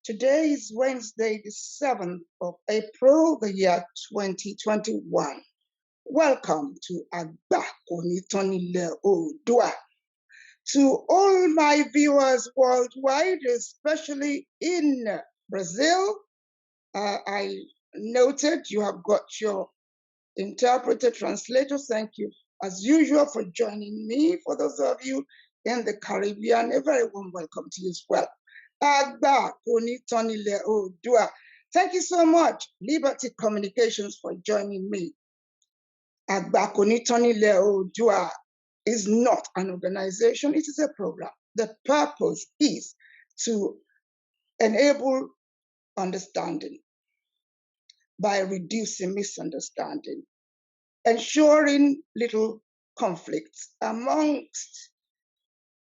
Today is Wednesday, the 7th of April, the year 2021. Welcome to Agba Konitonile Odua. To all my viewers worldwide, especially in Brazil, I noted you have got your interpreter, translator. Thank you, as usual, for joining me. For those of you in the Caribbean, a very warm welcome to you as well. Agba Konitonile Odua. Thank you so much, Liberty Communications, for joining me. Agba Konitonile Odua is not an organization, it is a program. The purpose is to enable understanding by reducing misunderstanding, ensuring little conflicts amongst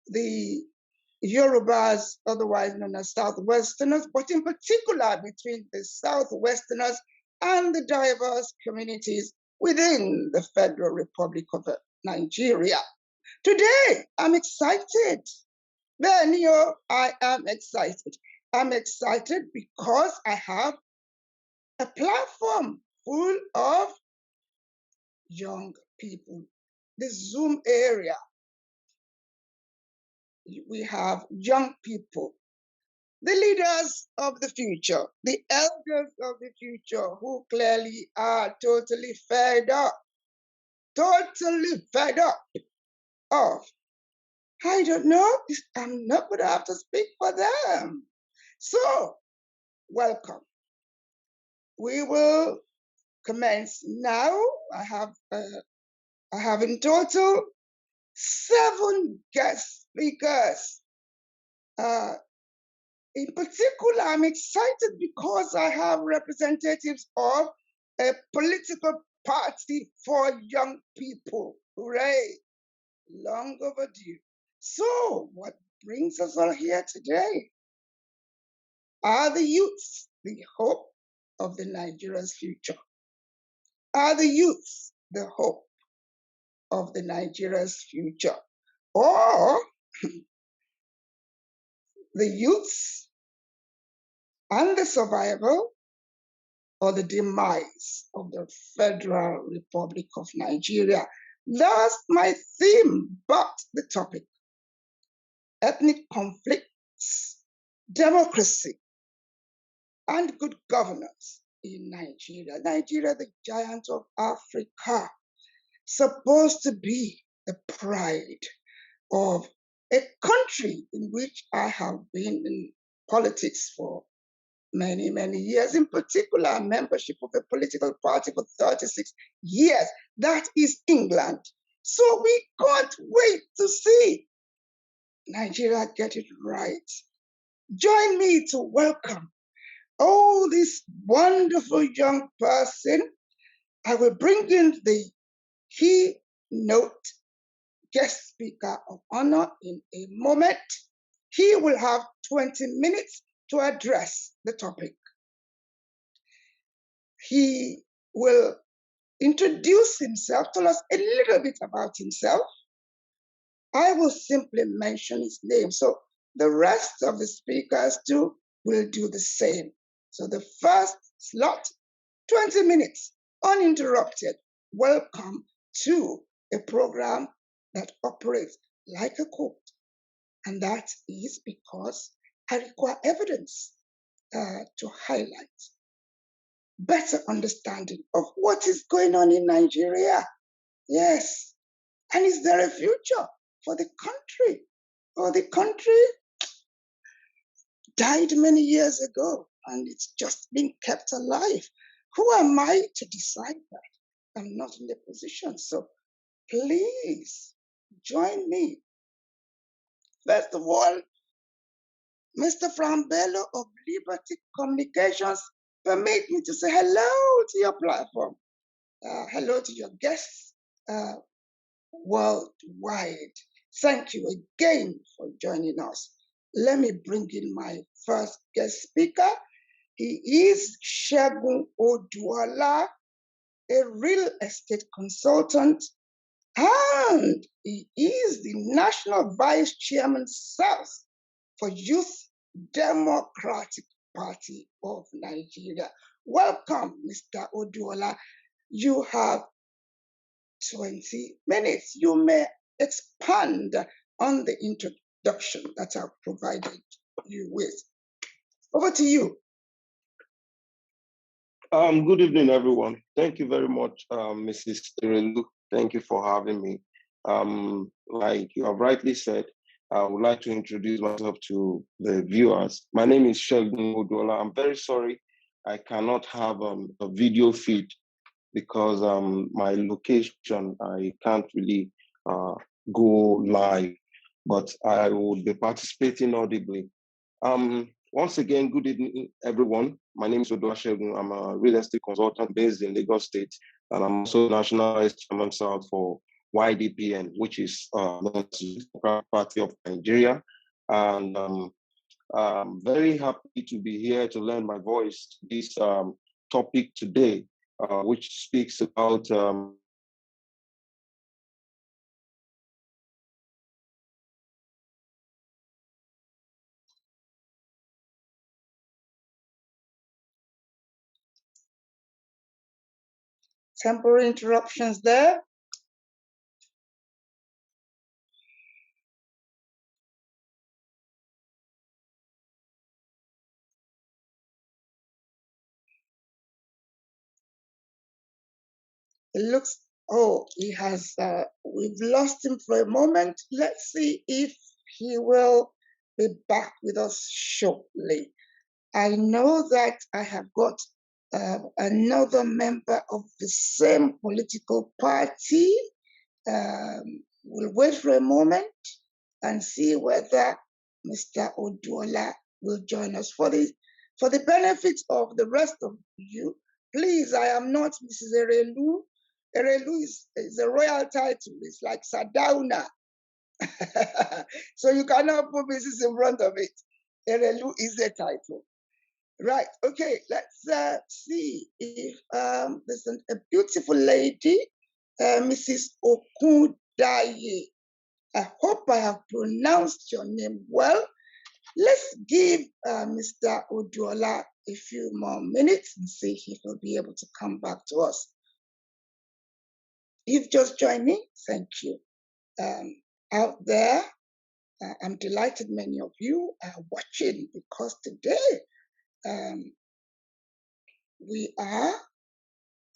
the Yorubas, otherwise known as Southwesterners, but in particular between the Southwesterners and the diverse communities within the Federal Republic of Nigeria. Today, I'm excited. Benio, I am excited. I'm excited because I have a platform full of young people. The Zoom area, we have young people, the leaders of the future, the elders of the future who clearly are totally fed up of, I don't know, I'm not going to have to speak for them. So, welcome. We will commence now. I have in total 7 guest speakers. In particular, I'm excited because I have representatives of a political party for young people. Hooray! Long overdue. So, what brings us all here today? Are the youths the hope of the Nigeria's future? Are the youths the hope of the Nigeria's future? Or the youths and the survival or the demise of the Federal Republic of Nigeria? That's my theme, but the topic: ethnic conflicts, democracy, and good governance in Nigeria. Nigeria, the giant of Africa, supposed to be the pride of a country in which I have been in politics for many, many years, in particular membership of a political party for 36 years. That is England. So we can't wait to see Nigeria get it right. Join me to welcome all this wonderful young person. I will bring in the keynote guest speaker of honor in a moment. He will have 20 minutes to address the topic. He will introduce himself, tell us a little bit about himself. I will simply mention his name. So the rest of the speakers too will do the same. So the first slot, 20 minutes, uninterrupted. Welcome to a program that operates like a court. And that is because I require evidence to highlight better understanding of what is going on in Nigeria. Yes. And is there a future for the country? Or the country died many years ago and it's just been kept alive. Who am I to decide that? I'm not in the position. So please join me. First of all, Mr. Frambello of Liberty Communications, permit me to say hello to your platform. Hello to your guests worldwide. Thank you again for joining us. Let me bring in my first guest speaker. He is Segun Oduola, a real estate consultant, and he is the National Vice Chairman South for Youth Democratic Party of Nigeria. Welcome, Mr. Oduola. You have 20 minutes. You may expand on the introduction that I've provided you with. Over to you. Good evening, everyone. Thank you very much, Mrs. Erelu. Thank you for having me. Like you have rightly said, I would like to introduce myself to the viewers. My name is Sheldon Oduola. I'm very sorry I cannot have a video feed because my location, I can't really go live, but I will be participating audibly. Once again, good evening, everyone. My name is Oduola Shegun. I'm a real estate consultant based in Lagos State, and I'm also National Vice Chairman South for YDPN, which is the Democratic Party of Nigeria. And I'm very happy to be here to lend my voice to this topic today, which speaks about Temporary interruptions there. It looks, oh, he has, we've lost him for a moment. Let's see if he will be back with us shortly. I know that I have got another member of the same political party. We'll wait for a moment and see whether Mr. Oduola will join us. For the benefit of the rest of you, please, I am not Mrs. Erelu. Erelu is a royal title. It's like Sadauna. So you cannot put Mrs. in front of it. Erelu is a title. Right, okay, let's see if there's a beautiful lady, Mrs. Okundaye. I hope I have pronounced your name well. Let's give Mr. Oduola a few more minutes and see if he'll be able to come back to us. You've just joined me, thank you. Out there, I'm delighted many of you are watching because today we are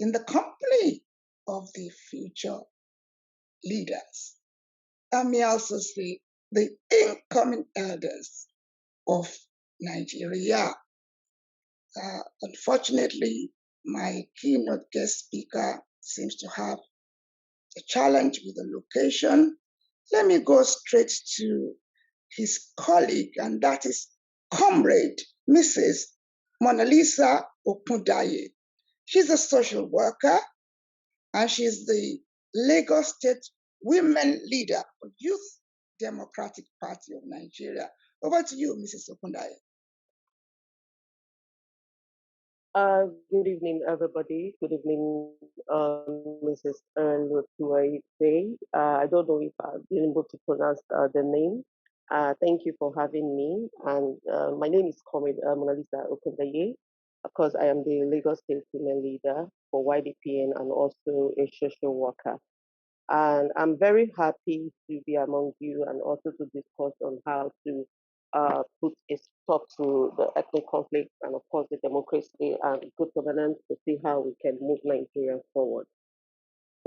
in the company of the future leaders. I may also say the incoming elders of Nigeria. Unfortunately, my keynote guest speaker seems to have a challenge with the location. Let me go straight to his colleague, and that is Comrade Mrs. Mona Lisa Okundaye. She's a social worker, and she's the Lagos State Women Leader for Youth Democratic Party of Nigeria. Over to you, Mrs. Okundaye. Good evening, everybody. Good evening, Mrs. Erlutuai. I don't know if I've been able to pronounce the name. Thank you for having me. And my name is Comrade Mona Lisa Okundaye. Of course, I am the Lagos State Women Leader for YDPN and also a social worker. And I'm very happy to be among you and also to discuss on how to put a stop to the ethnic conflict and, of course, the democracy and good governance to see how we can move Nigeria forward.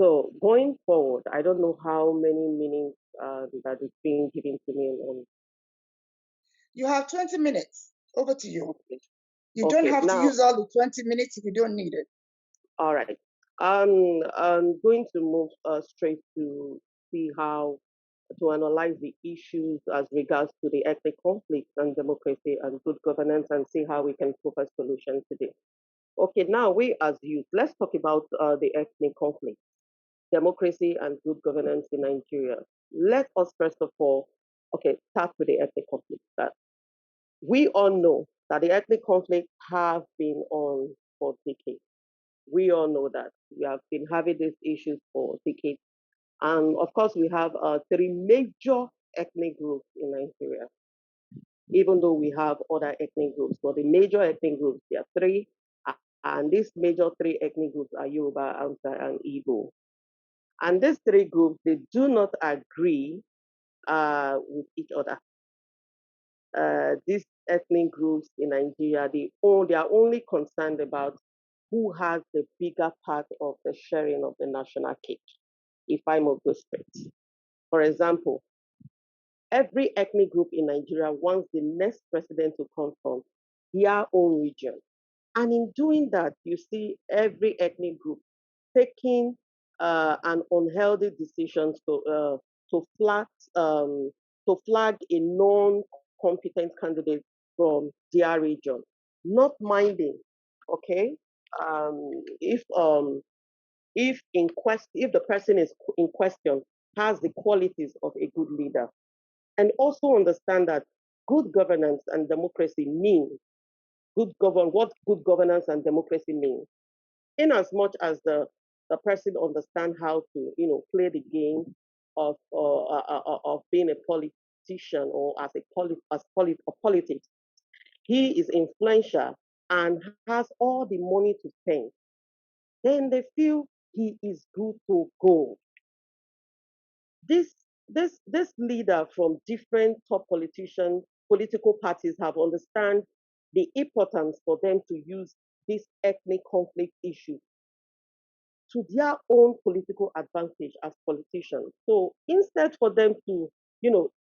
So going forward, I don't know how many minutes that is being given to me. You have 20 minutes. Over to you. Okay. You don't have to use all the 20 minutes if you don't need it. All right. I'm going to move straight to see how to analyze the issues as regards to the ethnic conflict and democracy and good governance and see how we can provide solutions to this. Okay, now we as youth, let's talk about the ethnic conflict, democracy and good governance in Nigeria. Let us first of all, start with the ethnic conflict. That we all know that the ethnic conflict have been on for decades. We all know that we have been having these issues for decades. And of course, we have three major ethnic groups in Nigeria. even though we have other ethnic groups. But the major ethnic groups, there are three, and these major three ethnic groups are Yoruba, Hausa, and Igbo. And these three groups, they do not agree with each other. These ethnic groups in Nigeria, they are only concerned about who has the bigger part of the sharing of the national cake, if I'm of those states. For example, every ethnic group in Nigeria wants the next president to come from their own region. And in doing that, you see every ethnic group taking an unhealthy decision to flag to flag a non-competent candidate from their region, not minding, okay, if the person is in question has the qualities of a good leader, and also understand that good governance and democracy mean what good governance and democracy means. In as much as the person understand how to play the game of being a politician or as politics, he is influential and has all the money to spend. Then they feel he is good to go. This leader from different top political parties have understand the importance for them to use this ethnic conflict issue to their own political advantage as politicians. So instead for them to,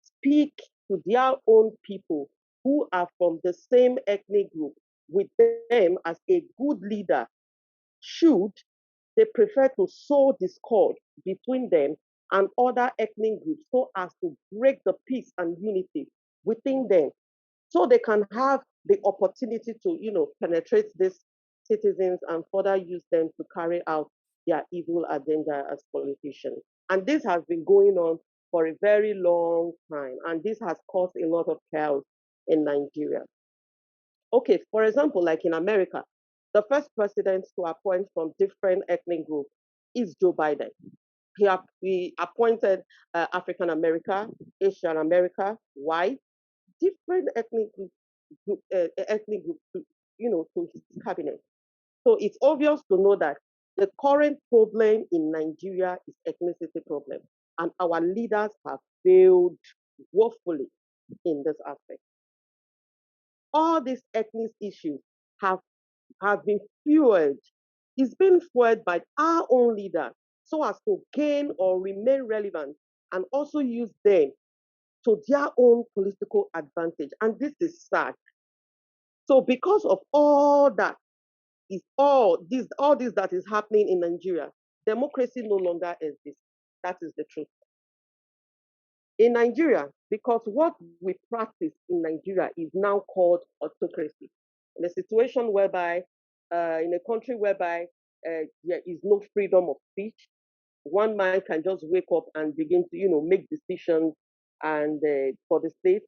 speak to their own people who are from the same ethnic group with them as a good leader should, they prefer to sow discord between them and other ethnic groups so as to break the peace and unity within them, so they can have the opportunity to, penetrate these citizens and further use them to carry out their evil agenda as politicians. And this has been going on for a very long time, and this has caused a lot of chaos in Nigeria. Okay, for example, like in America, the first president to appoint from different ethnic groups is Joe Biden. He appointed African America, Asian America, white, different ethnic groups to, to his cabinet. So it's obvious to know that the current problem in Nigeria is ethnicity problem, and our leaders have failed woefully in this aspect. All these ethnic issues have been fueled. It's been fueled by our own leaders so as to gain or remain relevant and also use them to their own political advantage. And this is sad. So because of all that is all this that is happening in Nigeria, democracy no longer exists. That is the truth. In Nigeria, because what we practice in Nigeria is now called autocracy. In a situation whereby, in a country whereby there is no freedom of speech, one man can just wake up and begin to, make decisions and for the state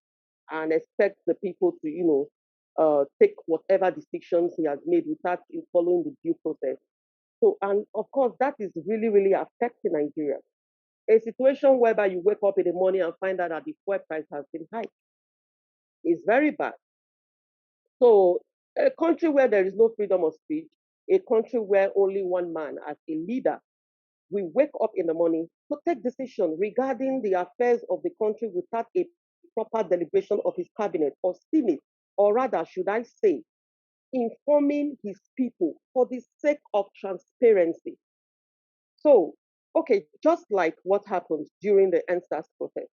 and expect the people to, take whatever decisions he has made without following the due process. So, and of course, that is really, really affecting Nigeria. A situation whereby you wake up in the morning and find out that the fuel price has been hiked is very bad. So, a country where there is no freedom of speech, a country where only one man as a leader we wake up in the morning to take decision regarding the affairs of the country without a proper deliberation of his cabinet or senate, or rather, should I say, informing his people for the sake of transparency. So, okay, just like what happened during the NSAS protest,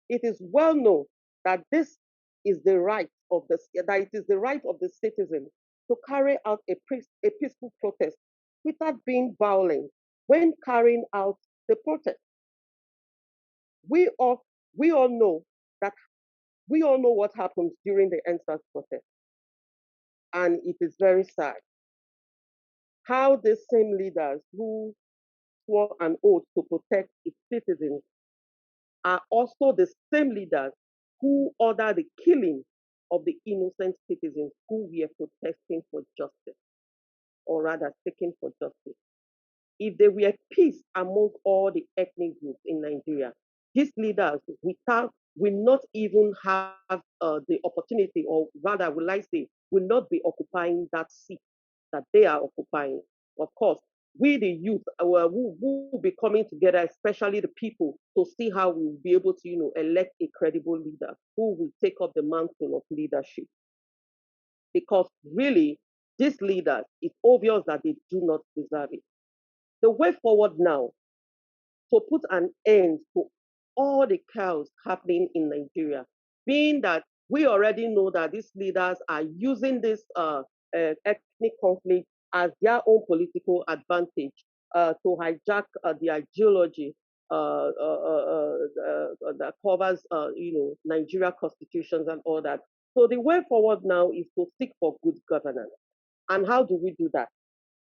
it is well known that this is the right of the citizen to carry out a peaceful protest without being violent when carrying out the protest. We all know that we all know what happens during the NSAS protest, and it is very sad how the same leaders who swore an oath to protect its citizens are also the same leaders who order the killing of the innocent citizens who were protesting for justice, or rather seeking for justice. If there were peace among all the ethnic groups in Nigeria, these leaders, without will not even have the opportunity, or rather, will I say, will not be occupying that seat that they are occupying. Of course, we, the youth, who will be coming together, especially the people, to see how we will be able to, elect a credible leader who will take up the mantle of leadership. Because really, these leaders, it's obvious that they do not deserve it. The way forward now, to put an end to all the chaos happening in Nigeria, being that we already know that these leaders are using this ethnic conflict as their own political advantage to hijack the ideology that covers, Nigeria constitutions and all that. So the way forward now is to seek for good governance. And how do we do that?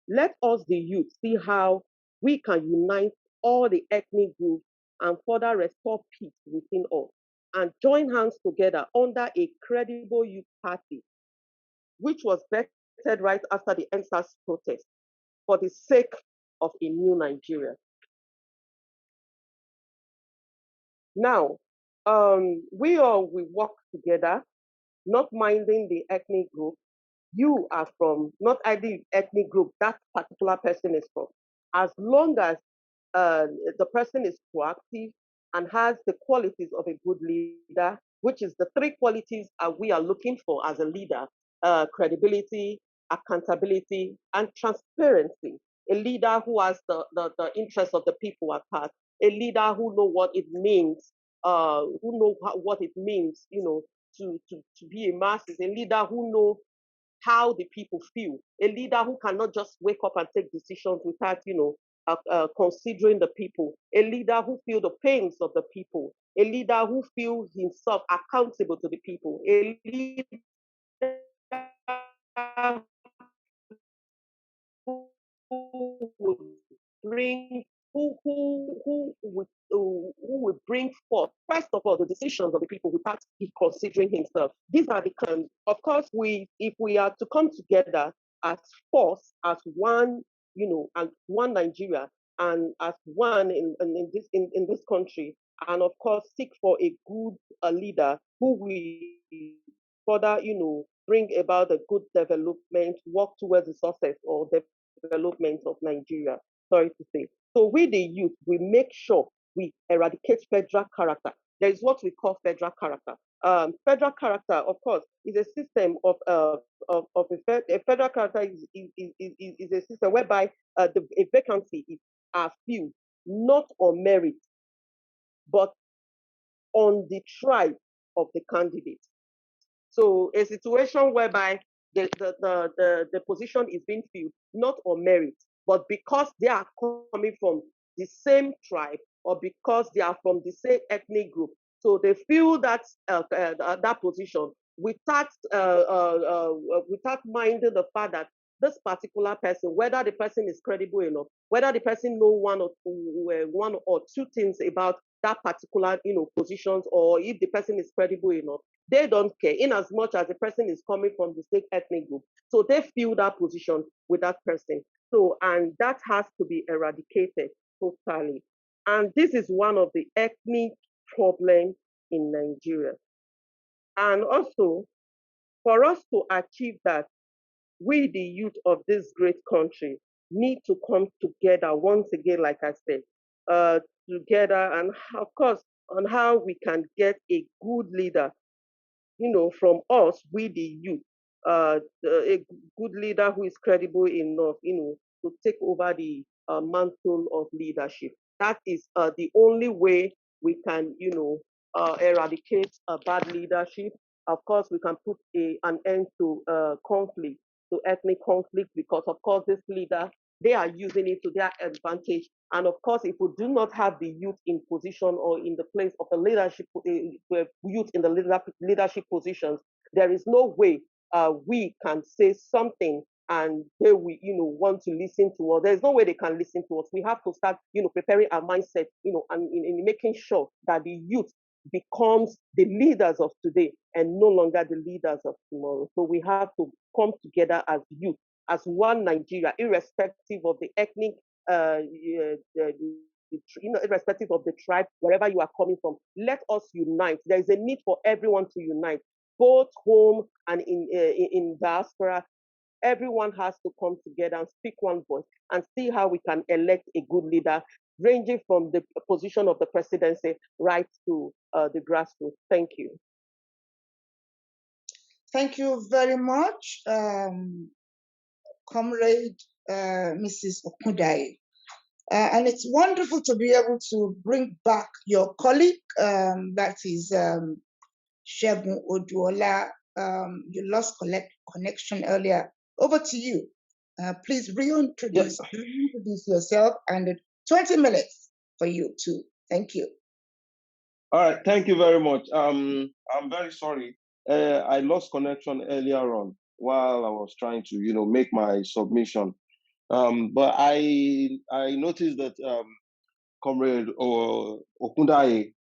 Let us, the youth, see how we can unite all the ethnic groups and further restore peace within us, and join hands together under a credible youth party, which was vetted right after the EndSARS protest, for the sake of a new Nigeria. Now, we all will work together, not minding the ethnic group. You are from not any ethnic group that particular person is from. As long as the person is proactive and has the qualities of a good leader, which is the three qualities we are looking for as a leader: credibility, accountability, and transparency. A leader who has the interests of the people at heart. A leader who know what it means, what it means, to be a masses. A leader who know how the people feel. A leader who cannot just wake up and take decisions without, considering the people. A leader who feel the pains of the people. A leader who feels himself accountable to the people. A leader who would bring who will bring forth, first of all, the decisions of the people without considering himself. These are the kinds. Of course, if we are to come together as force, as one, as one Nigeria, and as one in this country, and of course seek for a good leader who will further, bring about the good development, work towards the success or development of Nigeria. Sorry to say. So we, the youth, we make sure we eradicate federal character. There is what we call federal character. Federal character, of course, is a system of a federal character is a system whereby a vacancy is filled not on merit, but on the tribe of the candidate. So a situation whereby the position is being filled not on merit, but because they are coming from the same tribe or because they are from the same ethnic group. So they fill that position without minding the fact that this particular person, whether the person is credible enough, whether the person know one or two things about that particular positions, or if the person is credible enough, they don't care, in as much as the person is coming from the same ethnic group. So they fill that position with that person. So, and that has to be eradicated totally. And this is one of the ethnic problems in Nigeria. And also, for us to achieve that, we, the youth of this great country, need to come together once again, like I said, together, and of course, on how we can get a good leader, from us, we, the youth, a good leader who is credible enough, to take over the mantle of leadership. That is the only way we can, eradicate bad leadership. Of course, we can put an end to conflict, to ethnic conflict, because of course, this leader, they are using it to their advantage. And of course, if we do not have the youth in position or in the place of a leadership, youth in the leadership positions, there is no way we can say something and they will, want to listen to us. There's no way they can listen to us. We have to start, preparing our mindset, and in making sure that the youth becomes the leaders of today and no longer the leaders of tomorrow. So we have to come together as youth, as one Nigeria, irrespective of the ethnic irrespective of the tribe, wherever you are coming from. Let us unite. There is a need for everyone to unite, both home and in diaspora. Everyone has to come together and speak one voice and see how we can elect a good leader, ranging from the position of the presidency right to the grassroots. Thank you. Thank you very much, Comrade Mrs. Okudai. And it's wonderful to be able to bring back your colleague, that is Segun Oduola. You lost connection earlier. Over to you. Please reintroduce yourself, and 20 minutes for you too. Thank you. All right, thank you very much. I'm very sorry. I lost connection earlier on while I was trying to, make my submission. But I noticed that Comrade Okudai,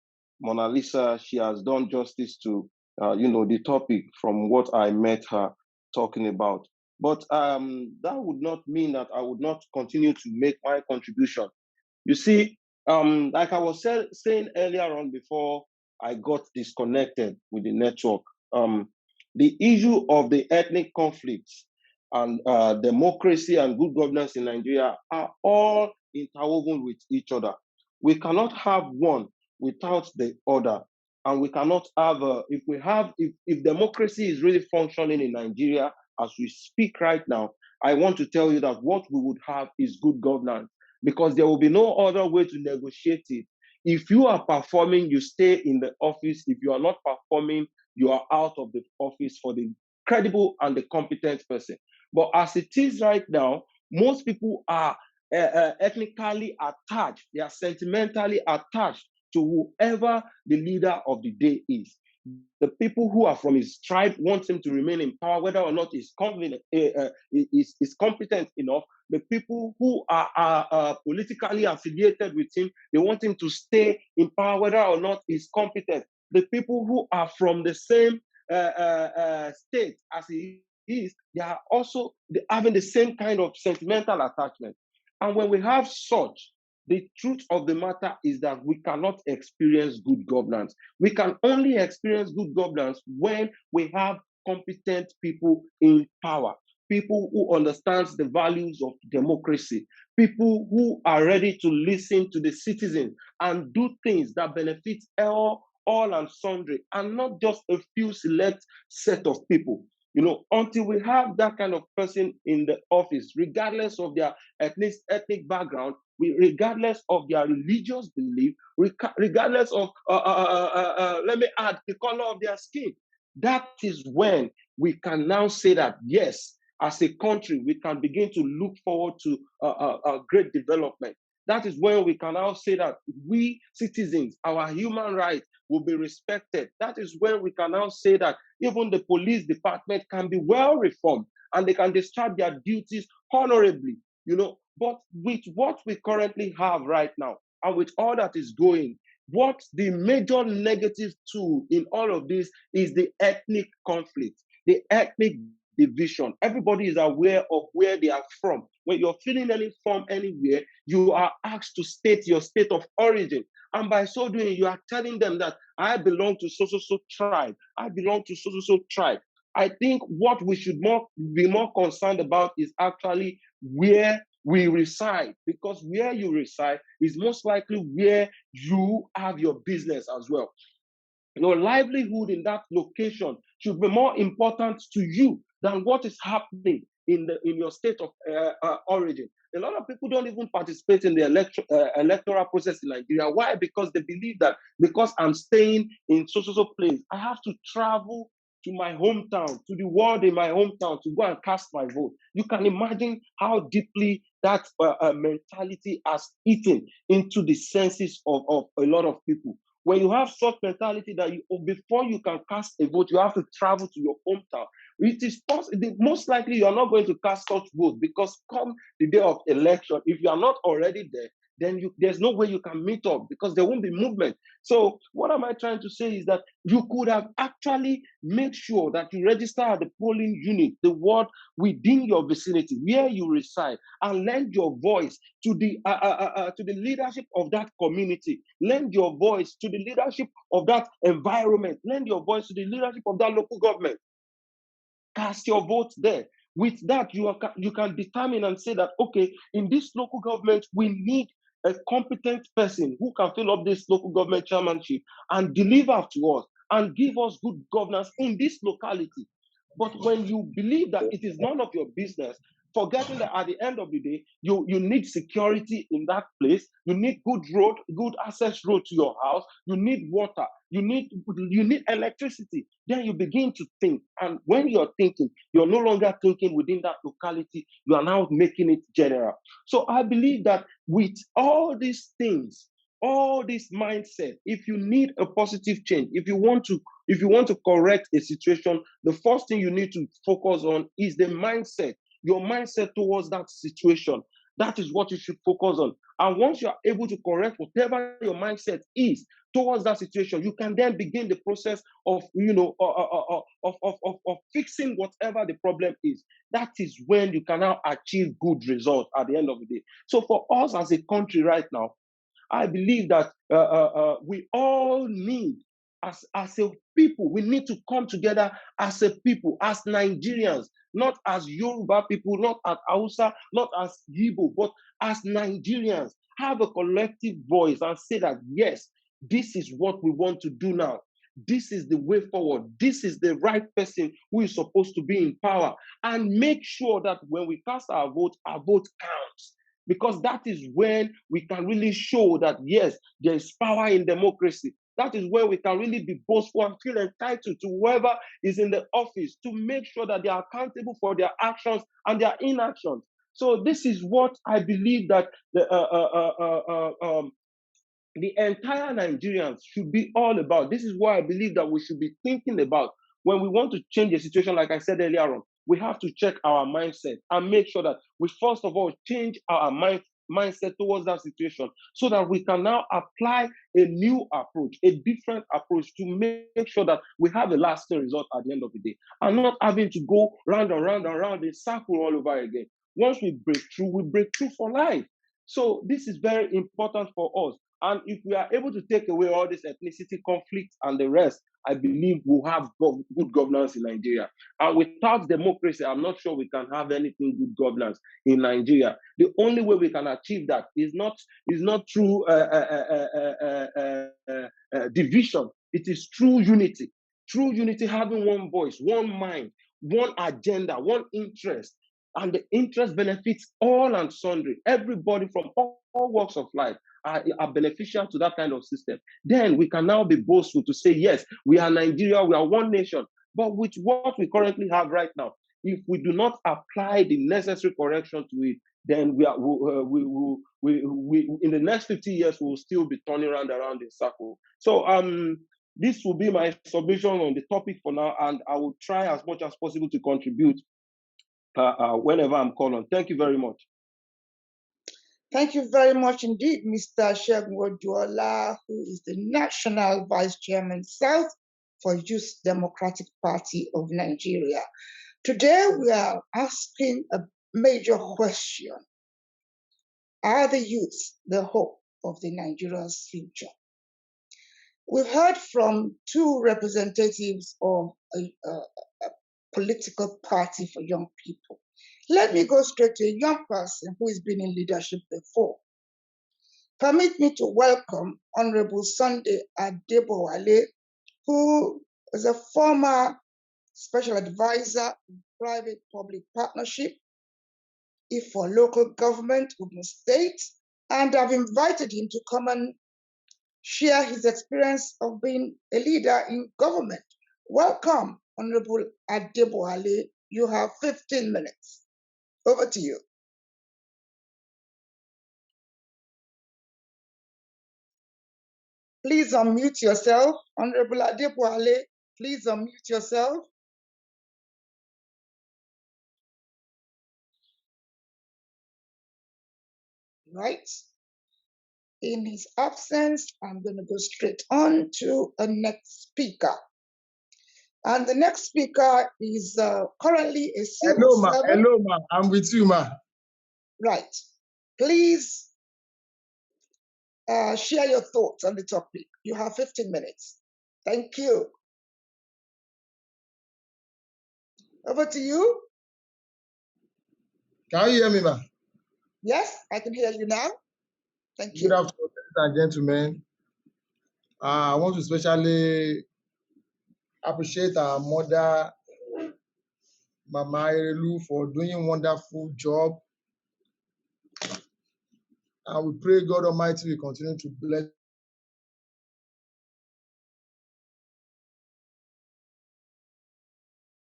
Mona Lisa, she has done justice to, the topic from what I met her talking about. But that would not mean that I would not continue to make my contribution. You see, like I was saying earlier on before I got disconnected with the network, the issue of the ethnic conflicts and democracy and good governance in Nigeria are all interwoven with each other. We cannot have one without the other. And we cannot have, if democracy is really functioning in Nigeria as we speak right now, I want to tell you that what we would have is good governance, because there will be no other way to negotiate it. If you are performing, you stay in the office. If you are not performing, you are out of the office for the credible and the competent person. But as it is right now, most people are ethnically attached. They are sentimentally attached to whoever the leader of the day is. The people who are from his tribe want him to remain in power, whether or not he's competent enough. The people who are politically affiliated with him, they want him to stay in power, whether or not he's competent. The people who are from the same state as he is, they are also having the same kind of sentimental attachment. And when we have such, the truth of the matter is that we cannot experience good governance. We can only experience good governance when we have competent people in power, people who understand the values of democracy, people who are ready to listen to the citizens and do things that benefit all and sundry, and not just a few select set of people. Until we have that kind of person in the office, regardless of their ethnic background, regardless of their religious belief, regardless of, let me add, the color of their skin, that is when we can now say that, yes, as a country, we can begin to look forward to a great development. That is when we can now say that we citizens, our human rights will be respected. That is when we can now say that even the police department can be well reformed and they can discharge their duties honorably, But with what we currently have right now and with all that is going, what the major negative tool in all of this is the ethnic conflict, the ethnic division. Everybody is aware of where they are from. When you're feeling any form anywhere, you are asked to state your state of origin. And by so doing, you are telling them that I belong to so-so-so tribe. I belong to so-so-so tribe. I think what we should be more concerned about is actually where we reside, because where you reside is most likely where you have your business as well. Your livelihood in that location should be more important to you than what is happening in your state of origin. A lot of people don't even participate in the electoral process in Nigeria. Why? Because they believe that because I'm staying in so-so-so place, I have to travel to my hometown, to the ward in my hometown to go and cast my vote. You can imagine how deeply that mentality has eaten into the senses of a lot of people. When you have such mentality that before you can cast a vote, you have to travel to your hometown. It is most likely you are not going to cast such vote, because come the day of election, if you are not already there, then there's no way you can meet up because there won't be movement. So what am I trying to say is that you could have actually made sure that you register at the polling unit, the ward within your vicinity where you reside, and lend your voice to the leadership of that community, lend your voice to the leadership of that environment, lend your voice to the leadership of that local government. Cast your vote there. With that, you can determine and say that, okay, in this local government, we need a competent person who can fill up this local government chairmanship and deliver to us and give us good governance in this locality. But when you believe that it is none of your business, forgetting that at the end of the day, you need security in that place, you need good road, good access road to your house, you need water, you need electricity. Then you begin to think. And when you're thinking, you're no longer thinking within that locality, you are now making it general. So I believe that with all these things, all this mindset, if you need a positive change, if you want to correct a situation, the first thing you need to focus on is the mindset, your mindset towards that situation. That is what you should focus on. And once you are able to correct whatever your mindset is towards that situation, you can then begin the process of of fixing whatever the problem is. That is when you can now achieve good results at the end of the day. So for us as a country right now, I believe that we all need, as a people, we need to come together as a people, as Nigerians, not as Yoruba people, not as Hausa, not as Igbo, but as Nigerians. Have a collective voice and say that, yes, this is what we want to do now. This is the way forward. This is the right person who is supposed to be in power. And make sure that when we cast our vote counts. Because that is when we can really show that, yes, there is power in democracy. That is where we can really be boastful and feel entitled to whoever is in the office to make sure that they are accountable for their actions and their inactions. So this is what I believe that the entire Nigerians should be all about. This is what I believe that we should be thinking about when we want to change a situation. Like I said earlier on, we have to check our mindset and make sure that we first of all change our mindset towards that situation so that we can now apply a new approach, a different approach to make sure that we have a lasting result at the end of the day and not having to go round and round and round in circle all over again. Once we break through for life. So this is very important for us. And if we are able to take away all this ethnicity conflict and the rest, I believe we'll have good governance in Nigeria. And without democracy, I'm not sure we can have anything good governance in Nigeria. The only way we can achieve that is not through division. It is through unity. Through unity, having one voice, one mind, one agenda, one interest. And the interest benefits all and sundry. Everybody from all walks of life are beneficial to that kind of system. Then we can now be boastful to say, yes, we are Nigeria, we are one nation. But with what we currently have right now, if we do not apply the necessary correction to it, then we in the next 50 years, we will still be turning around in circle. So this will be my submission on the topic for now, and I will try as much as possible to contribute whenever I'm called on. Thank you very much. Thank you very much indeed, Mr. Segun Oduola, who is the National Vice Chairman South for Youth Democratic Party of Nigeria. Today, we are asking a major question. Are the youth the hope of the Nigeria's future? We've heard from two representatives of a political party for young people. Let me go straight to a young person who has been in leadership before. Permit me to welcome Honorable Sunday Adebowale, who is a former special advisor in private-public partnership for local government, Ogun State, and I've invited him to come and share his experience of being a leader in government. Welcome, Honorable Adebowale. You have 15 minutes. Over to you. Please unmute yourself. Honorable Adebowale, please unmute yourself. Right. In his absence, I'm going to go straight on to a next speaker. And the next speaker is currently a civil servant. Hello, ma. I'm with you, ma. Right. Please share your thoughts on the topic. You have 15 minutes. Thank you. Over to you. Can you hear me, ma? Yes, I can hear you now. Thank you. Good afternoon, ladies and gentlemen. I want to especially appreciate our mother, Mama Erelu, for doing a wonderful job. And we pray God Almighty will continue to bless.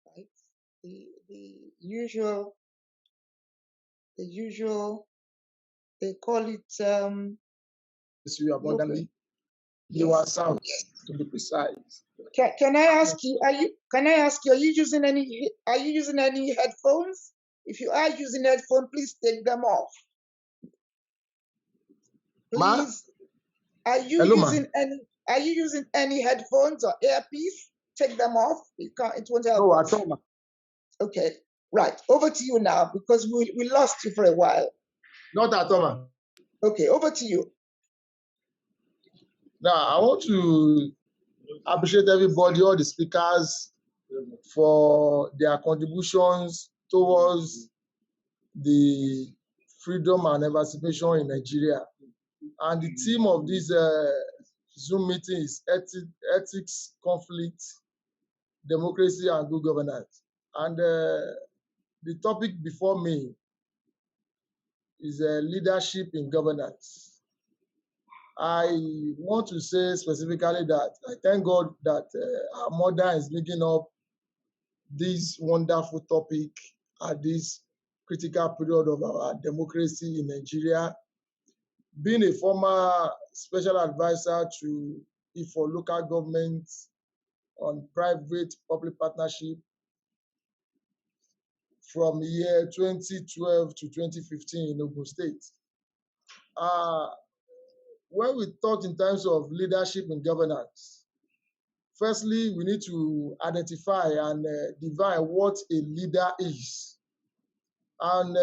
Right. The usual, they call it You abundantly. You are sound, to be precise. Can I ask you? Are you using any headphones? If you are using headphones, please take them off. Please. Are you using any headphones or earpiece? Take them off. It won't help. No, at all, ma. Okay. Right. Over to you now, because we lost you for a while. Not at all, ma. Okay. Over to you. Now, I want to appreciate everybody, all the speakers, for their contributions towards the freedom and emancipation in Nigeria. And the theme of this Zoom meeting is ethics, conflict, democracy, and good governance. And the topic before me is leadership in governance. I want to say specifically that I thank God that our mother is making up this wonderful topic at this critical period of our democracy in Nigeria. Being a former special advisor to for local governments on private-public partnership from year 2012 to 2015 in Ogun State. When we talk in terms of leadership and governance, firstly, we need to identify and define what a leader is. And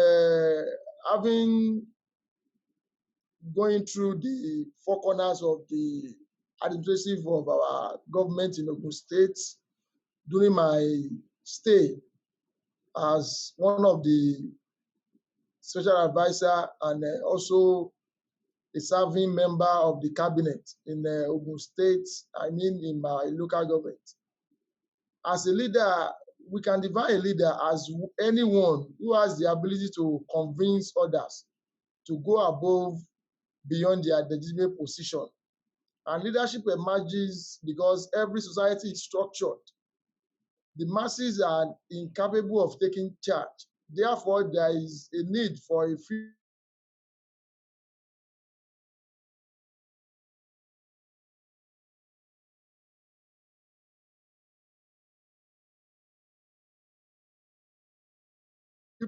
going through the four corners of the administrative of our government in Ogun State during my stay as one of the special advisor and also a serving member of the cabinet in Ogun State, in my local government. As a leader, we can define a leader as anyone who has the ability to convince others to go above, beyond their legitimate position. And leadership emerges because every society is structured. The masses are incapable of taking charge. Therefore, there is a need for a few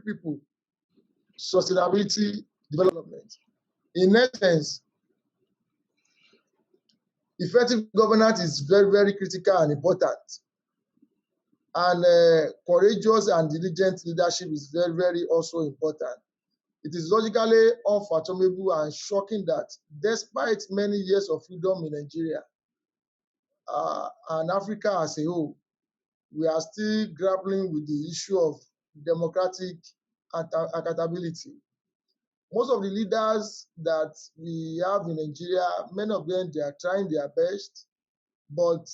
people, sustainability, development. In essence, effective governance is very, very critical and important. And courageous and diligent leadership is very, very also important. It is logically unfathomable and shocking that despite many years of freedom in Nigeria and Africa as a whole, we are still grappling with the issue of democratic accountability. Most of the leaders that we have in Nigeria, many of them, they are trying their best, but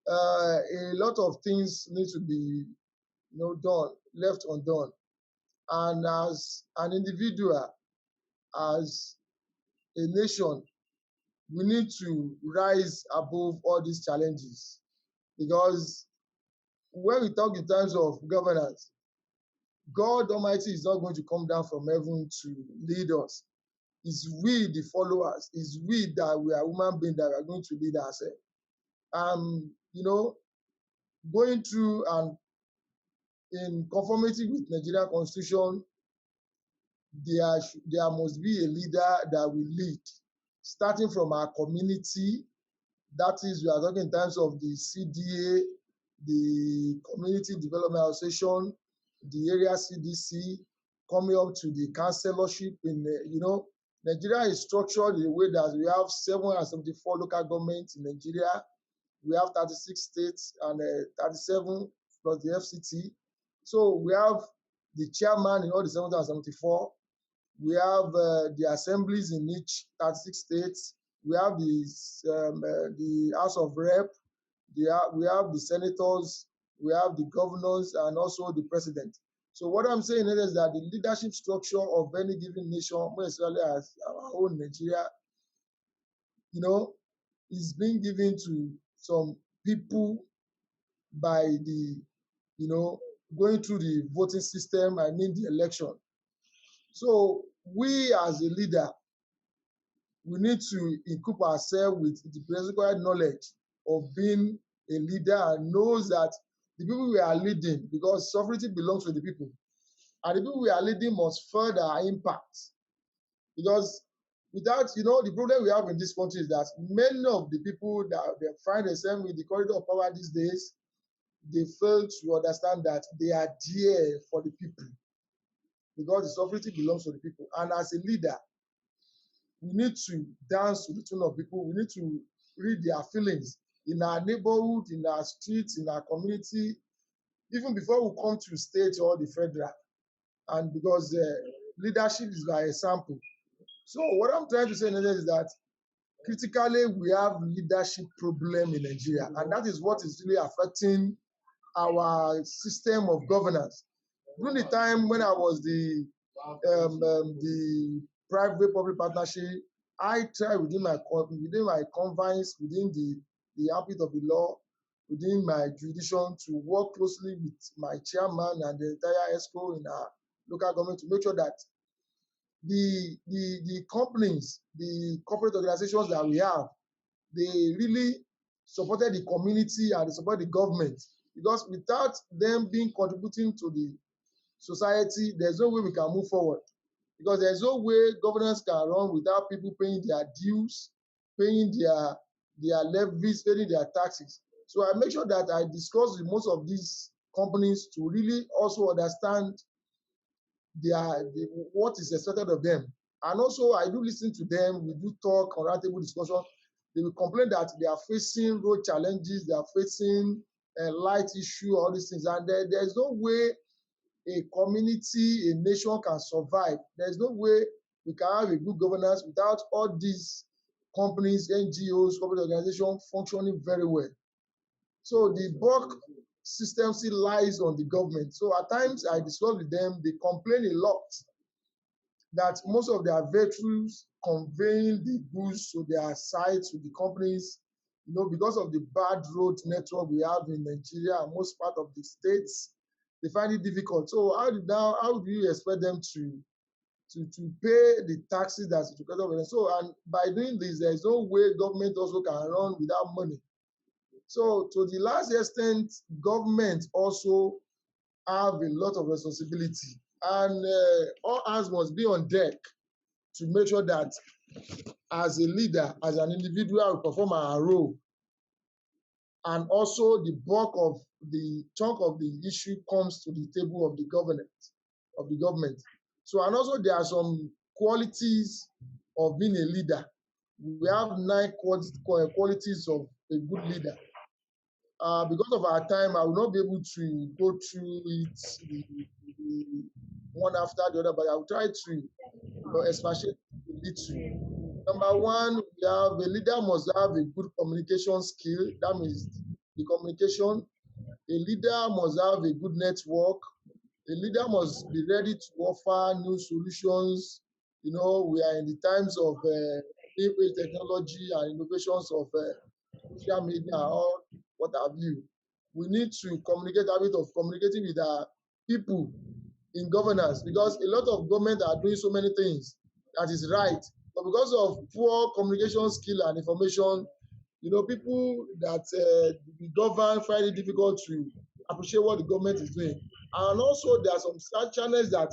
a lot of things need to be done, left undone. And as an individual, as a nation, we need to rise above all these challenges. Because when we talk in terms of governance, God Almighty is not going to come down from heaven to lead us. It's we, the followers. It's we that we are human beings that are going to lead ourselves. Going through and in conformity with Nigerian Constitution, there must be a leader that will lead. starting from our community. That is, we are talking in terms of the CDA, the Community Development Association, the area CDC, coming up to the councillorship in, Nigeria is structured in a way that we have 774 local governments in Nigeria. We have 36 states and 37 plus the FCT. So we have the chairman in all the 774. We have the assemblies in each 36 states. We have the House of Rep. We have the senators. We have the governors and also the president. So what I'm saying is that the leadership structure of any given nation, more especially as our own Nigeria, is being given to some people by the, going through the voting system, I mean the election. So we as a leader, we need to equip ourselves with the required knowledge of being a leader and knows that the people we are leading, because sovereignty belongs to the people, and the people we are leading must further our impact. Because without, the problem we have in this country is that many of the people that they find themselves in the corridor of power these days, they fail to understand that they are there for the people, because the sovereignty belongs to the people. And as a leader, we need to dance to the tune of people. We need to read their feelings in our neighborhood, in our streets, in our community, even before we come to state or the federal. And because leadership is by example. So what I'm trying to say is that critically we have leadership problem in Nigeria, and that is what is really affecting our system of governance. During the time when I was the private-public partnership, I tried within my confines, within the ambit of the law, within my jurisdiction, to work closely with my chairman and the entire ESCO in our local government to make sure that the companies, the corporate organizations that we have, they really supported the community and they support the government. Because without them being contributing to the society, there's no way we can move forward. Because there's no way governance can run without people paying their dues, paying their levies, paying their taxes. So I make sure that I discuss with most of these companies to really also understand what is expected of them. And also I do listen to them, we do talk on roundtable discussion. They will complain that they are facing road challenges, they are facing light issue, all these things. And there's no way a community, a nation can survive. There's no way we can have a good governance without all these companies, NGOs, corporate organizations functioning very well. So the buck system still lies on the government. So at times I discuss with them, they complain a lot that most of their vehicles conveying the goods to their sites, to the companies, because of the bad road network we have in Nigeria and most part of the states, they find it difficult. So how do you expect them to pay the taxes that's together with them? So, and by doing this, there's no way government also can run without money. So to the last extent, government also have a lot of responsibility, and all hands must be on deck to make sure that as a leader, as an individual, we perform our role. And also the bulk of the chunk of the issue comes to the table of the government. So, and also there are some qualities of being a leader. We have 9 qualities of a good leader. Because of our time, I will not be able to go through it one after the other, but I will try to expatiate a little. Number 1, we have a leader must have a good communication skill. That means the communication. A leader must have a good network. A leader must be ready to offer new solutions. We are in the times of new technology and innovations of social media or what have you. We need to communicate, a bit of communicating with our people in governance, because a lot of government are doing so many things that is right, but because of poor communication skill and information, people that the government find it difficult to appreciate what the government is doing. And also there are some channels that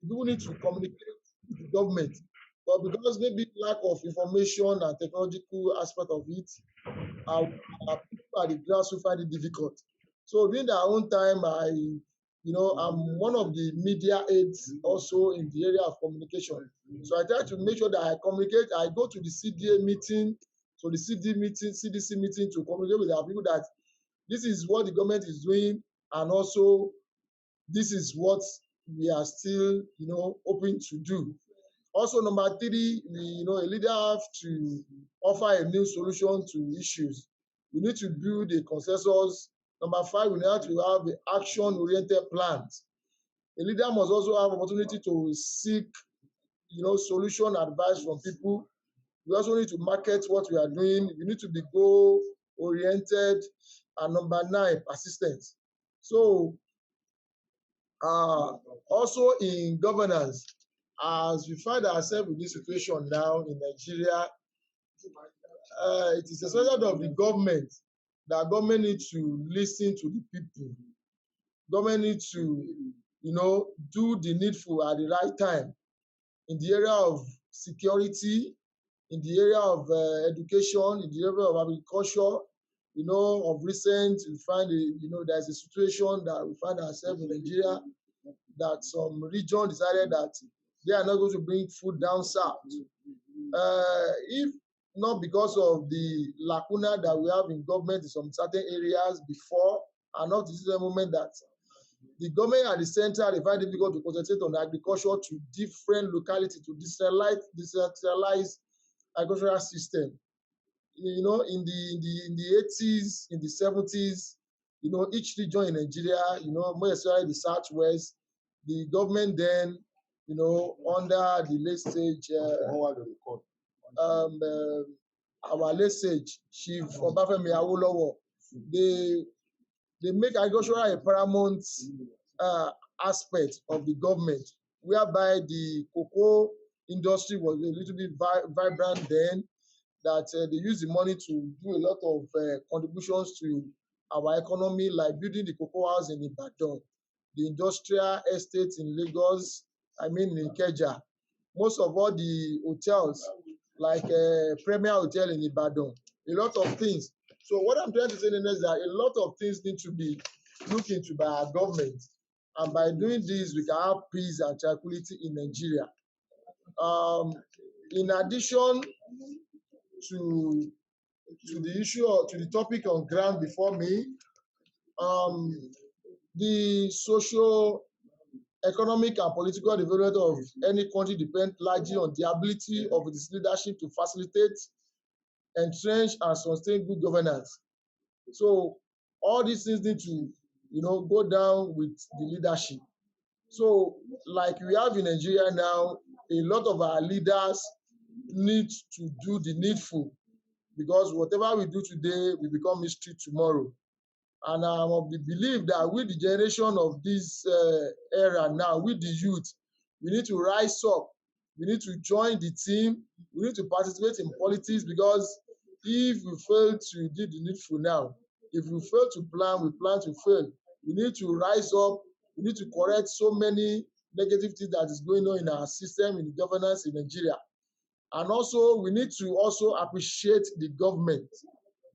people need to communicate with the government, but because maybe lack of information and technological aspect of it, our people at the grassroots find it difficult. So during their own time, I'm one of the media aides also in the area of communication. So I try to make sure that I communicate. I go to the CDA meeting, so the CDC meeting to communicate with our people that this is what the government is doing, and also this is what we are still, hoping to do. Also, number three, a leader have to offer a new solution to issues. We need to build a consensus. Number five, we need to have an action-oriented plans. A leader must also have opportunity to seek, solution advice from people. We also need to market what we are doing. We need to be goal-oriented. And number nine, persistence. So, also in governance, as we find ourselves in this situation now in Nigeria, it is a standard of the government that government needs to listen to the people. Government needs to, do the needful at the right time in the area of security, in the area of education, in the area of agriculture. Of recent, we find, there's a situation that we find ourselves in Nigeria that some region decided that they are not going to bring food down south. If not because of the lacuna that we have in government in some certain areas before, and not to the moment that the government at the center, they find it difficult to concentrate on agriculture to different localities, to decentralize agricultural system. In the 80s, in the 70s, each region in Nigeria, more especially the Southwest, the government then, under the late stage, our late sage, Chief Obafemi Awolowo, they make agriculture a paramount aspect of the government, whereby the cocoa industry was a little bit vibrant then, that they use the money to do a lot of contributions to our economy, like building the cocoa house in Ibadan, the industrial estate in Lagos, in Ikeja. Most of all the hotels, like Premier Hotel in Ibadan, a lot of things. So what I'm trying to say is that a lot of things need to be looked into by our government. And by doing this, we can have peace and tranquility in Nigeria. In addition to the issue, to the topic on ground before me, the social, economic, and political development of any country depend largely on the ability of its leadership to facilitate, entrench, and sustain good governance. So all these things need to, go down with the leadership. So, like we have in Nigeria now, a lot of our leaders need to do the needful, because whatever we do today will become history tomorrow. And I'm of the belief that with the generation of this era now, with the youth, we need to rise up. We need to join the team. We need to participate in politics, because if we fail to do the needful now, if we fail to plan, we plan to fail. We need to rise up. We need to correct so many negative things that is going on in our system, in the governance in Nigeria. And also, we need to also appreciate the government,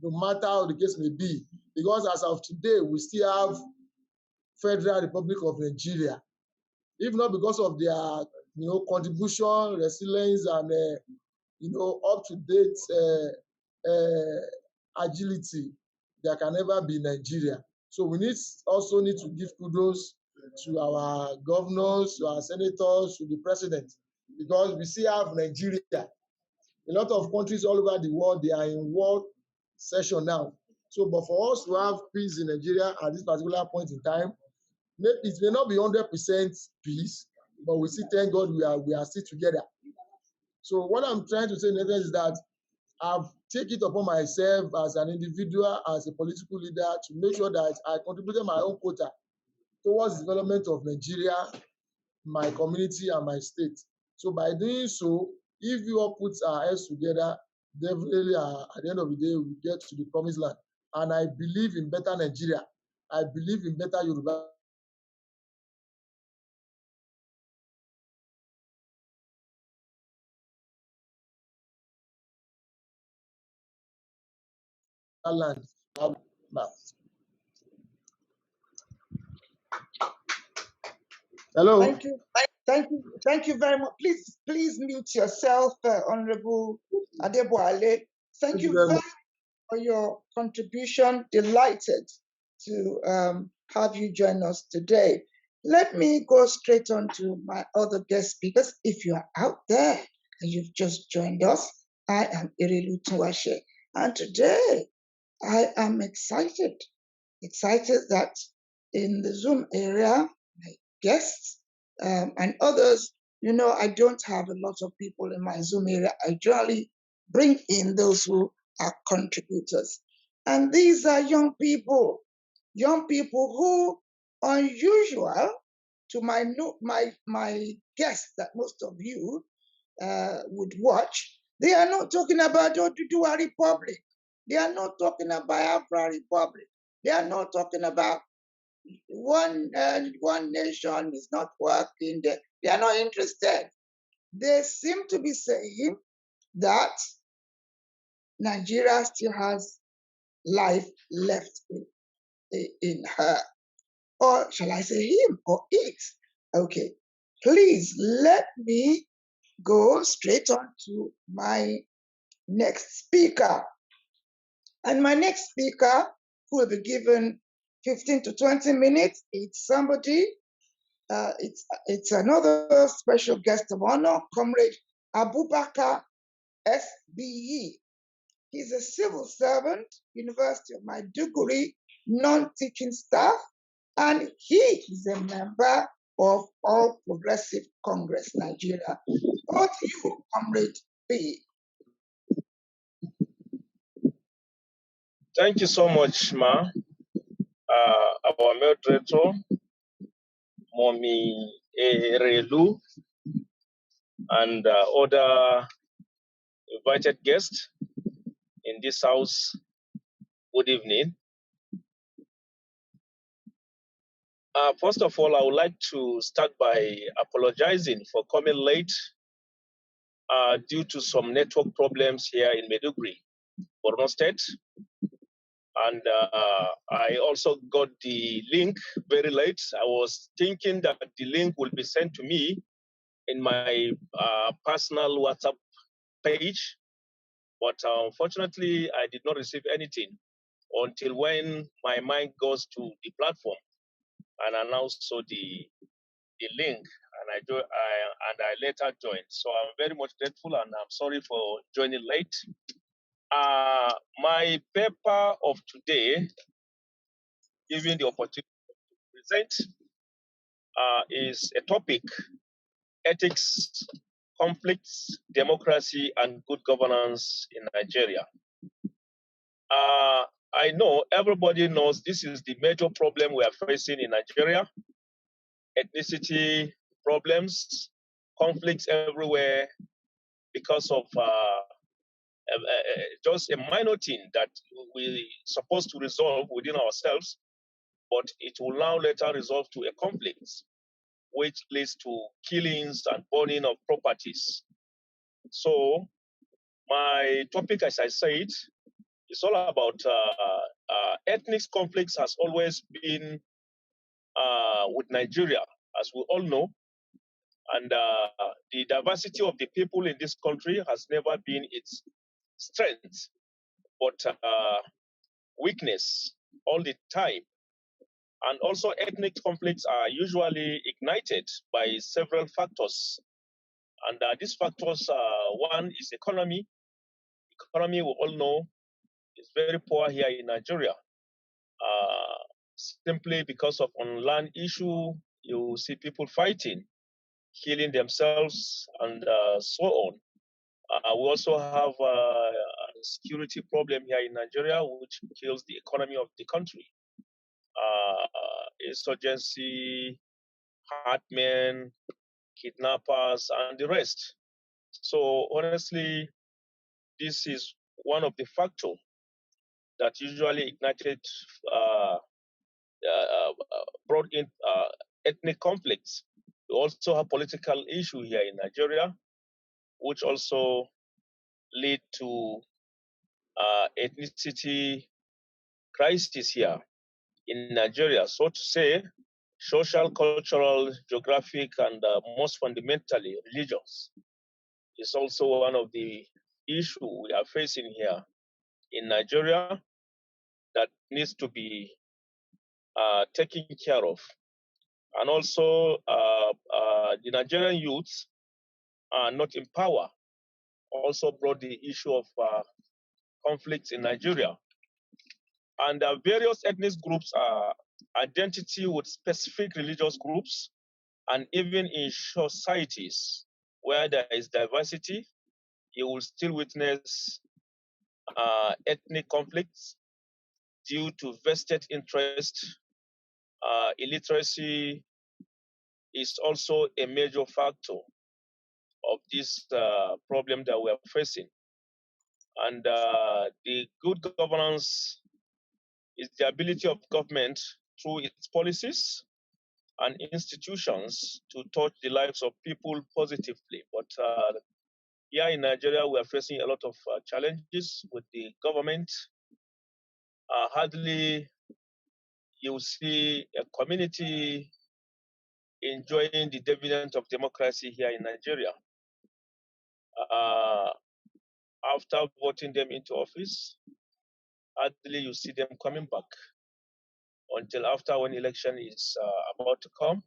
no matter how the case may be. Because as of today, we still have Federal Republic of Nigeria. If not because of their, contribution, resilience, and, up-to-date agility, there can never be Nigeria. So we also need to give kudos to our governors, to our senators, to the president, because we still have Nigeria. A lot of countries all over the world, they are in war session now. So, but for us to have peace in Nigeria at this particular point in time, it may not be 100% peace, but we still thank God we are still together. So what I'm trying to say is that I've taken it upon myself as an individual, as a political leader, to make sure that I contributed my own quota towards the development of Nigeria, my community, and my state. So by doing so, if we all put our heads together, definitely at the end of the day, we get to the promised land. And I believe in better Nigeria. I believe in better Yoruba. land. Hello. Thank you very much. Please mute yourself, Honorable Adeboale. Thank you very much for your contribution. Delighted to have you join us today. Let me go straight on to my other guest speakers. If you are out there and you've just joined us, I am Erelu Tuwashe, and today I am excited that in the Zoom area, my guests and others, you know, I don't have a lot of people in my Zoom area. I generally bring in those who are contributors. And these are young people who, unusual to my guests that most of you would watch, they are not talking about Oduduwa Republic. They are not talking about Biafra Republic. They are not talking about one nation is not working. They are not interested. They seem to be saying that Nigeria still has life left in her. Or shall I say him or it? Okay, please let me go straight on to my next speaker. And my next speaker, who will be given 15 to 20 minutes, it's somebody, it's another special guest of honor, Comrade Abubakar SBE. He's a civil servant, University of Maiduguri, non-teaching staff, and he is a member of All Progressive Congress Nigeria. Over to you, Comrade B. Thank you so much, Ma. Our moderator, Momi Erelu, and other invited guests in this house. Good evening. First of all, I would like to start by apologizing for coming late due to some network problems here in Maiduguri, Borno State. And I also got the link very late. I was thinking that the link will be sent to me in my personal WhatsApp page, but unfortunately, I did not receive anything until when my mind goes to the platform and I now saw the link, and I later joined. So I'm very much grateful, and I'm sorry for joining late. My paper of today, given the opportunity to present, is a topic: ethics, conflicts, democracy, and good governance in Nigeria. I know everybody knows this is the major problem we are facing in Nigeria: ethnicity problems, conflicts everywhere because of just a minor thing that we're supposed to resolve within ourselves, but it will now later resolve to a conflict, which leads to killings and burning of properties. So my topic, as I said, is all about ethnic conflicts. Has always been with Nigeria, as we all know, and the diversity of the people in this country has never been its strength, but weakness all the time. And also, ethnic conflicts are usually ignited by several factors. And these factors, one is economy. Economy, we all know, is very poor here in Nigeria. Simply because of on land issue, you see people fighting, killing themselves, and so on. We also have a security problem here in Nigeria, which kills the economy of the country. Insurgency, hardmen, kidnappers, and the rest. So honestly, this is one of the factors that usually ignited, brought in ethnic conflicts. We also have political issue here in Nigeria, which also lead to ethnicity crisis here in Nigeria, so to say, social, cultural, geographic, and most fundamentally religious is also one of the issues we are facing here in Nigeria that needs to be taken care of. And also, the Nigerian youths are not in power. Also brought the issue of conflicts in Nigeria. And various ethnic groups are identity with specific religious groups, and even in societies where there is diversity, you will still witness ethnic conflicts due to vested interest. Illiteracy is also a major factor of this problem that we are facing. And the good governance is the ability of government through its policies and institutions to touch the lives of people positively. But here in Nigeria, we are facing a lot of challenges with the government. Hardly you see a community enjoying the dividend of democracy here in Nigeria. After voting them into office, hardly you see them coming back until after when election is about to come.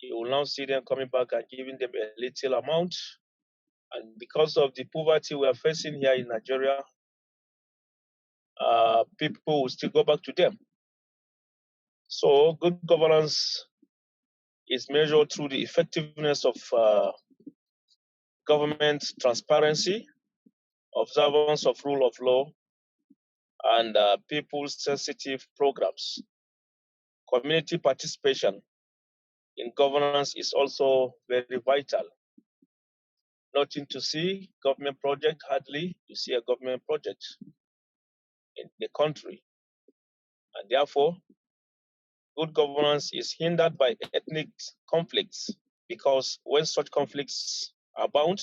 You will now see them coming back and giving them a little amount. And because of the poverty we are facing here in Nigeria, people will still go back to them. So good governance is measured through the effectiveness of government transparency, observance of rule of law, and people's sensitive programs. Community participation in governance is also very vital. Nothing to see government project, hardly you see a government project in the country. And therefore, good governance is hindered by ethnic conflicts, because when such conflicts abound,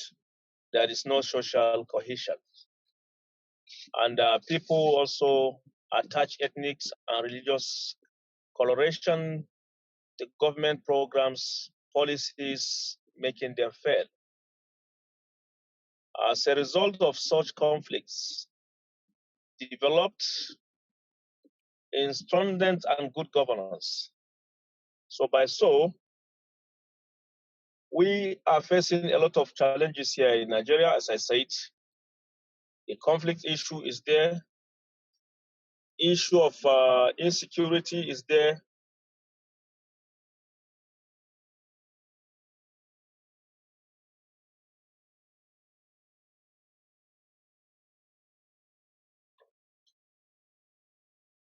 there is no social cohesion. And people also attach ethnic and religious coloration to government programs, policies, making them fail. As a result of such conflicts, developed instrument and good governance. So we are facing a lot of challenges here in Nigeria. As I said, the conflict issue is there. Issue of insecurity is there.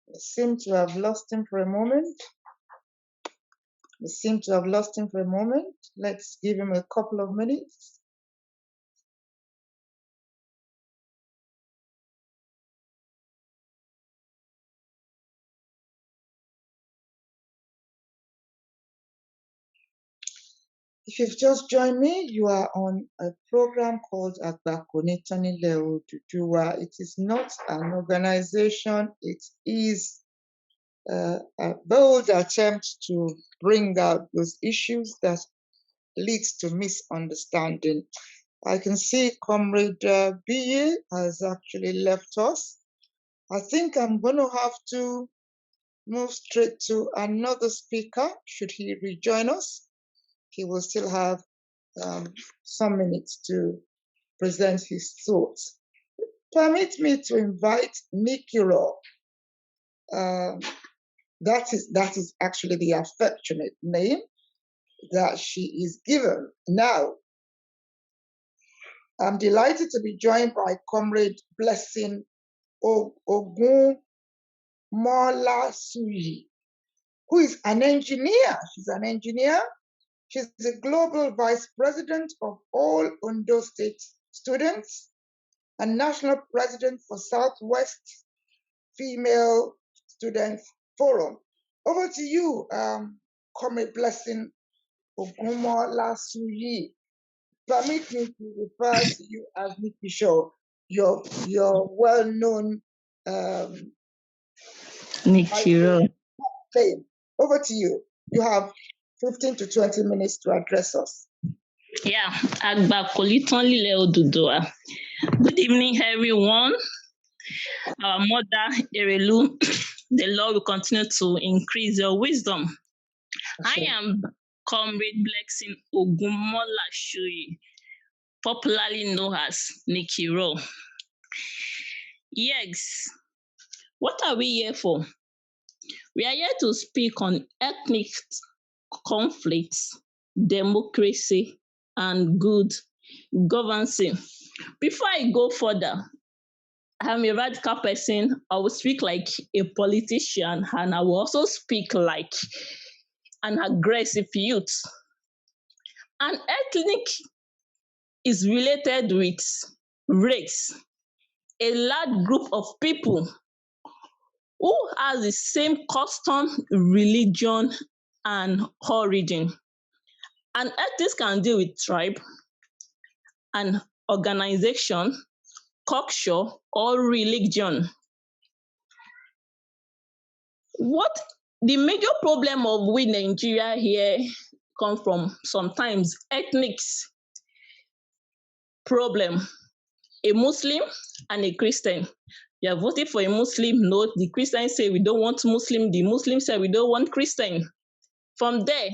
We seem to have lost him for a moment. Let's give him a couple of minutes. If you've just joined me, you are on a program called Agbako Nitonile Oduduwa. It is not an organization, it is a bold attempt to bring out those issues that leads to misunderstanding. I can see Comrade Biye has actually left us. I think I'm going to have to move straight to another speaker. Should he rejoin us, he will still have some minutes to present his thoughts. Permit me to invite Mikiro. That is actually the affectionate name that she is given. Now, I'm delighted to be joined by Comrade Blessing Ogunmola Suyi, who is an engineer. She's an engineer. She's the Global Vice President of all Ondo State students and National President for Southwest Female Students Forum. Over to you, Comrade Blessing Ogunmola Suyi. Permit me to refer to you as Nikki Shaw, your well-known Nichiro. Name. Over to you. You have 15 to 20 minutes to address us. Yeah, Agbakolitolile Oduduwa. Good evening, everyone. Our mother, Erelu, the Lord will continue to increase your wisdom. I am Comrade Blessing Ogunmola Shuyi, popularly known as Nichiro. Yes, what are we here for? We are here to speak on ethnic conflicts, democracy, and good governance. Before I go further, I'm a radical person. I will speak like a politician, and I will also speak like an aggressive youth. An ethnic is related with race, a large group of people who has the same custom, religion, and origin. And ethnics can deal with tribe, an organization, culture, or religion. What the major problem of we Nigeria here come from sometimes ethnics problem. A Muslim and a Christian. You are voting for a Muslim, no, the Christians say we don't want Muslim, the Muslims say we don't want Christian. From there,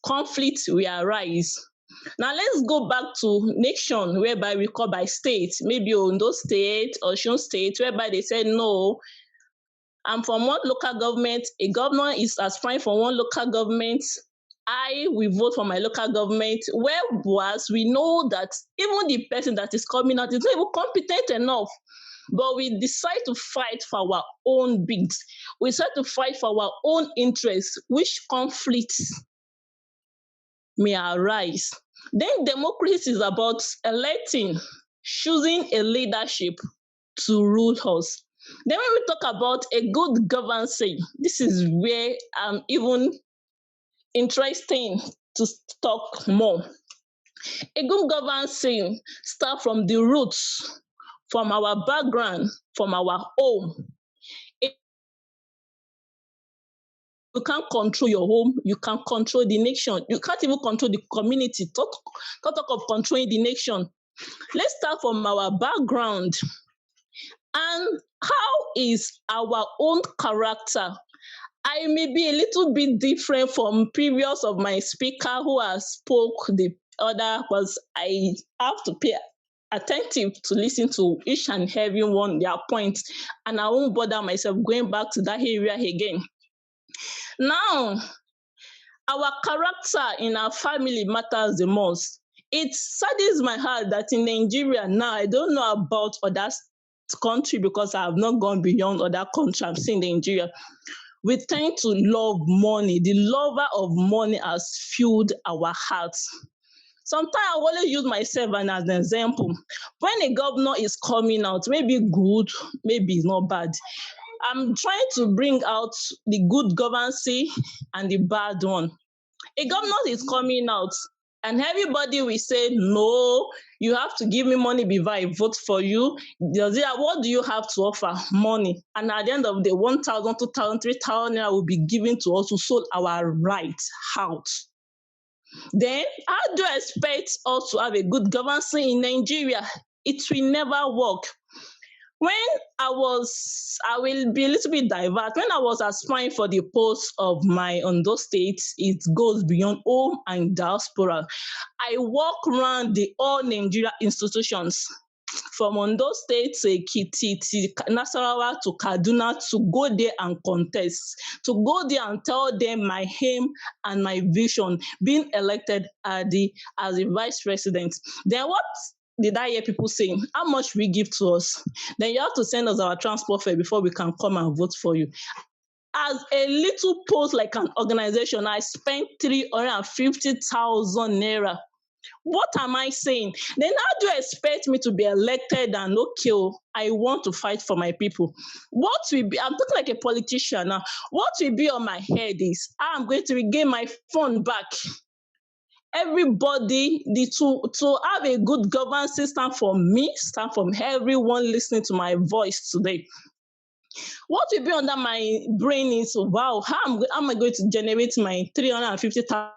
conflict will arise. Now let's go back to nation whereby we call by state, maybe Ondo State, Osun State, whereby they said no. And from one local government, a governor is aspiring for one local government. I will vote for my local government. Whereas we know that even the person that is coming out is not even competent enough. But we decide to fight for our own bids. We decide to fight for our own interests, which conflicts may arise. Then democracy is about electing, choosing a leadership to rule us. Then when we talk about a good governance, this is where I'm even interesting to talk more. A good governance start from the roots, from our background, from our home. You can't control your home, you can control the nation. You can't even control the community. Talk of controlling the nation. Let's start from our background. And how is our own character? I may be a little bit different from previous of my speaker who has spoke the other, because I have to pay attentive to listen to each and every one their points, and I won't bother myself going back to that area again. Now, our character in our family matters the most. It saddens my heart that in Nigeria now, I don't know about other country because I have not gone beyond other countries. I'm seeing Nigeria. We tend to love money. The lover of money has filled our hearts. Sometimes I always use myself as an example. When a governor is coming out, maybe good, maybe not bad, I'm trying to bring out the good governance and the bad one. A governor is coming out, and everybody will say, no, you have to give me money before I vote for you. What do you have to offer? Money. And at the end of the day, 1,000, 2,000, 3,000 naira will be given to us to sort our rights out. Then, how do I expect us to have a good governance in Nigeria? It will never work. When I will be a little bit divert. When I was aspiring for the post of my Ondo State, it goes beyond home and diaspora. I walk around the all Nigeria institutions, from Ondo State to Ekiti, to Nasarawa, to Kaduna, to go there and contest, to go there and tell them my aim and my vision, being elected as the vice president. Then what did I hear people saying? How much we give to us? Then you have to send us our transport fare before we can come and vote for you. As a little post like an organization, I spent 350,000 naira. What am I saying? Then how do you expect me to be elected and okay, I want to fight for my people? What will be, I'm talking like a politician now, what will be on my head is, I'm going to regain my phone back. Everybody, to have a good governance stand for me, stand from everyone listening to my voice today. What will be under my brain is, wow, how am I going to generate my 350,000?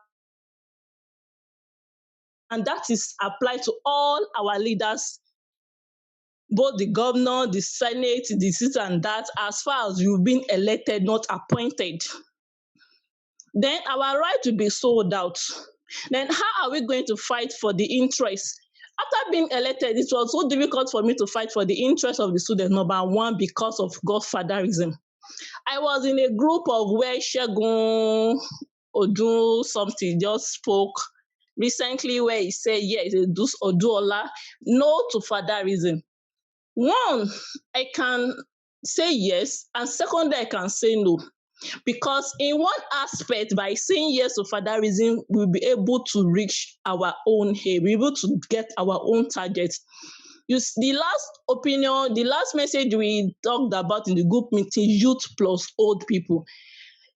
And that is applied to all our leaders, both the governor, the Senate, this and that, as far as you've been elected, not appointed. Then our right will be sold out. Then how are we going to fight for the interest? After being elected, it was so difficult for me to fight for the interest of the students, number one, because of godfatherism. I was in a group of where Segun Odu something just spoke recently, where he said, yes, Oduola, no to fatherism. One, I can say yes, and secondly, I can say no. Because in one aspect, by saying yes to fatherism, we'll be able to reach our own aim, we'll be able to get our own target. The last message we talked about in the group meeting, youth plus old people,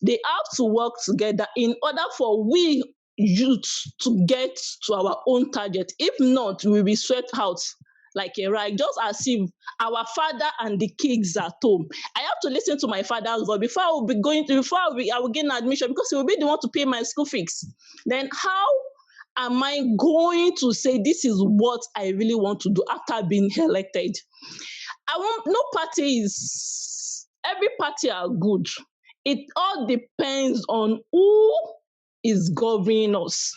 they have to work together in order for we youth to get to our own target. If not, we will be swept out like a rag, just as if our father and the kids at home. I have to listen to my father's voice before I will gain admission, because he will be the one to pay my school fees. Then how am I going to say this is what I really want to do after being elected? Every party are good. It all depends on who is governing us,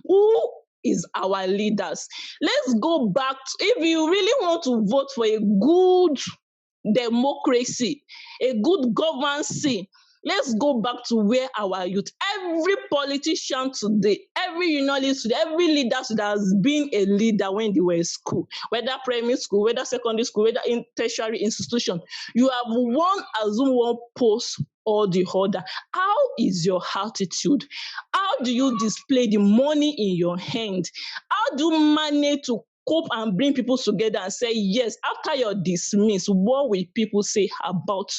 who is our leaders. Let's go back to, if you really want to vote for a good democracy, a good governance, let's go back to where our youth, every politician today, every unionist today, every leader today has been a leader when they were in school, whether primary school, whether secondary school, whether in tertiary institution. You have one assume one post or the other. How is your attitude? How do you display the money in your hand? How do you manage to cope and bring people together and say, yes, after you're dismissed, what will people say about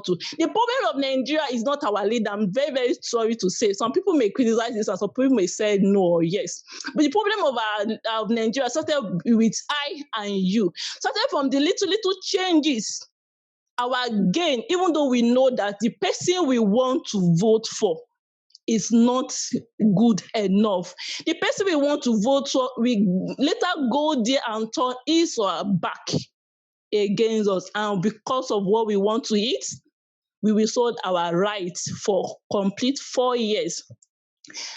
you? The problem of Nigeria is not our leader. I'm very, very sorry to say. Some people may criticize this and some people may say no or yes. But the problem of Nigeria started with I and you. Started from the little changes. Our gain, even though we know that the person we want to vote for is not good enough. The person we want to vote for, we later go there and turn his or her back against us. And because of what we want to eat, we will sold our rights for complete 4 years.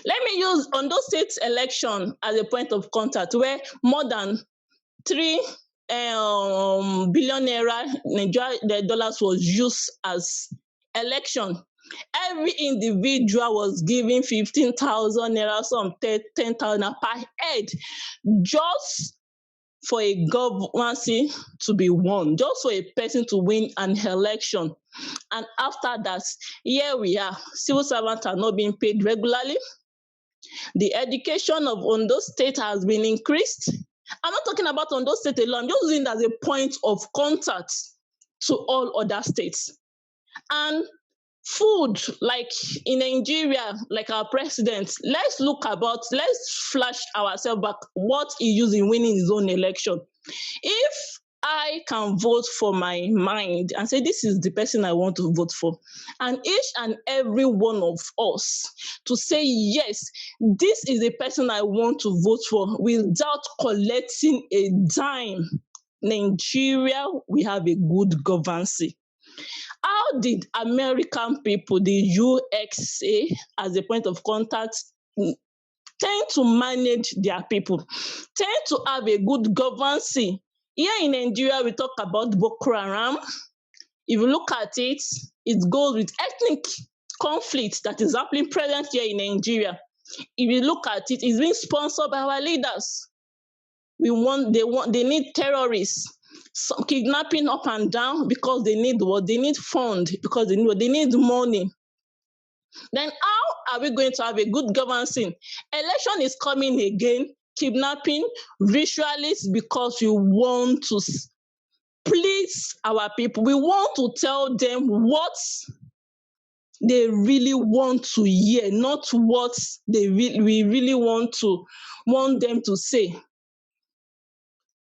Let me use Ondo State election as a point of contact, where more than 3 billion naira Nigeria dollars was used as election. Every individual was given 15,000 naira, some 10,000 per head, just for a governance to be won, just for a person to win an election. And after that, here we are. Civil servants are not being paid regularly. The education of Ondo State has been increased. I'm not talking about Ondo State alone. I'm just using it as a point of contact to all other states. And food, like in Nigeria, like our president, let's flash ourselves back what he used in winning his own election. If I can vote for my mind and say, this is the person I want to vote for, and each and every one of us to say, yes, this is the person I want to vote for without collecting a dime, Nigeria, we have a good governance. How did American people, the USA, as a point of contact, tend to manage their people, tend to have a good governance? Here in Nigeria, we talk about Boko Haram. If you look at it, it goes with ethnic conflict that is happening present here in Nigeria. If you look at it, it's being sponsored by our leaders. They need terrorists. Some kidnapping up and down because they need what? They need fund because they need money. Then how are we going to have a good governance? Election is coming again, kidnapping, ritualists, because we want to please our people. We want to tell them what they really want to hear, not what we really want them to say.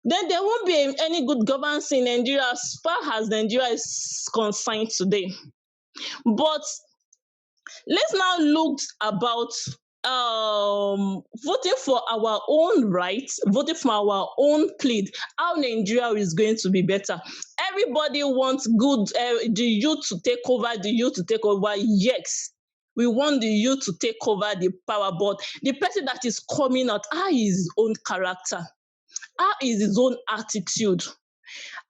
then there won't be any good governance in Nigeria as far as Nigeria is concerned today. But let's now look about voting for our own rights, voting for our own plea, how Nigeria is going to be better. Everybody wants good, the youth to take over, Yes, we want the youth to take over the power, but the person that is coming out, how is his own character? How is his own attitude?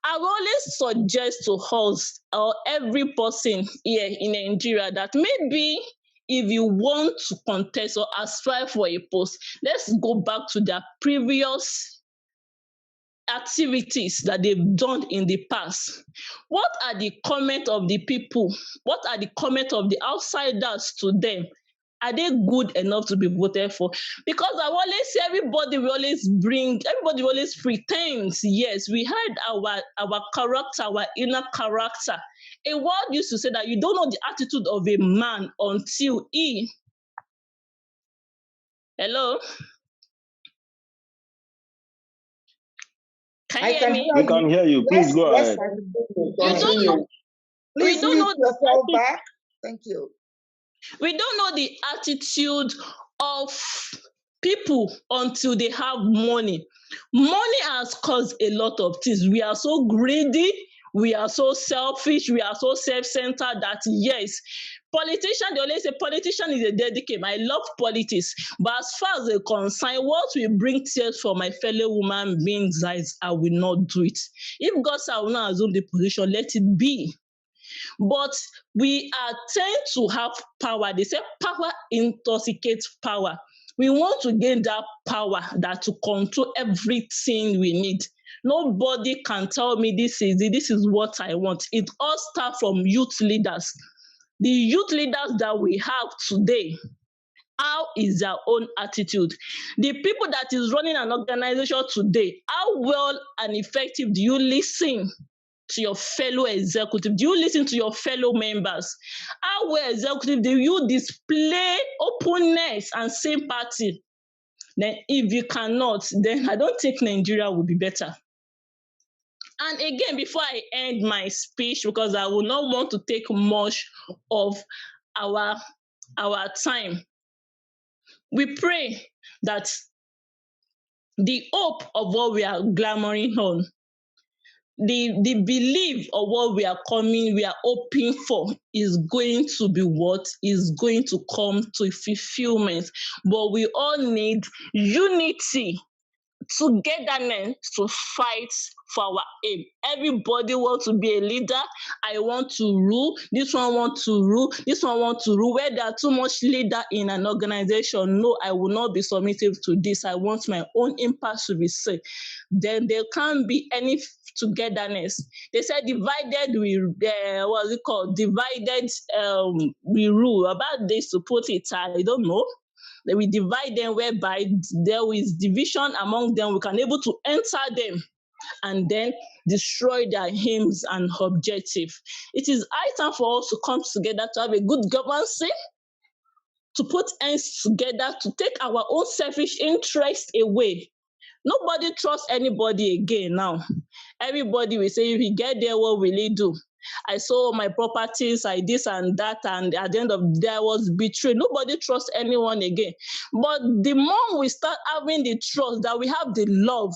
I will always suggest to us or every person here in Nigeria that maybe if you want to contest or aspire for a post, let's go back to their previous activities that they've done in the past. What are the comments of the people? What are the comments of the outsiders to them? Are they good enough to be voted for? Because I always say everybody always pretends. Yes, we heard our character, our inner character. A word used to say that you don't know the attitude of a man until he. Hello? Can you hear me? We can hear you. Please go ahead. Continue. Please mute yourself back. Thank you. We don't know the attitude of people until they have money. Money has caused a lot of things. We are so greedy, we are so selfish, we are so self-centered that yes, politician, they always say politician is a dead game. I love politics, but as far as they're concerned, what will bring tears for my fellow human beings' eyes, I will not do it. If God said I will not assume the position, let it be. But we tend to have power. They say power intoxicates power. We want to gain that power that to control everything we need. Nobody can tell me this is what I want. It all starts from youth leaders. The youth leaders that we have today, how is their own attitude? The people that is running an organization today, how well and effective do you listen to your fellow executive? Do you listen to your fellow members? How well executive do you display openness and sympathy? Then if you cannot, then I don't think Nigeria will be better. And again, before I end my speech, because I will not want to take much of our time, we pray that the hope of what we are glamoring on, the belief of what we are hoping for is going to be what is going to come to fulfillment. But we all need unity, togetherness to fight for our aim. Everybody wants to be a leader. I want to rule. This one wants to rule. This one wants to rule. Where there are too much leader in an organization, no, I will not be submissive to this. I want my own impact to be seen. Then there can't be any togetherness. They said divided we divided we rule. About this to put it, I don't know. That we divide them whereby there is division among them. We can able to enter them and then destroy their aims and objectives. It is high time for us to come together to have a good governance, to put hands together, to take our own selfish interest away. Nobody trusts anybody again now. Everybody will say, if we get there, what will he do? I sold my properties, I this and that, and at the end of the day, I was betrayed. Nobody trusts anyone again. But the more we start having the trust, that we have the love,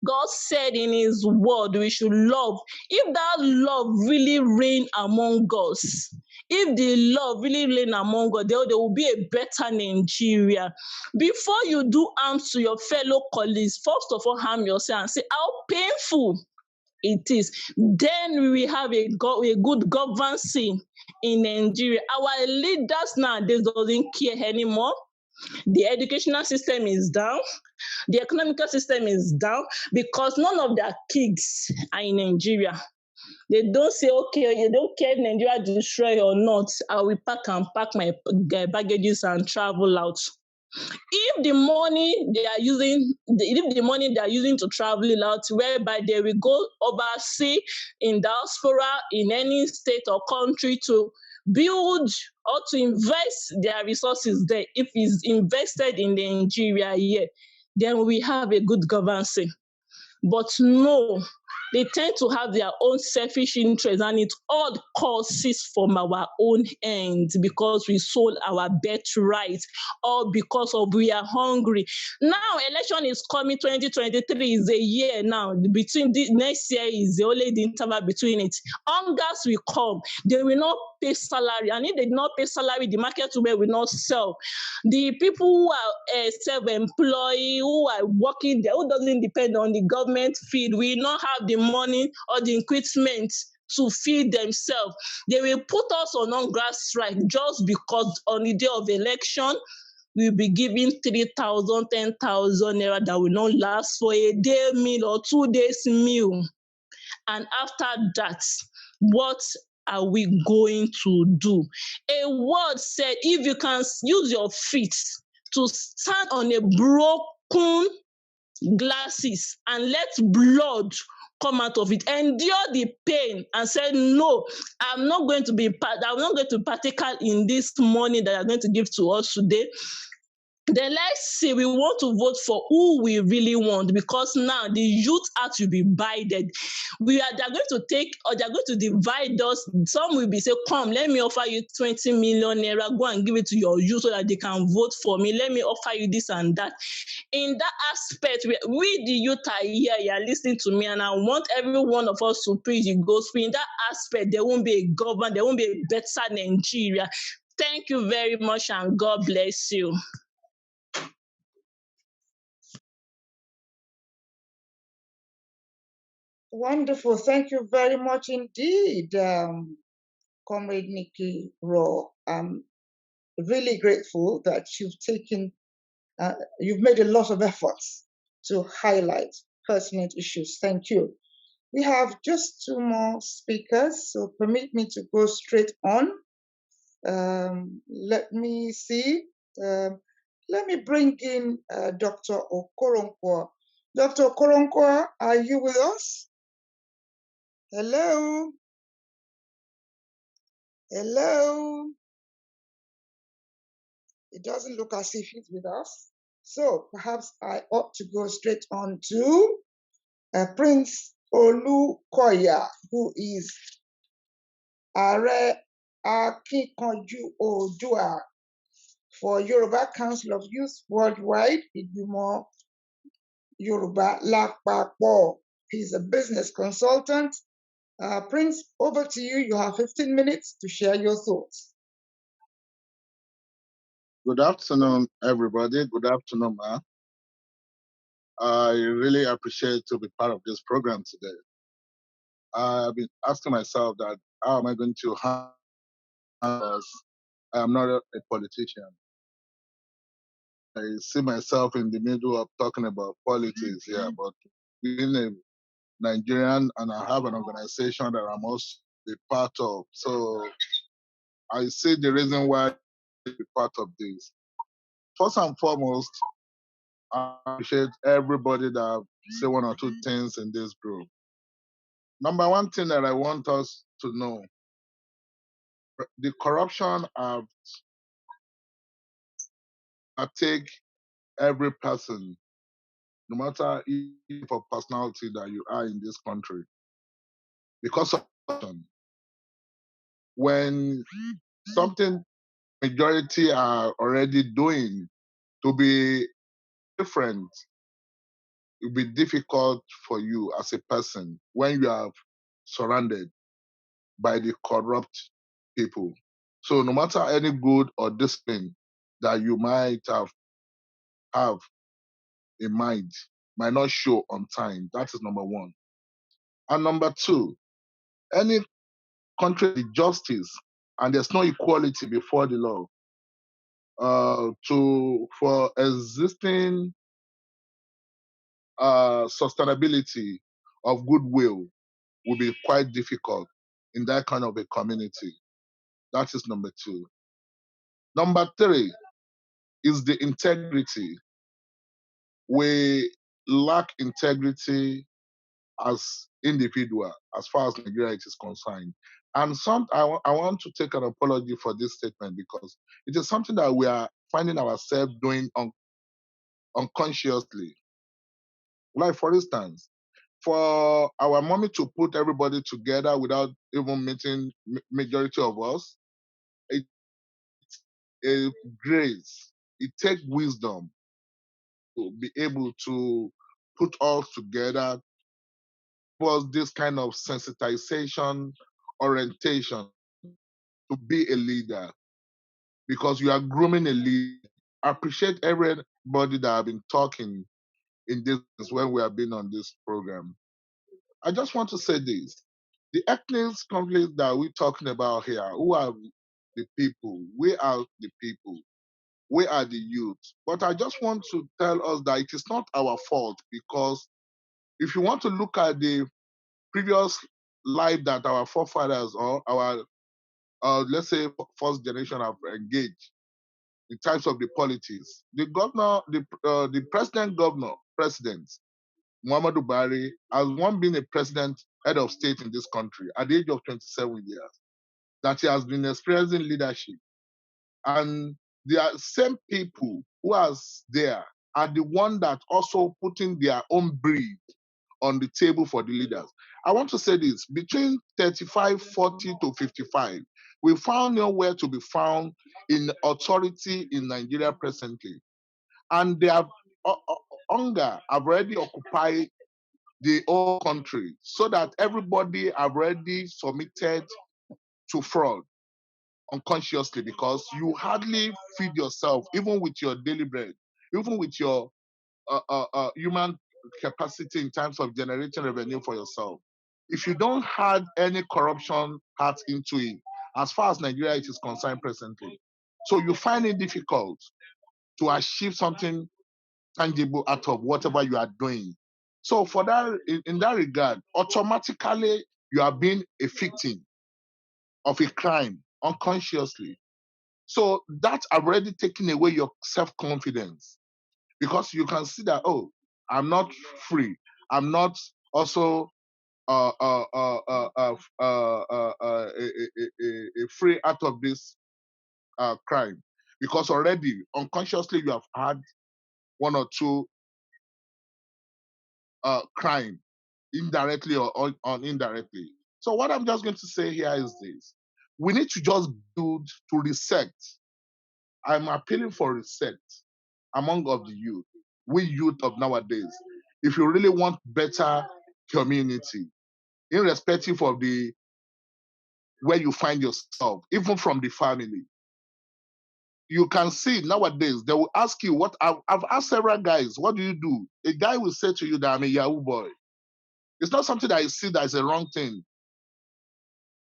God said in his word, we should love. If that love really reign among us, if the love really reign among us, there will be a better Nigeria. Before you do harm to your fellow colleagues, first of all, harm yourself and say how painful it is. Then we have a good governance in Nigeria. Our leaders nowadays doesn't care anymore. The educational system is down. The economical system is down because none of their kids are in Nigeria. They don't say, okay, you don't care if Nigeria destroy or not. I will pack my baggages and travel out. If the money they are using, to travel out, whereby they will go overseas in diaspora in any state or country to build or to invest their resources there, if it's invested in Nigeria here, then we have a good governance. But no, they tend to have their own selfish interests, and it all causes from our own end because we sold our birthright, or because of we are hungry. Now, election is coming. 2023 is a year now. Between the next year is the only the interval between it. Hungers will come. They will not pay salary, and if they do not pay salary, the market women will not sell. The people who are self-employed, who are working there, who doesn't depend on the government feed, will not have the money or the equipment to feed themselves. They will put us on hunger strike just because on the day of election, we'll be giving 3,000, 10,000 naira that will not last for a day meal or 2 days meal. And after that, what are we going to do? A word said, if you can use your feet to stand on a broken glasses and let blood come out of it, endure the pain and say, no, I'm not going to partaker in this money that you're going to give to us today. Then let's say we want to vote for who we really want, because now the youth are to be divided. They're going to take, or they're going to divide us. Some will be say, come, let me offer you 20 million naira, go and give it to your youth so that they can vote for me. Let me offer you this and that. In that aspect, we the youth are here, you are listening to me, and I want every one of us to preach the gospel. In that aspect, there won't be a government, there won't be a better Nigeria. Thank you very much, and God bless you. Wonderful. Thank you very much indeed, Comrade Nikki Raw. I'm really grateful that you've made a lot of efforts to highlight pertinent issues. Thank you. We have just 2 more speakers, so permit me to go straight on. Let me see. Let me bring in Dr. Okoronkwo. Dr. Okoronkwo, are you with us? Hello? Hello? It doesn't look as if he's with us. So perhaps I ought to go straight on to Prince Olukoya, who is Ààrẹ Akíkanjú Oòduà for Yoruba Council of Youth Worldwide, Ìgbìmọ̀ Yorùbá Lápapọ̀. He's a business consultant. Prince, over to you. You have 15 minutes to share your thoughts. Good afternoon, everybody. Good afternoon, ma. I really appreciate to be part of this program today. I've been asking myself that how am I going to handle this? I am not a politician. I see myself in the middle of talking about politics here, but being a Nigerian and I have an organization that I must be part of. So I see the reason why I be part of this. First and foremost, I appreciate everybody that say 1 or 2 things in this group. Number 1 thing that I want us to know, the corruption have take every person, no matter if of personality that you are in this country. Because of corruption, when something majority are already doing to be different, it will be difficult for you as a person when you are surrounded by the corrupt people. So no matter any good or discipline that you might have in mind, might not show on time. That is number 1. And number 2, any country with justice and there's no equality before the law, for existing sustainability of goodwill will be quite difficult in that kind of a community. That is number 2. Number 3 is the integrity. We lack integrity as individual, as far as Nigeria is concerned. And I want to take an apology for this statement because it is something that we are finding ourselves doing unconsciously. Like, for instance, for our mommy to put everybody together without even meeting majority of us, it's a grace. It takes wisdom to be able to put us together towards this kind of sensitization, orientation to be a leader, because you are grooming a leader. I appreciate everybody that have been talking in this when we have been on this program. I just want to say this. The ethnic conflict that we're talking about here, who are the people? We are the people. We are the youth. But I just want to tell us that it is not our fault, because if you want to look at the previous life that our forefathers or our, let's say, first generation have engaged in terms of the politics, the governor, the president, Muhammadu Buhari, has one been a president, head of state in this country at the age of 27 years, that he has been experiencing leadership. And the same people who are there are the one that also putting their own breed on the table for the leaders. I want to say this, between 35, 40 to 55, we found nowhere to be found in authority in Nigeria presently. And they have hunger have already occupied the whole country, so that everybody have already submitted to fraud unconsciously, because you hardly feed yourself, even with your daily bread, even with your human capacity in terms of generating revenue for yourself. If you don't add any corruption part into it, as far as Nigeria is concerned presently, so you find it difficult to achieve something tangible out of whatever you are doing. So for that, in that regard, automatically you are being a victim of a crime unconsciously. So that's already taking away your self-confidence, because you can see that, oh, I'm not free. I'm not also free out of this crime, because already unconsciously you have had one or two crime, indirectly or indirectly. So what I'm just going to say here is this: we need to just build to reset. I'm appealing for reset among of the youth, we youth of nowadays. If you really want better community, irrespective of the where you find yourself, even from the family, you can see nowadays they will ask you what I've asked several guys, what do you do? A guy will say to you that I'm a Yahoo boy. It's not something that I see that is a wrong thing.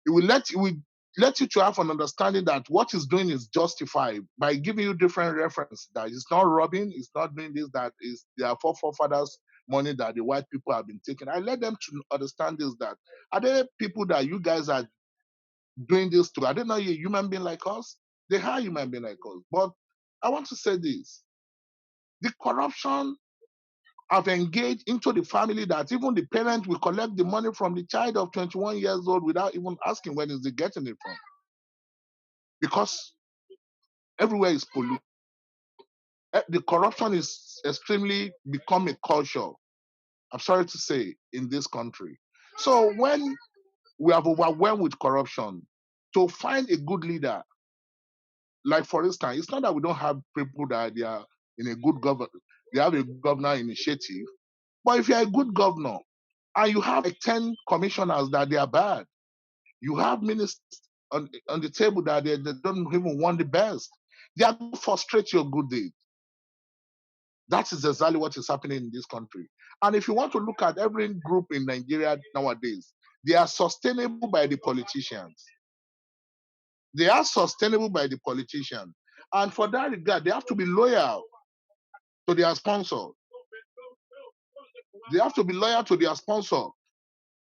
It will let you to have an understanding that what he's doing is justified by giving you different reference, that it's not robbing, it's not doing this, that is their forefathers' money that the white people have been taking. I let them to understand this, that are there people that you guys are doing this to? I don't know, you're a human being like us. They are human being like us. But I want to say this: the corruption have engaged into the family, that even the parent will collect the money from the child of 21 years old without even asking where is he getting it from. Because everywhere is polluted. The corruption is extremely become a culture, I'm sorry to say, in this country. So when we have overwhelmed with corruption, to find a good leader, like for instance, it's not that we don't have people that they are in a good government, they have a governor initiative, but if you're a good governor and you have like 10 commissioners that they are bad, you have ministers on the table that they don't even want the best, they are going to frustrate your good deed. That is exactly what is happening in this country. And if you want to look at every group in Nigeria nowadays, they are sustainable by the politicians. They are sustainable by the politicians. And for that regard, they have to be loyal to their sponsor. They have to be loyal to their sponsor,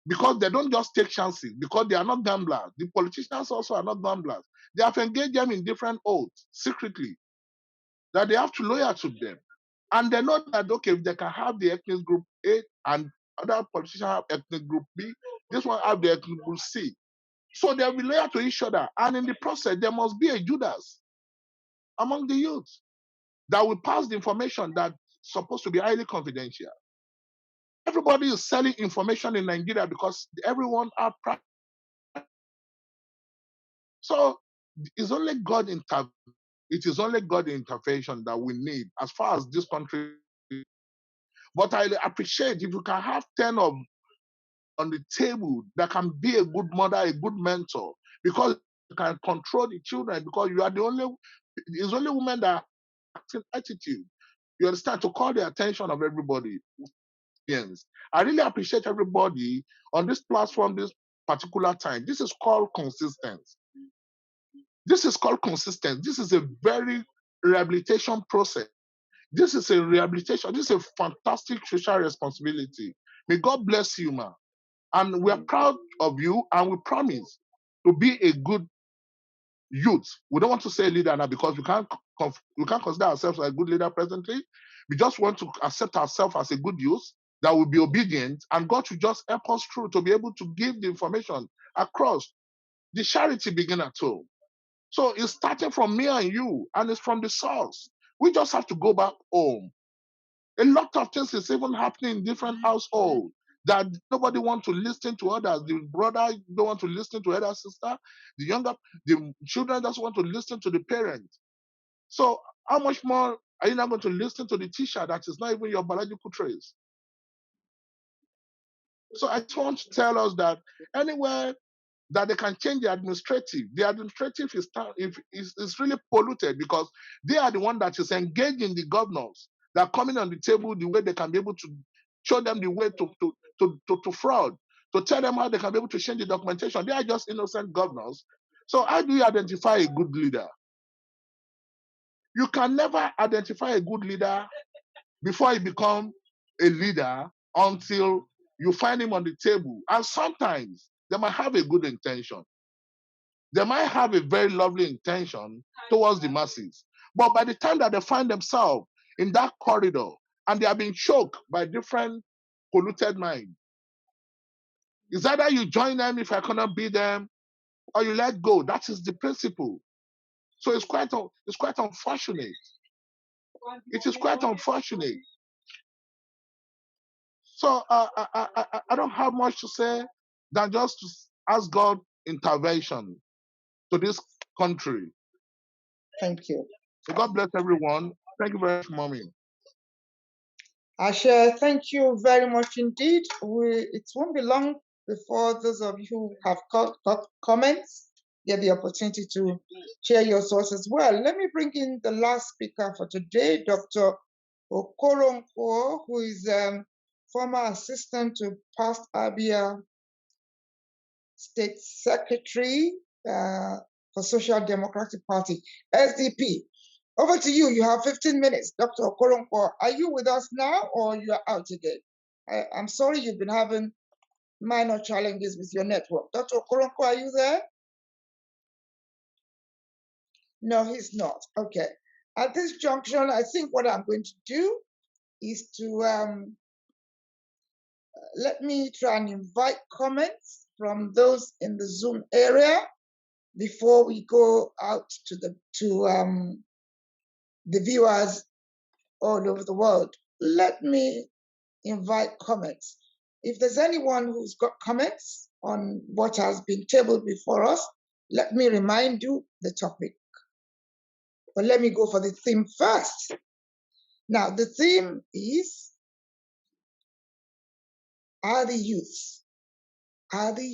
because they don't just take chances, because they are not gamblers. The politicians also are not gamblers. They have engaged them in different oaths secretly, that they have to loyal to them. And they know that, okay, if they can have the ethnic group A and other politicians have ethnic group B, this one have the ethnic group C. So they'll be loyal to each other. And in the process, there must be a Judas among the youth that will pass the information that's supposed to be highly confidential. Everybody is selling information in Nigeria because everyone are proud. So it's only God it is only God intervention that we need as far as this country. But I appreciate if you can have 10 of on the table that can be a good mother, a good mentor, because you can control the children, because you are it's only women that have an attitude. You understand, to call the attention of everybody. Yes. I really appreciate everybody on this platform this particular time. This is called consistency. This is called consistent. This is a very rehabilitation process. This is a rehabilitation. This is a fantastic social responsibility. May God bless you, man. And we are proud of you, and we promise to be a good youth. We don't want to say leader now because we can't consider ourselves a good leader presently. We just want to accept ourselves as a good youth that will be obedient, and God should just help us through to be able to give the information across. The charity begin at home. So it's starting from me and you, and it's from the source. We just have to go back home. A lot of things is even happening in different households that nobody wants to listen to others. The brother don't want to listen to other sister. The children just want to listen to the parents. So how much more are you not going to listen to the teacher that is not even your biological trace? So I just want to tell us that anywhere that they can change the administrative is really polluted, because they are the one that is engaging the governors that are coming on the table, the way they can be able to show them the way to fraud, to tell them how they can be able to change the documentation. They are just innocent governors. So how do you identify a good leader? You can never identify a good leader before he becomes a leader until you find him on the table. And sometimes they might have a good intention. They might have a very lovely intention towards the masses. But by the time that they find themselves in that corridor and they are being choked by different polluted minds, it's either you join them if I cannot be them, or you let go. That is the principle. So it's quite unfortunate. It is quite unfortunate. So I don't have much to say than just to ask God intervention to this country. Thank you. So God bless everyone. Thank you very much, Mommy. Asha, thank you very much indeed. It won't be long before those of you who have got comments get the opportunity to share your thoughts as well. Let me bring in the last speaker for today, Dr. Okoronkwo, who is former assistant to past Abia State Secretary for Social Democratic Party, SDP. Over to you. You have 15 minutes. Dr. Okoronkwo, are you with us now or you are out again? I'm sorry you've been having minor challenges with your network. Dr. Okoronkwo, are you there? No, he's not. Okay. At this junction, I think what I'm going to do is to let me try and invite comments from those in the Zoom area before we go out to the viewers all over the world. Let me invite comments. If there's anyone who's got comments on what has been tabled before us, let me remind you the topic. But let me go for the theme first. Now, the theme is, are the youths, are the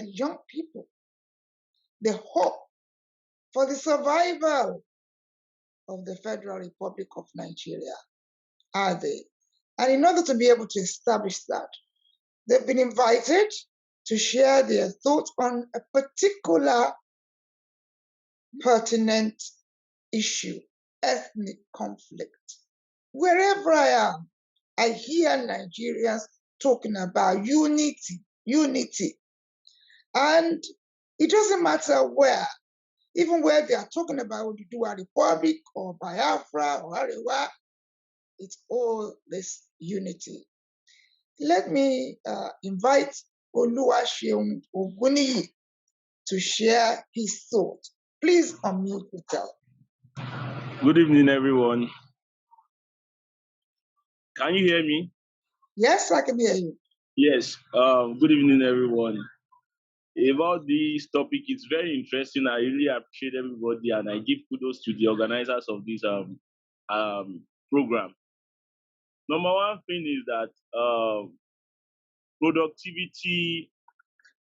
young people, the hope for the survival of the Federal Republic of Nigeria? Are they? And in order to be able to establish that, they've been invited to share their thoughts on a particular pertinent issue, ethnic conflict. Wherever I am, I hear Nigerians talking about unity. And it doesn't matter where, even where they are talking about Oduduwa Republic or Biafra or Arewa, it's all this unity. Let me invite Oluwaseun Oguniyi to share his thoughts. Please unmute yourself. Good evening, everyone. Can you hear me? Yes, I can hear you. Yes. Good evening, everyone. About this topic, it's very interesting. I really appreciate everybody, and I give kudos to the organizers of this program. Number one thing is that productivity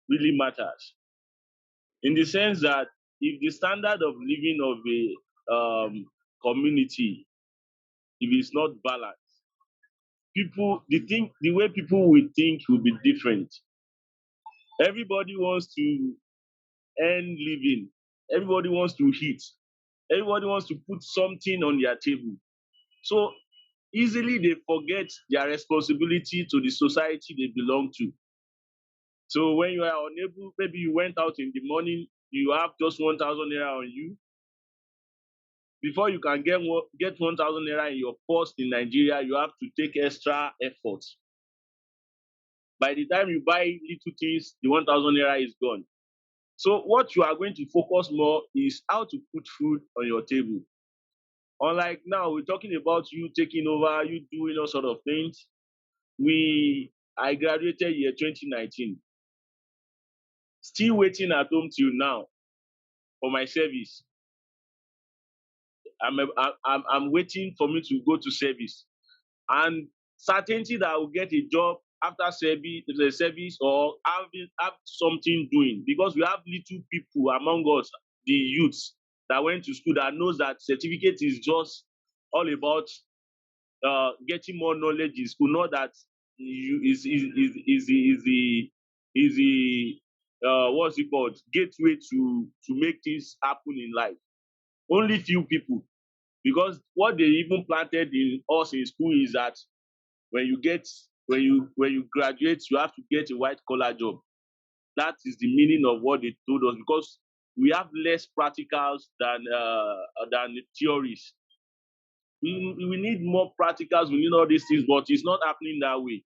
really matters, in the sense that if the standard of living of a community, if it's not balanced, the way people will think will be different. Everybody wants to earn living. Everybody wants to eat. Everybody wants to put something on their table. So easily they forget their responsibility to the society they belong to. So when you are unable, maybe you went out in the morning, you have just 1,000 naira on you. Before you can get 1,000 naira in your purse in Nigeria, you have to take extra effort. By the time you buy little things, the 1,000 naira is gone. So what you are going to focus more is how to put food on your table. Unlike now, we're talking about you taking over, you doing all sort of things. I graduated year 2019. Still waiting at home till now for my service. I'm waiting for me to go to service. And certainty that I will get a job after service or have something doing, because we have little people among us, the youths that went to school, that knows that certificate is just all about getting more knowledge in school, not that is the what's it called, gateway to make things happen in life. Only few people, because what they even planted in us in school is that when you graduate, you have to get a white collar job. That is the meaning of what they told us, because we have less practicals than theories. We need more practicals, we need all these things, but it's not happening that way.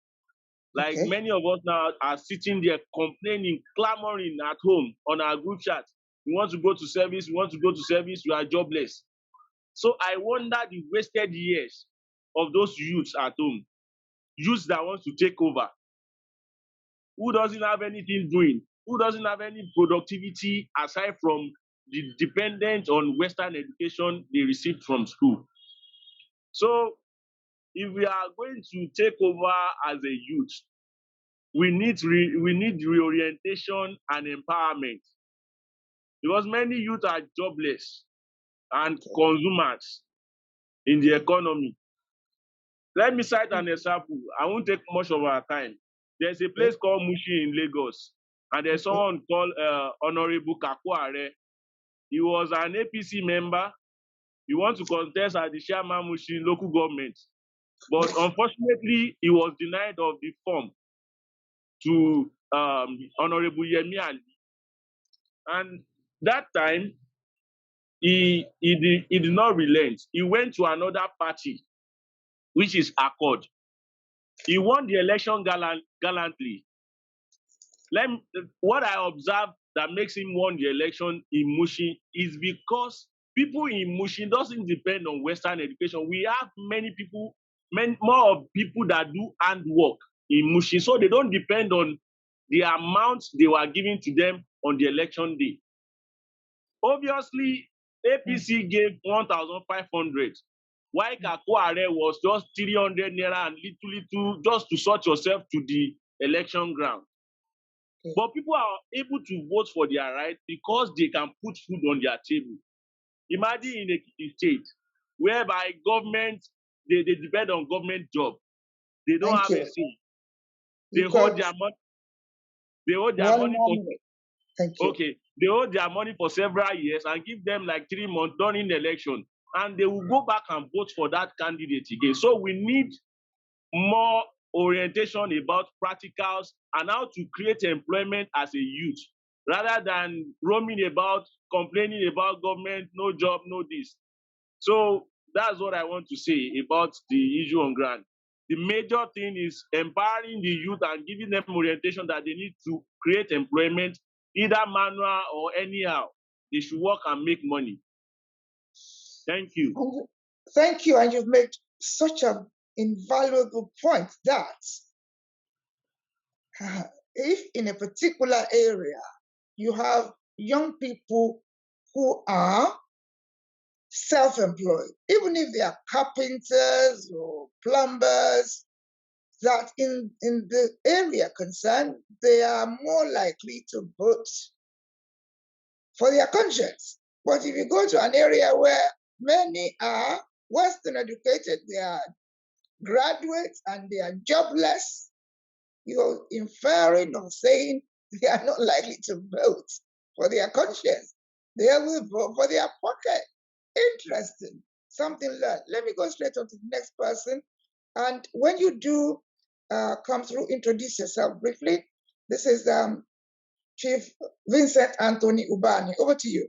Like many of us now are sitting there complaining, clamoring at home on our group chat. We want to go to service, you are jobless. So I wonder the wasted years of those youths at home, youths that want to take over, who doesn't have anything doing, who doesn't have any productivity aside from the dependent on Western education they received from school. So if we are going to take over as a youth, we need reorientation and empowerment, because many youth are jobless and consumers in the economy. Let me cite an example. I won't take much of our time. There's a place called Mushi in Lagos, and there's someone called Honorable Kakware. He was an APC member. He wants to contest at the Chairman Mushi local government, but unfortunately, he was denied of the form to Honorable Yemi Ali. And that time, he did not relent. He went to another party, which is Accord. He won the election gallantly. What I observed that makes him won the election in Mushi is because people in Mushi doesn't depend on Western education. We have more of people that do handwork in Mushi, so they don't depend on the amount they were giving to them on the election day. Obviously, APC gave 1,500. Why Kakware was just 300 naira and little just to sort yourself to the election ground. But people are able to vote for their right because they can put food on their table. Imagine in a state whereby government, they depend on government job. They don't have a say. They hold their money. They hold their money for they hold their money for several years and give them like 3 months during the election, and they will go back and vote for that candidate again. So we need more orientation about practicals and how to create employment as a youth, rather than roaming about, complaining about government, no job, no this. So that's what I want to say about the issue on ground. The major thing is empowering the youth and giving them orientation that they need to create employment, either manual or anyhow. They should work and make money. Thank you. Thank you. And you've made such an invaluable point that if in a particular area you have young people who are self-employed, even if they are carpenters or plumbers, that in the area concerned, they are more likely to vote for their conscience. But if you go to an area where many are Western educated, they are graduates and they are jobless, you're inferring or saying they are not likely to vote for their conscience. They will vote for their pocket. Interesting. Something learned. Let me go straight on to the next person. And when you do come through, introduce yourself briefly. This is Chief Vincent Anthony Ubani. Over to you.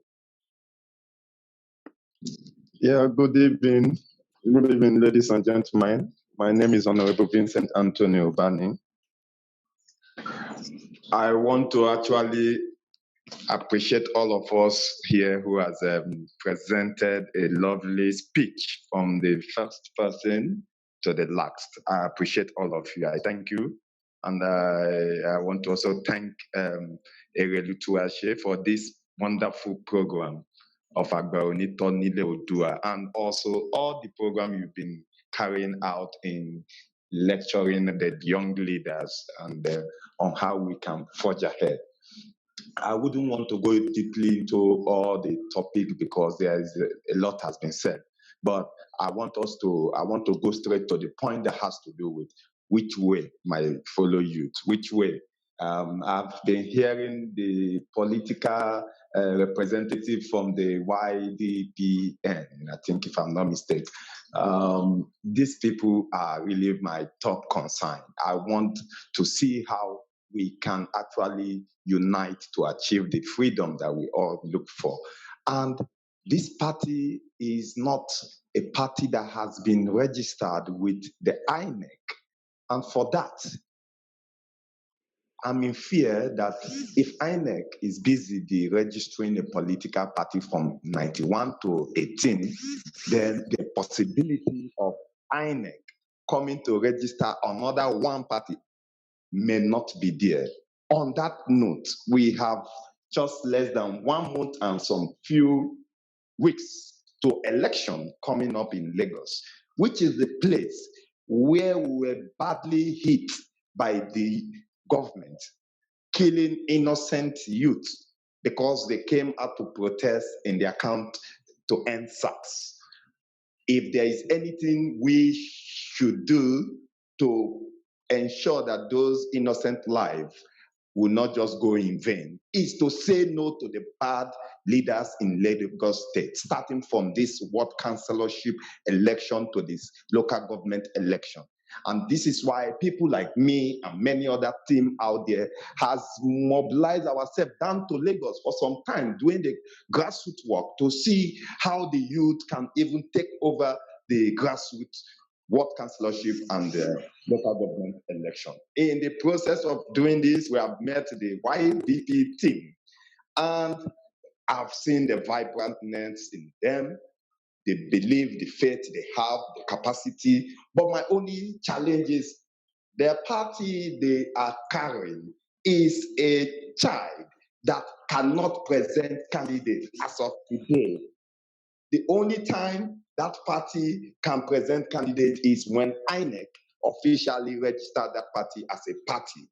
Yeah, good evening. Good evening, ladies and gentlemen. My name is Honorable Vincent Anthony Ubani. I want to actually appreciate all of us here who has presented a lovely speech from the first person to the last. I appreciate all of you. I thank you. And I want to also thank Erelu Tuashe for this wonderful program of Agba Onitonile Odua, and also all the program you've been carrying out in lecturing the young leaders and on how we can forge ahead. I wouldn't want to go deeply into all the topic because there is a lot has been said, but I want to go straight to the point that has to do with which way my fellow youth, which way. I've been hearing the political representative from the YDPN, I think if I'm not mistaken. These people are really my top concern. I want to see how we can actually unite to achieve the freedom that we all look for. And this party is not a party that has been registered with the INEC. And for that, I'm in fear that if INEC is busy registering a political party from 91 to 18, then the possibility of INEC coming to register another one party may not be there. On that note, we have just less than 1 month and some few weeks to election coming up in Lagos, which is the place where we were badly hit by the government, killing innocent youth because they came out to protest in their camp to end SARS. If there is anything we should do to ensure that those innocent lives will not just go in vain, is to say no to the bad leaders in Lagos State, starting from this ward councillorship election to this local government election. And this is why people like me and many other team out there has mobilized ourselves down to Lagos for some time doing the grassroots work to see how the youth can even take over the grassroots ward councillorship and the local government election. In the process of doing this, we have met the YDP team, and I've seen the vibrantness in them. They believe, the faith they have, the capacity. But my only challenge is their party they are carrying is a child that cannot present candidate as of today. The only time that party can present candidate is when INEC officially registered that party as a party.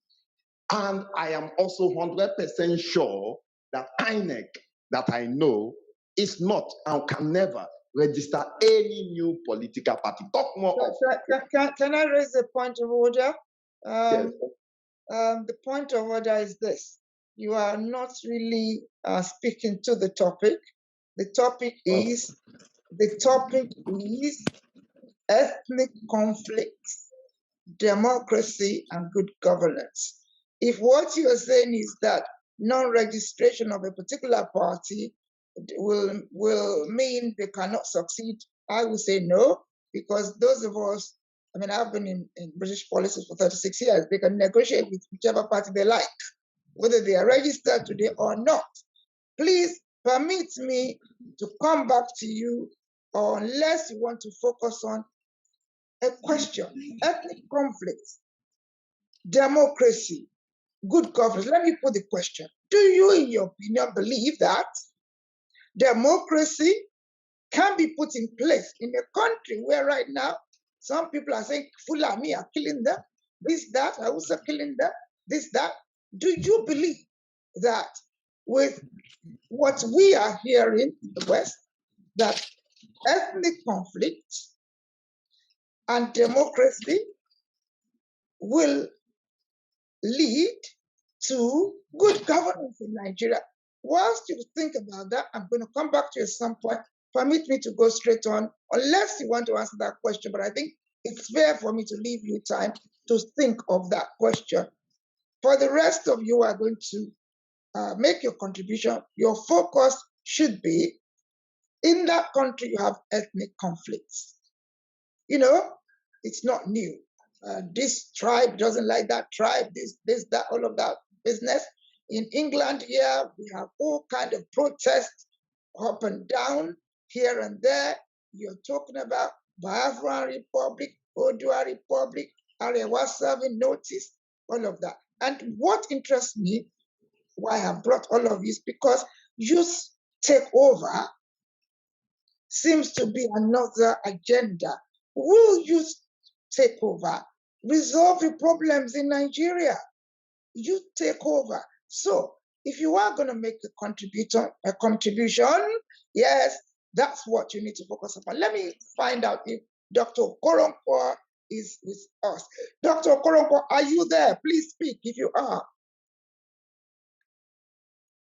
And I am also 100% sure that INEC, that I know, is not and can never register any new political party. Talk more of. Can I raise a point of order? Yes. The point of order is this. You are not really speaking to the topic. The topic is ethnic conflicts, democracy, and good governance. If what you are saying is that non-registration of a particular party will mean they cannot succeed, I would say no, because those of us, I mean, I've been in British policy for 36 years, they can negotiate with whichever party they like, whether they are registered today or not. Please permit me to come back to you, or unless you want to focus on a question, ethnic conflicts, democracy, good governance, let me put the question. Do you, in your opinion, believe that democracy can be put in place in a country where right now some people are saying Fulani are killing them, this, that, Hausa killing them, this, that? Do you believe that with what we are hearing in the West, that ethnic conflict and democracy will lead to good governance in Nigeria? Whilst you think about that, I'm going to come back to you at some point. Permit me to go straight on, unless you want to answer that question, but I think it's fair for me to leave you time to think of that question. For the rest of you are going to make your contribution. Your focus should be, in that country you have ethnic conflicts. You know, it's not new. This tribe doesn't like that tribe, this, that, all of that business. In England here, we have all kind of protests up and down, here and there. You're talking about Biafran Republic, Odua Republic, Arewa serving notice, all of that. And what interests me, why I have brought all of this, because youth takeover seems to be another agenda. Will youth takeover resolve the problems in Nigeria? You take over. So if you are going to make a contribution, yes, that's what you need to focus upon. Let me find out if Dr. Okoronkwo is with us. Dr. Okoronkwo, are you there? Please speak if you are.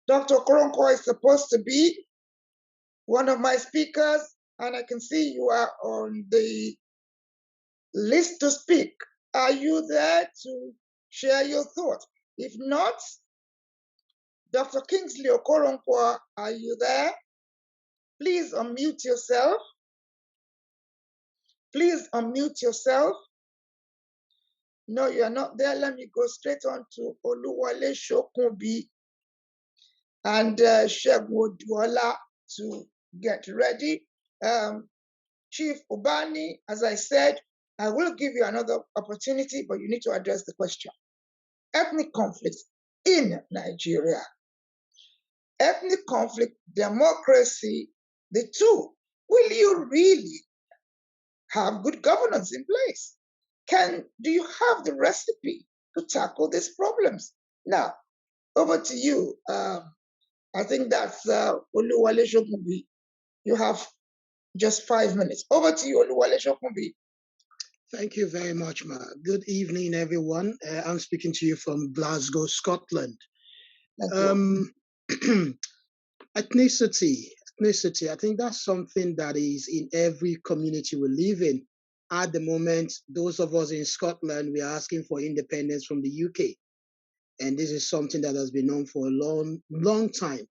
Dr. Okoronkwo is supposed to be one of my speakers, and I can see you are on the list to speak. Are you there to share your thoughts? If not, Dr. Kingsley Okoronkwo, are you there? Please unmute yourself. Please unmute yourself. No, you're not there. Let me go straight on to Oluwole Shokunbi and Segun Oduola to get ready. Chief Ubani, as I said, I will give you another opportunity, but you need to address the question. Ethnic conflicts in Nigeria. Ethnic conflict, democracy, the two. Will you really have good governance in place? Do you have the recipe to tackle these problems? Now, over to you. I think that's Oluwole Shokunbi. You have just 5 minutes. Over to you, Oluwole Shokunbi. Thank you very much, Ma. Good evening, everyone. I'm speaking to you from Glasgow, Scotland. Ethnicity. I think that's something that is in every community we live in. At the moment, those of us in Scotland, we are asking for independence from the UK. And this is something that has been known for a long time.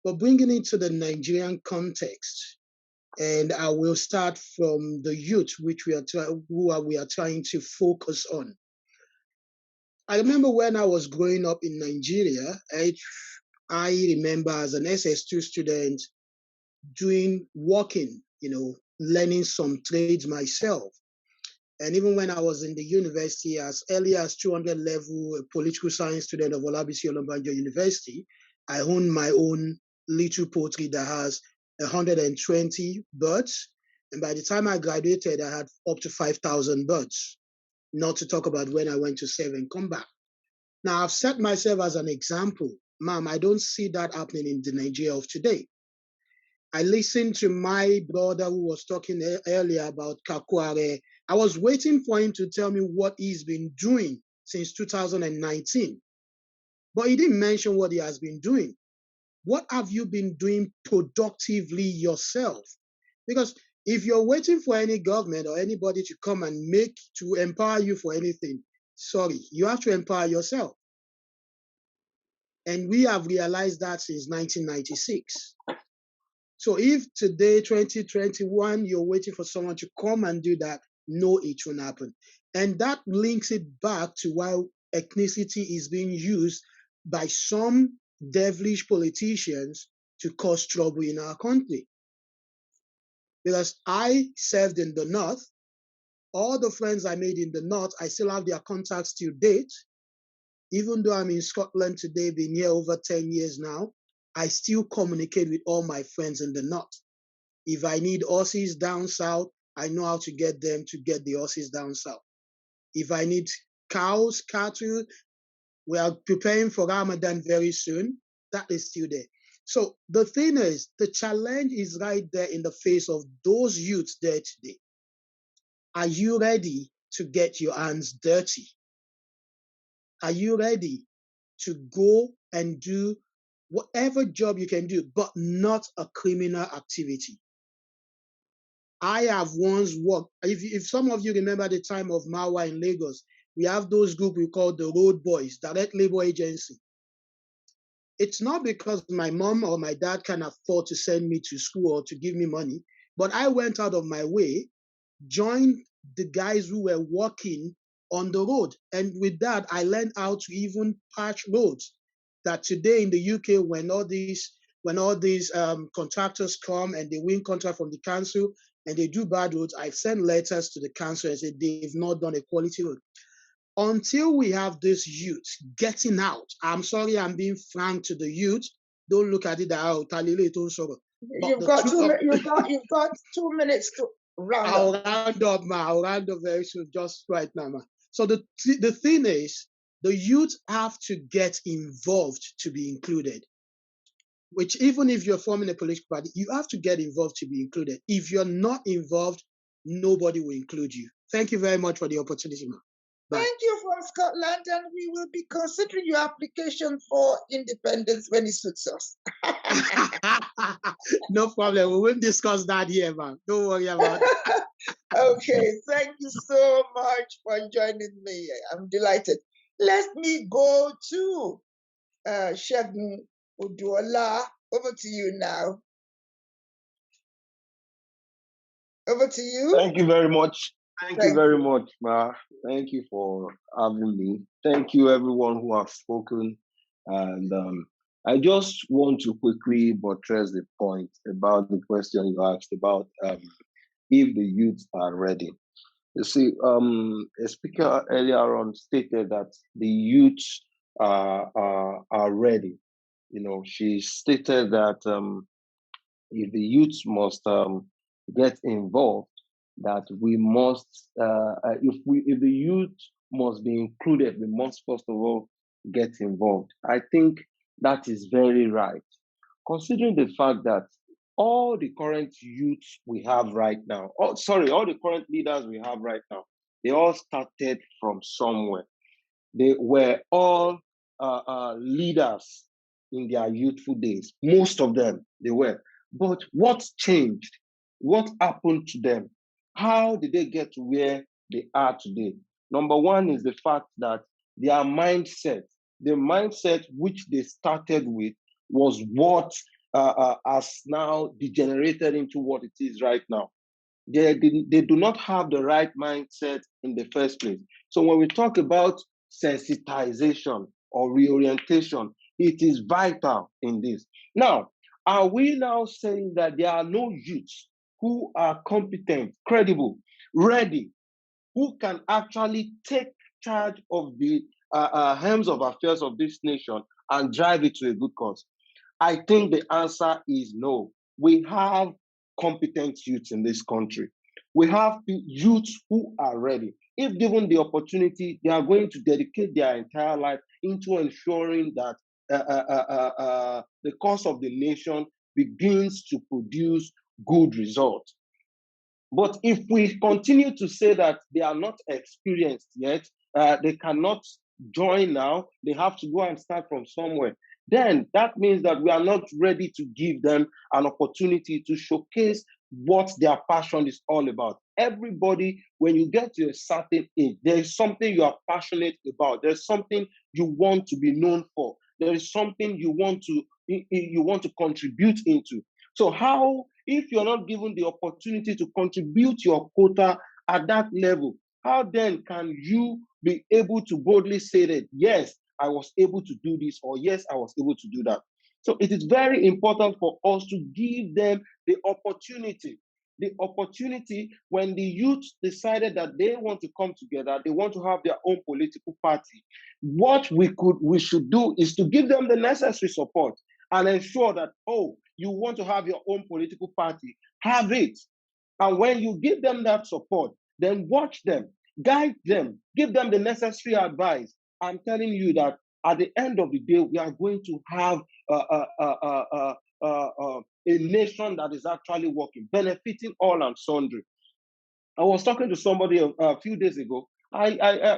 But bringing it to the Nigerian context, and I will start from the youth, which we are trying to focus on. I remember when I was growing up in Nigeria, I remember as an SS2 student working, learning some trades myself. And even when I was in the university, as early as 200 level, a political science student of Olabisi Onabanjo University, I owned my own little poultry that has 120 birds. And by the time I graduated, I had up to 5,000 birds, not to talk about when I went to serve and come back. Now, I've set myself as an example. Ma'am, I don't see that happening in the Nigeria of today. I listened to my brother who was talking earlier about Kakware. I was waiting for him to tell me what he's been doing since 2019. But he didn't mention what he has been doing. What have you been doing productively yourself? Because if you're waiting for any government or anybody to come and to empower you for anything, sorry, you have to empower yourself. And we have realized that since 1996. So if today, 2021, you're waiting for someone to come and do that, no, it won't happen. And that links it back to why ethnicity is being used by some devilish politicians to cause trouble in our country. Because I served in the North, all the friends I made in the North, I still have their contacts till date. Even though I'm in Scotland today, been here over 10 years now, I still communicate with all my friends in the north. If I need horses down south, I know how to get them to get the horses down south. If I need cows, cattle, we are preparing for Ramadan very soon. That is still there. So the thing is, the challenge is right there in the face of those youths there today. Are you ready to get your hands dirty? Are you ready to go and do whatever job you can do, but not a criminal activity? I have once worked, if some of you remember the time of Marwa in Lagos, we have those group we call the Road Boys, Direct Labor Agency. It's not because my mom or my dad can afford to send me to school or to give me money, but I went out of my way, joined the guys who were working on the road. And with that, I learned how to even patch roads. That today in the UK, when all these contractors come and they win contract from the council and they do bad roads, I send letters to the council and say they've not done a quality road. Until we have this youth getting out, I'm sorry, I'm being frank to the youth. Don't look at it that you've got 2 minutes to round I'll up. round up, ma. I'll round up very soon, just right now, ma. So the thing is, the youth have to get involved to be included. Which even if you're forming a political party, you have to get involved to be included. If you're not involved, nobody will include you. Thank you very much for the opportunity, ma. Bye. Thank you from Scotland, and we will be considering your application for independence when it suits us. No problem. We will discuss that here, man. Don't worry about it. Okay, thank you so much for joining me. I'm delighted. Let me go to Segun Oduola. Over to you now. Over to you. Thank you very much. Thank you very much, Ma. Thank you for having me. Thank you, everyone who have spoken. And I just want to quickly buttress the point about the question you asked about if the youth are ready. You see, a speaker earlier on stated that the youth are ready. You know, she stated that if the youth must get involved, that we must, if the youth must be included, we must first of all get involved. I think that is very right, considering the fact that all the current youths we have right now, all the current leaders we have right now, they all started from somewhere. They were all leaders in their youthful days. Most of them, they were. But what changed? What happened to them? How did they get to where they are today? Number one is the fact that their mindset, the mindset which they started with, was what has now degenerated into what it is right now. They do not have the right mindset in the first place. So when we talk about sensitization or reorientation, it is vital in this. Now, are we now saying that there are no youths who are competent, credible, ready, who can actually take charge of the helms of affairs of this nation and drive it to a good cause? I think the answer is no. We have competent youths in this country. We have youths who are ready. If given the opportunity, they are going to dedicate their entire life into ensuring that the cause of the nation begins to produce good results. But if we continue to say that they are not experienced yet, they cannot join now, they have to go and start from somewhere, then that means that we are not ready to give them an opportunity to showcase what their passion is all about. Everybody, when you get to a certain age, there is something you are passionate about. There's something you want to be known for. There is something you want to contribute into. So how, if you're not given the opportunity to contribute your quota at that level, how then can you be able to boldly say that, yes, I was able to do this, or yes, I was able to do that? So it is very important for us to give them the opportunity. the opportunity when the youth decided that they want to come together, they want to have their own political party. What we should do is to give them the necessary support and ensure that, oh, you want to have your own political party, have it. And when you give them that support, then watch them, guide them, give them the necessary advice. I'm telling you that at the end of the day, we are going to have a nation that is actually working, benefiting all and sundry. I was talking to somebody a few days ago. We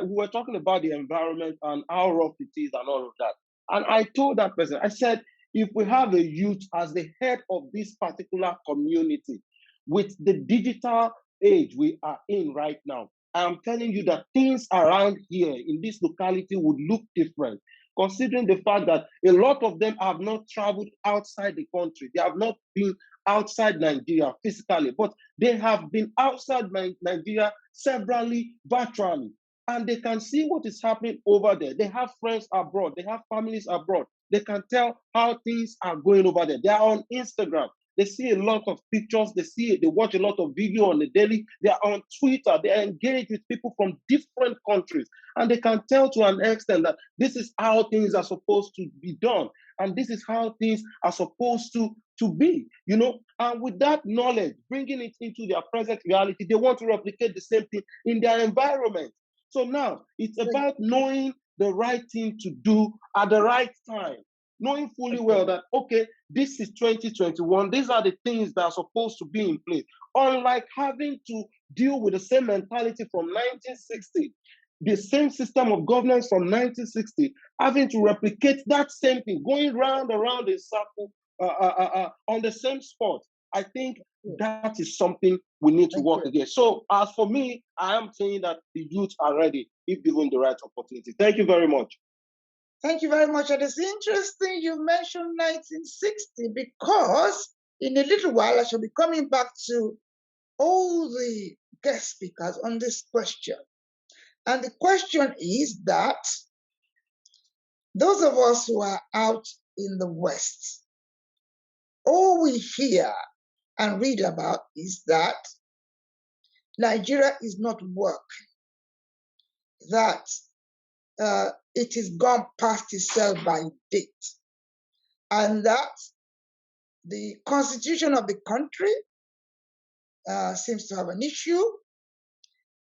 were talking about the environment and how rough it is and all of that. And I told that person, I said, if we have a youth as the head of this particular community, with the digital age we are in right now, I'm telling you that things around here in this locality would look different, considering the fact that a lot of them have not traveled outside the country. They have not been outside Nigeria physically, but they have been outside Nigeria severally, virtually, and they can see what is happening over there. They have friends abroad. They have families abroad. They can tell how things are going over there. They are on Instagram. They see a lot of pictures. They watch a lot of video on the daily. They are on Twitter. They are engaged with people from different countries. And they can tell to an extent that this is how things are supposed to be done. And this is how things are supposed to be, you know. And with that knowledge, bringing it into their present reality, they want to replicate the same thing in their environment. So now it's about knowing the right thing to do at the right time. Knowing fully well that, okay, this is 2021, these are the things that are supposed to be in place. Unlike having to deal with the same mentality from 1960, the same system of governance from 1960, having to replicate that same thing, going round around in circle on the same spot. I think that is something we need to work against. So as for me, I am saying that the youth are ready if given the right opportunity. Thank you very much. Thank you very much. And it's interesting you mentioned 1960 because in a little while I shall be coming back to all the guest speakers on this question. And the question is that those of us who are out in the West, all we hear and read about is that Nigeria is not working, that it is gone past itself by date, and that the constitution of the country seems to have an issue,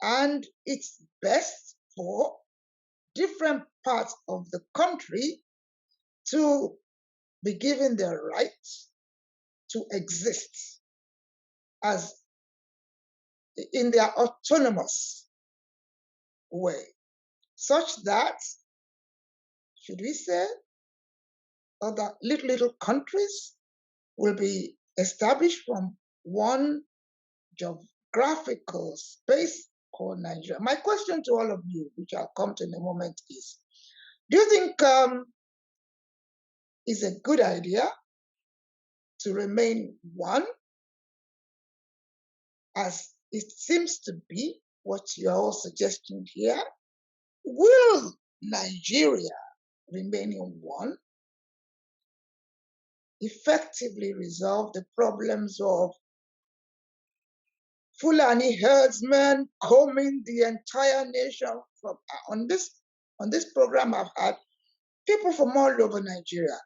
and it's best for different parts of the country to be given the right to exist as in their autonomous way, such that, should we say, other little countries will be established from one geographical space called Nigeria. My question to all of you, which I'll come to in a moment, is, do you think it's a good idea to remain one, as it seems to be what you're all suggesting here? Will Nigeria remaining one effectively resolve the problems of Fulani herdsmen combing the entire nation? From on this program, I've had people from all over Nigeria,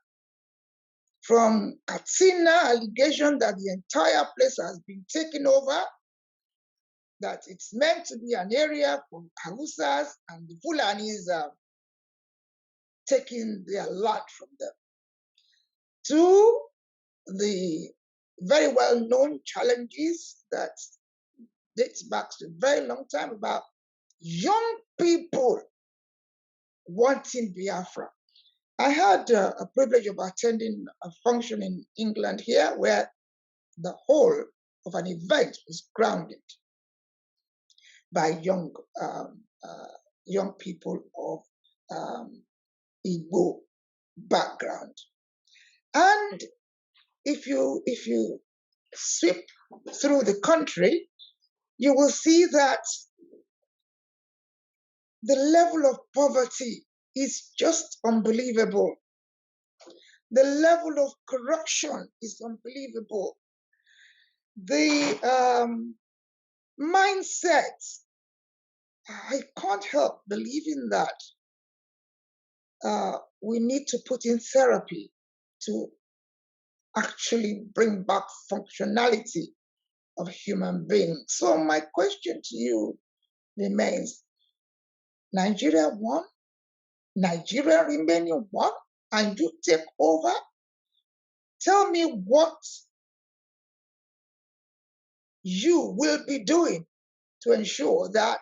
from Katsina, allegation that the entire place has been taken over, that it's meant to be an area for Hausas, and the Fulanis are taking their land from them, to the very well-known challenges that dates back to a very long time about young people wanting Biafra. I had a privilege of attending a function in England here where the whole of an event was grounded by young people of Igbo background. And if you sweep through the country, you will see that the level of poverty is just unbelievable. The level of corruption is unbelievable. the mindset, I can't help believing that we need to put in therapy to actually bring back functionality of human beings. So my question to you remains, Nigeria won, Nigeria remaining one, and you take over? Tell me what you will be doing to ensure that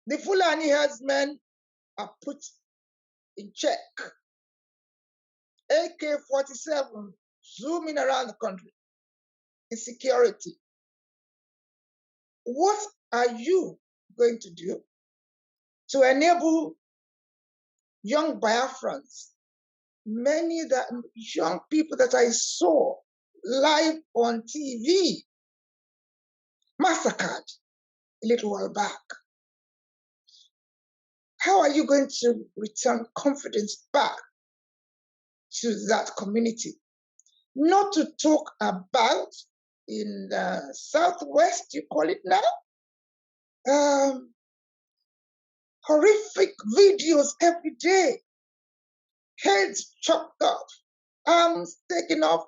the Fulani herdsmen are put in check. AK-47 zooming around the country, insecurity. What are you going to do to enable young Biafrans, many that young people that I saw live on TV, massacred a little while back? How are you going to return confidence back to that community? Not to talk about in the Southwest, you call it now, horrific videos every day, heads chopped off, arms taken off,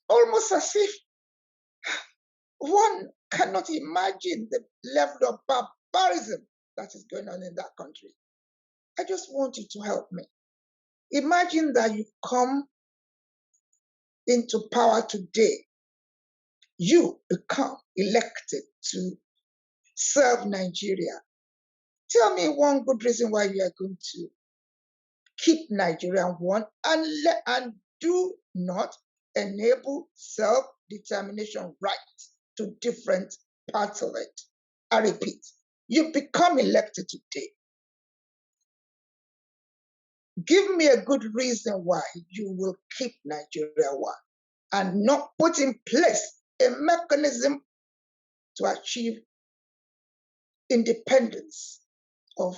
almost as if one cannot imagine the level of barbarism that is going on in that country. I just want you to help me. Imagine that you come into power today. You become elected to serve Nigeria. Tell me one good reason why you are going to keep Nigeria one and do not enable self-determination rights to different parts of it. I repeat, you become elected today. Give me a good reason why you will keep Nigeria one and not put in place a mechanism to achieve independence of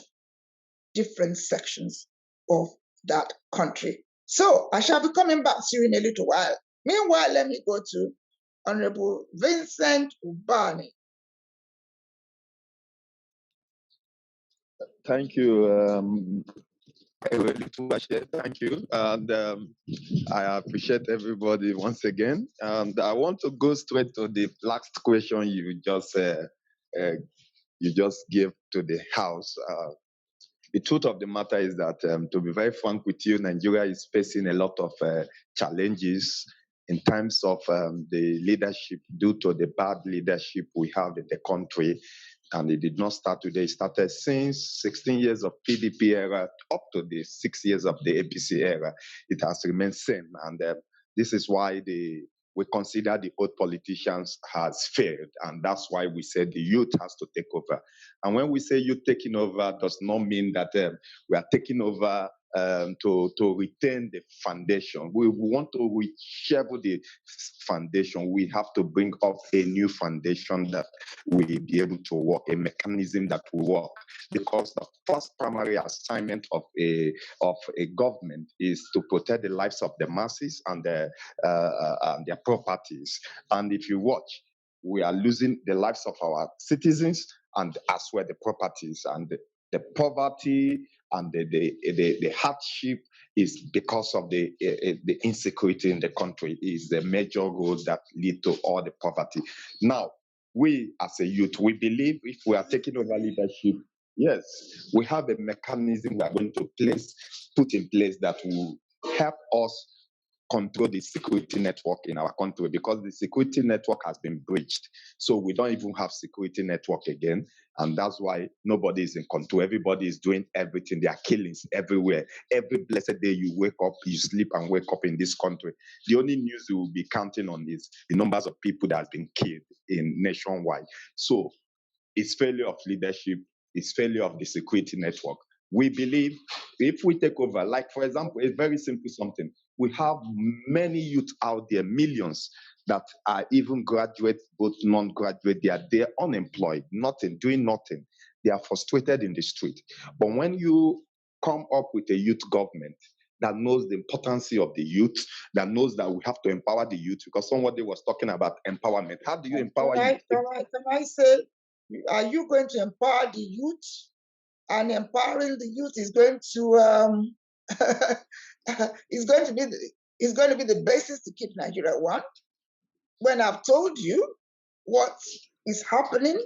different sections of that country. So I shall be coming back to you in a little while. Meanwhile, let me go to Honorable Vincent Ubani. Thank you. Thank you. And I appreciate everybody once again. And I want to go straight to the last question you just gave to the House. The truth of the matter is that, to be very frank with you, Nigeria is facing a lot of challenges in terms of the leadership due to the bad leadership we have in the country. And it did not start today. It started since 16 years of PDP era up to the 6 years of the APC era. It has remained same. And this is why we consider the old politicians has failed. And that's why we said the youth has to take over. And when we say youth taking over, does not mean that we are taking over to retain the foundation. We want to reshape the foundation. We have to bring up a new foundation that will be able to work, a mechanism that will work. Because the first primary assignment of a government is to protect the lives of the masses and their properties. And if you watch, we are losing the lives of our citizens and as well the properties, and the poverty and the hardship is because of the insecurity in the country is the major road that lead to all the poverty. Now, we as a youth, we believe if we are taking over leadership, yes, we have a mechanism we are going to put in place that will help us control the security network in our country, because the security network has been breached. So we don't even have security network again. And that's why nobody is in control. Everybody is doing everything. There are killings everywhere. Every blessed day you wake up, you sleep and wake up in this country. The only news you will be counting on is the numbers of people that have been killed nationwide. So it's failure of leadership, it's failure of the security network. We believe if we take over, like for example, a very simple something, we have many youth out there, millions that are even graduate, both non-graduate, they are there unemployed, doing nothing. They are frustrated in the street. But when you come up with a youth government, that knows the importance of the youth, that knows that we have to empower the youth, because somebody was talking about empowerment. How do you empower youth? Can I say, are you going to empower the youth? And empowering the youth is going to is going to be the basis to keep Nigeria one. When I've told you what is happening,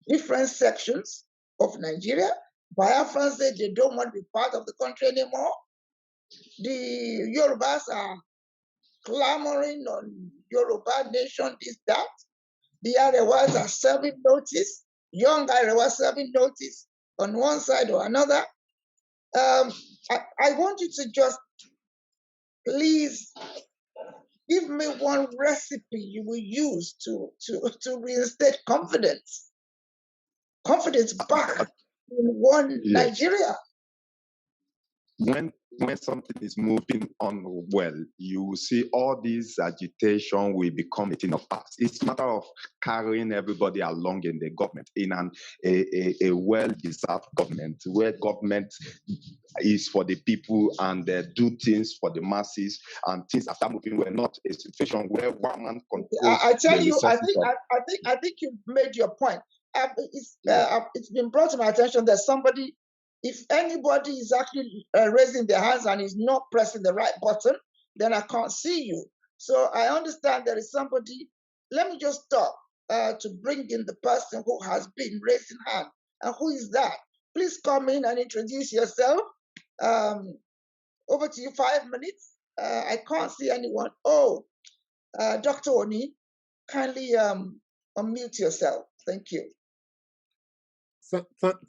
different sections of Nigeria, Biafrans say they don't want to be part of the country anymore. The Yorubas are clamoring on Yoruba nation, this, that. The Arewas are serving notice, young Arewas serving notice on one side or another. I want you to just please give me one recipe you will use to reinstate confidence back in one Nigeria. When something is moving on well, you will see all this agitation will become a thing of past. It's a matter of carrying everybody along in the government, in a well-deserved government, where government is for the people and do things for the masses, and things are moving well, not a situation where one man controls. I tell you, I think you made your point. It's been brought to my attention that somebody, if anybody is actually raising their hands and is not pressing the right button, then I can't see you. So I understand there is somebody. Let me just stop to bring in the person who has been raising hand. And who is that? Please come in and introduce yourself. Over to you, 5 minutes. I can't see anyone. Oh, Dr. Oni, kindly unmute yourself. Thank you.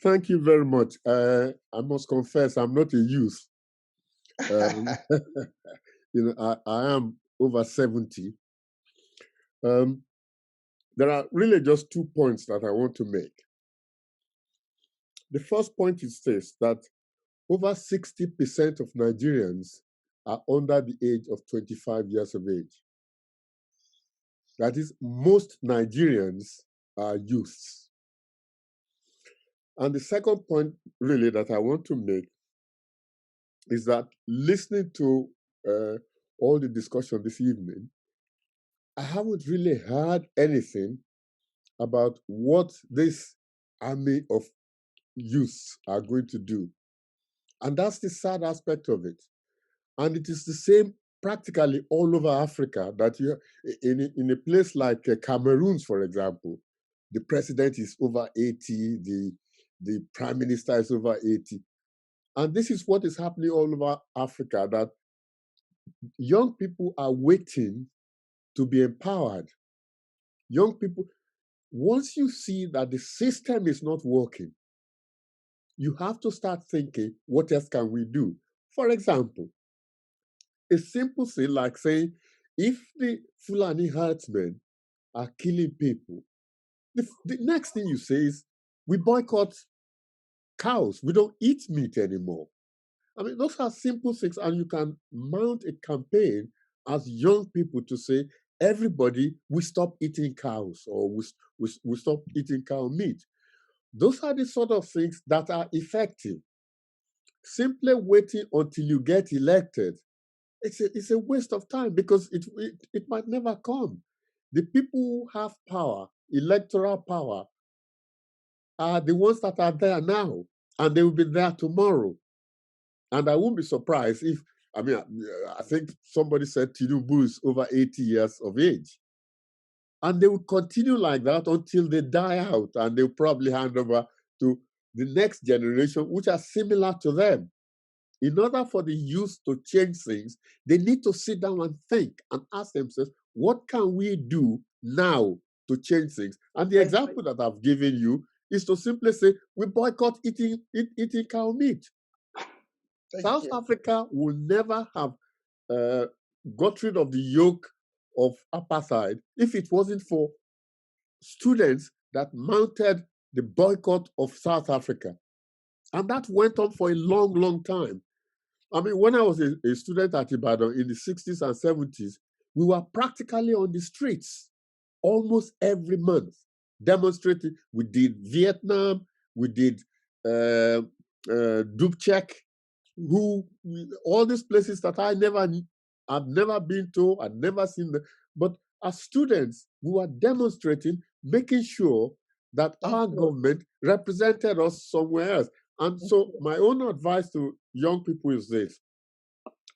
Thank you very much. I must confess, I'm not a youth. I am over 70. There are really just 2 points that I want to make. The first point is this, that over 60% of Nigerians are under the age of 25 years of age. That is, most Nigerians are youths. And the second point, really, that I want to make is that listening to all the discussion this evening, I haven't really heard anything about what this army of youths are going to do. And that's the sad aspect of it. And it is the same practically all over Africa, that you, in a place like Cameroon, for example, the president is over 80, the prime minister is over 80. And this is what is happening all over Africa, that young people are waiting to be empowered. Young people, once you see that the system is not working, you have to start thinking, what else can we do? For example, a simple thing like saying, if the Fulani herdsmen are killing people, the next thing you say is, we boycott cows. We don't eat meat anymore. I mean, those are simple things, and you can mount a campaign as young people to say, everybody, we stop eating cows, or we stop eating cow meat. Those are the sort of things that are effective. Simply waiting until you get elected, it's a waste of time, because it might never come. The people who have power, electoral power, are the ones that are there now, and they will be there tomorrow. And I won't be surprised if, I think somebody said Tinubu is over 80 years of age. And they will continue like that until they die out, and they'll probably hand over to the next generation, which are similar to them. In order for the youth to change things, they need to sit down and think and ask themselves, what can we do now to change things? And the example that I've given you is to simply say, we boycott eating cow meat. South Africa will never have got rid of the yoke of apartheid if it wasn't for students that mounted the boycott of South Africa. And that went on for a long, long time. I mean, when I was a student at Ibadan in the 60s and 70s, we were practically on the streets almost every month, demonstrating. We did Vietnam, we did Dubček, who all these places that I've never been to, I've never seen them. But as students, we were demonstrating, making sure that our government represented us somewhere else. And so my own advice to young people is this: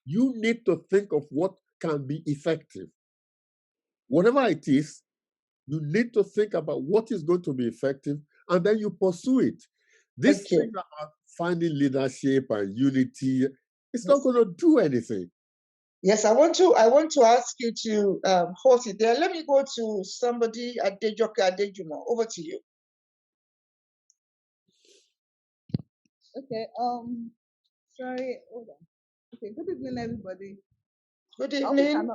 you need to think of what can be effective. Whatever it is, you need to think about what is going to be effective, and then you pursue it. This thing about finding leadership and unity, it's not going to do anything. Yes, I want to ask you to hold it there. Let me go to somebody at Adejoke Adejumo. Over to you. Okay. Sorry. Hold on. Okay. Good evening, everybody. Good evening.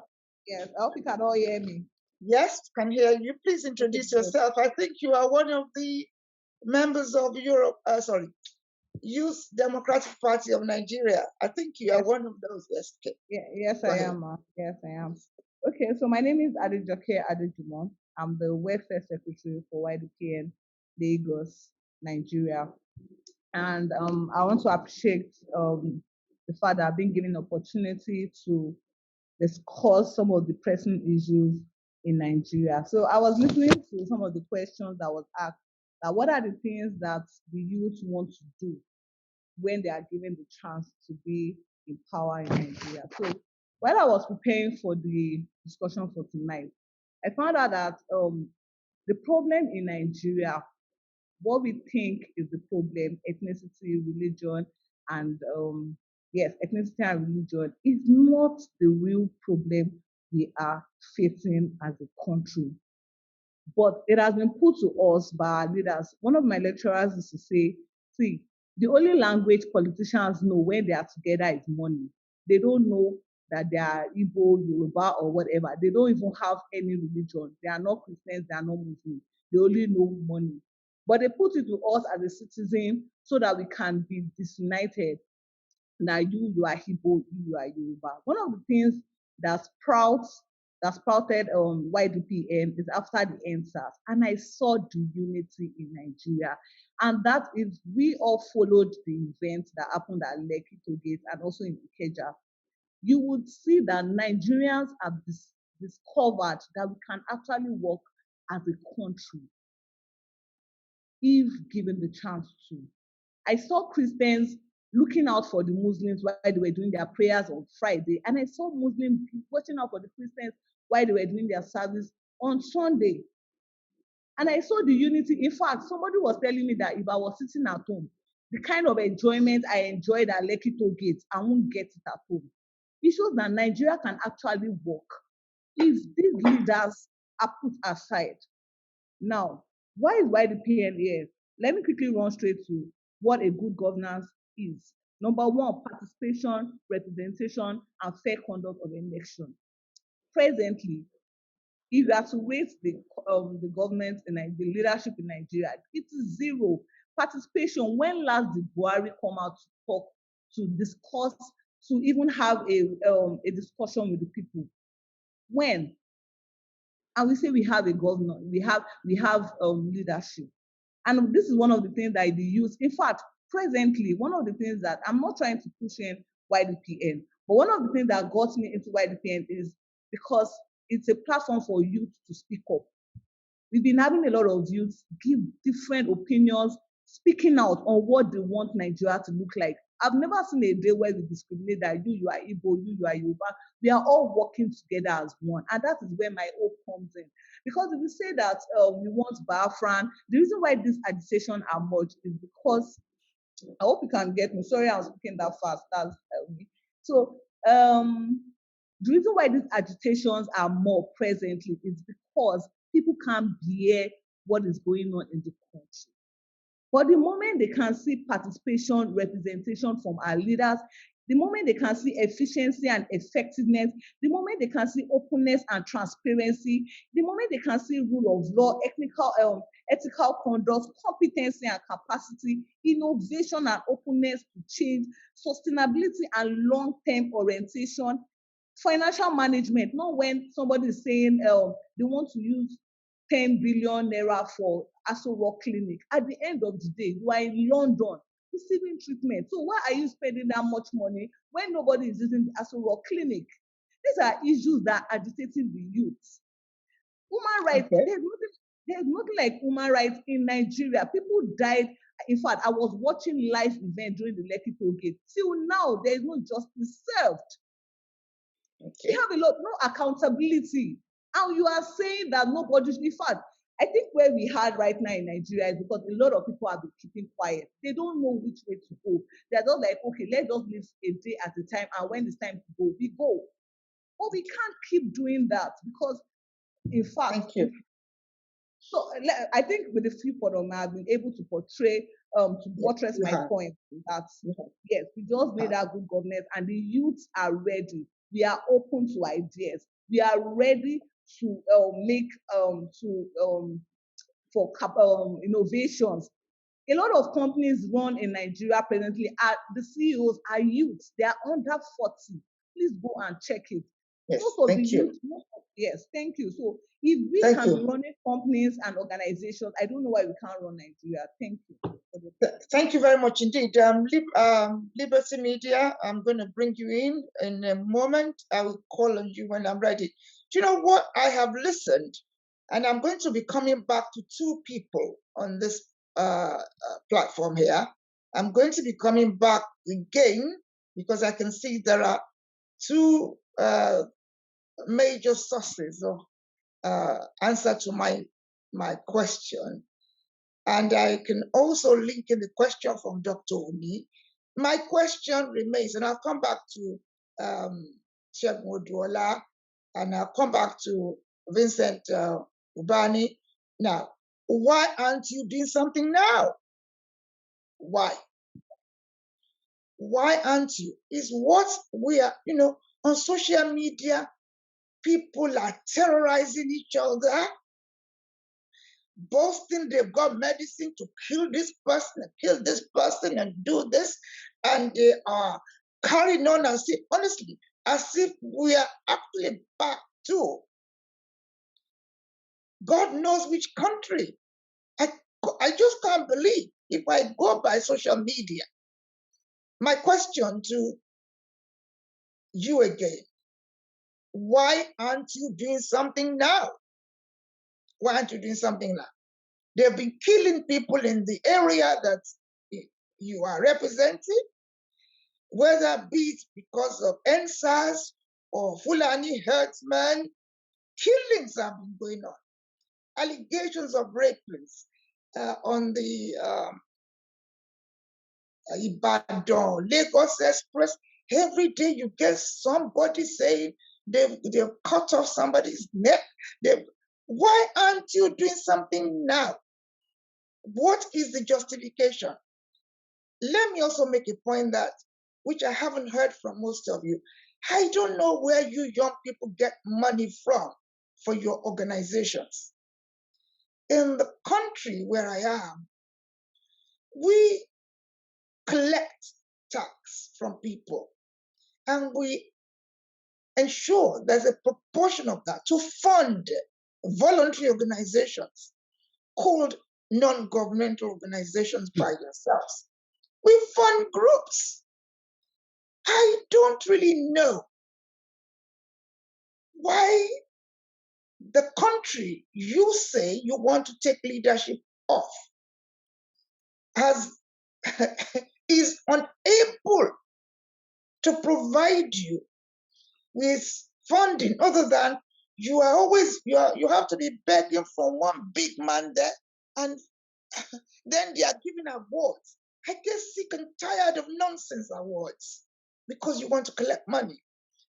Yes, I hope you can all hear me. Yes, can hear you. Please introduce yourself. I think you are one of the members of Youth Democratic Party of Nigeria. I think you are one of those. Yes. Okay. Yes, I am. Yes, I am. Okay, so my name is Adejoke Adejumo. I'm the Welfare Secretary for YDPN Lagos, Nigeria. And I want to appreciate the fact that I've been given an opportunity to discuss some of the pressing issues in Nigeria. So I was listening to some of the questions that was asked. That what are the things that the youth want to do when they are given the chance to be in power in Nigeria? So while I was preparing for the discussion for tonight, I found out that the problem in Nigeria, what we think is the problem, ethnicity, religion, and ethnicity and religion, is not the real problem we are facing as a country. But it has been put to us by our leaders. One of my lecturers used to say, see, the only language politicians know when they are together is money. They don't know that they are Igbo, Yoruba, or whatever. They don't even have any religion. They are not Christians, they are not Muslims. They only know money. But they put it to us as a citizen so that we can be disunited. Now you are Igbo, you are Yoruba. One of the things that sprouted YDPN is after the EndSARS, and I saw the unity in Nigeria. And that is, we all followed the events that happened at Lekki Tollgate and also in Ikeja. You would see that Nigerians have discovered that we can actually work as a country if given the chance to. I saw Christians looking out for the Muslims while they were doing their prayers on Friday, and I saw Muslims watching out for the Christians while they were doing their service on Sunday. And I saw the unity. In fact, somebody was telling me that if I was sitting at home, the kind of enjoyment I enjoyed at Lekki Tollgate, I won't get it at home. It shows that Nigeria can actually work if these leaders are put aside. Now, why is YDPN here? Let me quickly run straight to what a good governance is. Number one, participation, representation, and fair conduct of election. Presently, if you are to rate the government and the leadership in Nigeria, it is zero. Participation, when last did Buhari come out to talk, to discuss, to even have a discussion with the people? When? And we say we have a governor, we have leadership. And this is one of the things that the youth, in fact, presently, one of the things that I'm not trying to push in YDPN, but one of the things that got me into YDPN is because it's a platform for youth to speak up. We've been having a lot of youth give different opinions, speaking out on what they want Nigeria to look like. I've never seen a day where we discriminate that you are Igbo, you are Yoruba. We are all working together as one. And that is where my hope comes in. Because if we say that we want Biafran, the reason why this agitation are much is because, I hope you can get me. Sorry, I'm speaking that fast. That's me. So the reason why these agitations are more presently is because people can't bear what is going on in the country. But the moment they can see participation, representation from our leaders, the moment they can see efficiency and effectiveness, the moment they can see openness and transparency, the moment they can see rule of law, ethical conduct, competency and capacity, innovation and openness to change, sustainability and long-term orientation, financial management, not when somebody is saying they want to use 10 billion naira for Aso Rock Clinic. At the end of the day, you are in London receiving treatment. So why are you spending that much money when nobody is using the Aso Rock Clinic? These are issues that are agitating the youth. Human rights, Okay. there's nothing like human rights in Nigeria. People died. In fact, I was watching live event during the Lekki toll gate. Till now, there is no justice served. We Okay. have no accountability. And you are saying that nobody, in fact, I think where we had right now in Nigeria is because a lot of people have been keeping quiet. They don't know which way to go. They're just like, okay, let's just live a day at a time. And when it's time to go, we go. But we can't keep doing that because, in fact, Thank you. so I think with the few forum, I've been able to portray, to buttress You my have. point that You have. yes, we just need our good governance, and the youths are ready. We are open to ideas. We are ready to make for innovations. A lot of companies run in Nigeria presently are the CEOs are youths. They are under 40. Please go and check it. Yes. Most of the Thank you. youth, yes, thank you. So if we Thank can be you. running companies and organizations, I don't know why we can't run Nigeria. Thank you. Thank you very much indeed. Liberty Media, I'm going to bring you in a moment. I will call on you when I'm ready. Do you know what? I have listened, and I'm going to be coming back to two people on this platform here. I'm going to be coming back again because I can see there are two major sources of answer to my question. And I can also link in the question from Dr. Omi. My question remains, and I'll come back to Sheikh Moduola, and I'll come back to Vincent Ubani. Now, why aren't you doing something now? Why? Why aren't you? Is what we are, on social media, people are terrorizing each other, boasting they've got medicine to kill this person and do this, and they are carrying on and say, honestly, as if we are actually back to God knows which country. I just can't believe if I go by social media. My question to you again, why aren't you doing something now? Why aren't you doing something now? They've been killing people in the area that you are representing, whether be it because of NSAS or Fulani herdsmen. Killings have been going on. Allegations of rapes on the Ibadan, Lagos Express. Every day you get somebody saying they've cut off somebody's neck. Why aren't you doing something now? What is the justification? Let me also make a point that, which I haven't heard from most of you. I don't know where you young people get money from for your organizations. In the country where I am, we collect tax from people and we ensure there's a proportion of that to fund voluntary organizations called non-governmental organizations by themselves. We fund groups. I don't really know why the country you say you want to take leadership of is unable to provide you with funding other than you have to be begging from one big man there, and then they are giving awards. I get sick and tired of nonsense awards because you want to collect money.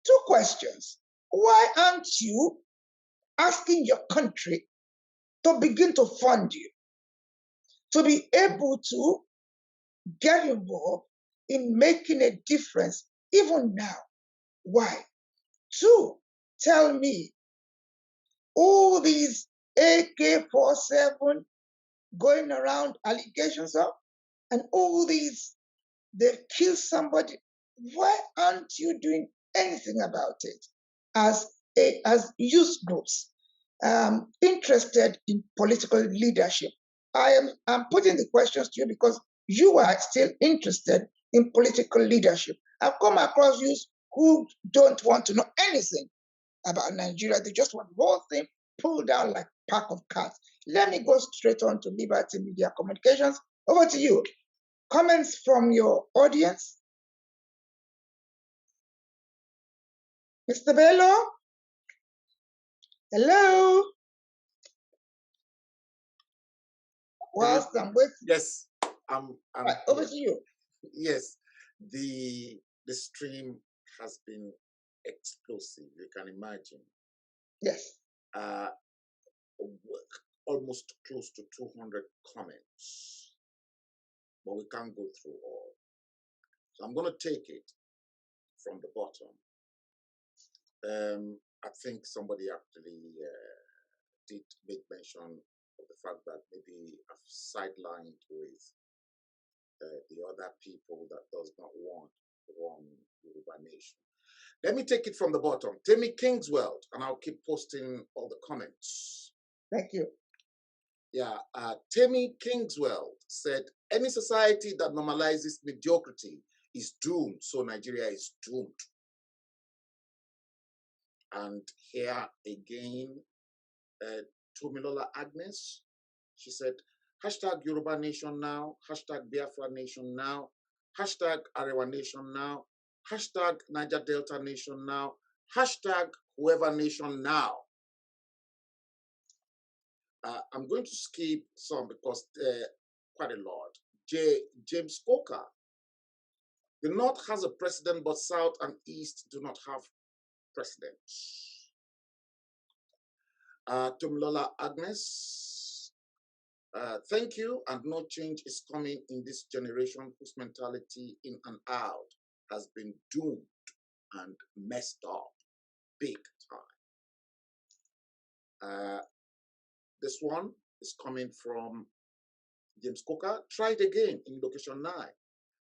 Two questions. Why aren't you asking your country to begin to fund you, to be able to get involved in making a difference even now? Why? Two, tell me, all these AK-47 going around allegations of, and all these, they've killed somebody. Why aren't you doing anything about it as youth groups interested in political leadership? I'm putting the questions to you because you are still interested in political leadership. I've come across youths who don't want to know anything about Nigeria. They just want the whole thing pulled down like a pack of cards. Let me go straight on to Liberty Media Communications. Over to you. Comments from your audience? Mr. Bello? Hello? Whilst I'm waiting. Yes, Right, over to you. yes, the stream has been explosive. You can imagine. Yes. Almost close to 200 comments, but we can't go through all. So I'm going to take it from the bottom. I think somebody actually did make mention of the fact that maybe I've sidelined with the other people that does not want one Yoruba nation. Let me take it from the bottom. Temi Kingswell, and I'll keep posting all the comments. Thank you. Yeah, Temi Kingswell said, any society that normalizes mediocrity is doomed, so Nigeria is doomed. And here again, Tomilola Agnes, she said, hashtag Yoruba Nation now, hashtag Biafra Nation now, hashtag Arewa Nation now, hashtag Niger Delta Nation now, hashtag whoever nation now. I'm going to skip some because quite a lot. James Coker, the North has a president, but South and East do not have presidents. Tomilola Agnes, thank you, and no change is coming in this generation whose mentality in and out has been doomed and messed up big time. This one is coming from James Coker. Try it again in location 9.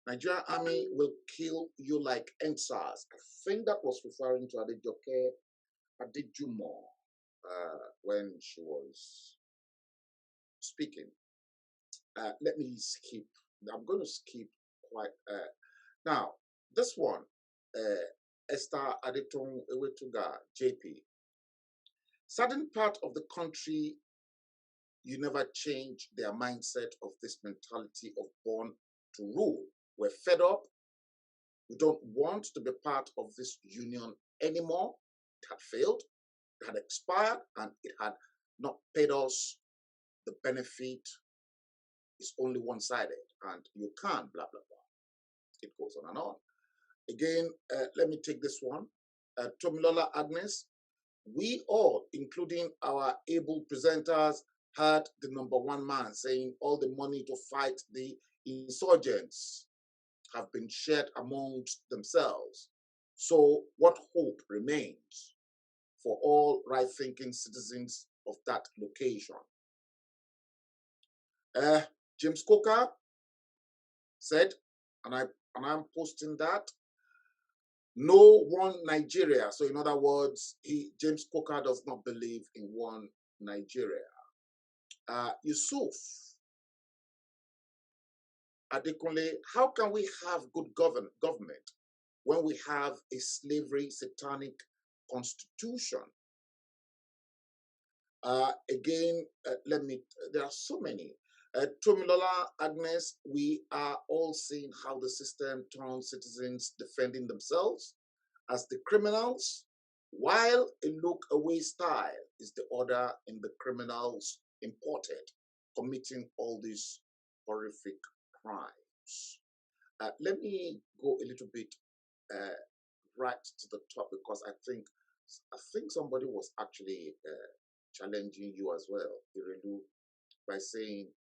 Nigerian army will kill you like NSAS. I think that was referring to Adejoke Adejumo when she was speaking. Let me skip. I'm going to skip quite. Now, this one, Esther Adetong Ewetuga, JP. Certain part of the country, you never change their mindset of this mentality of born to rule. We're fed up. We don't want to be part of this union anymore. It had failed, it had expired, and it had not paid us the benefit. It's only one-sided, and you can't, blah, blah, blah. It goes on and on. Again, let me take this one. Tomilola Agnes, we all, including our able presenters, heard the #1 man saying all the money to fight the insurgents have been shared amongst themselves. So what hope remains for all right-thinking citizens of that location? James Coker said, and I'm posting that, no one Nigeria. So in other words, James Coker does not believe in one Nigeria. Yusuf Adekunle, how can we have good government when we have a slavery satanic constitution? Again, there are so many. Tomilola Agnes, we are all seeing how the system turns citizens defending themselves as the criminals, while a look-away style is the order in the criminals imported, committing all these horrific crimes. Let me go a little bit right to the top, because I think somebody was actually challenging you as well, Irelu, by saying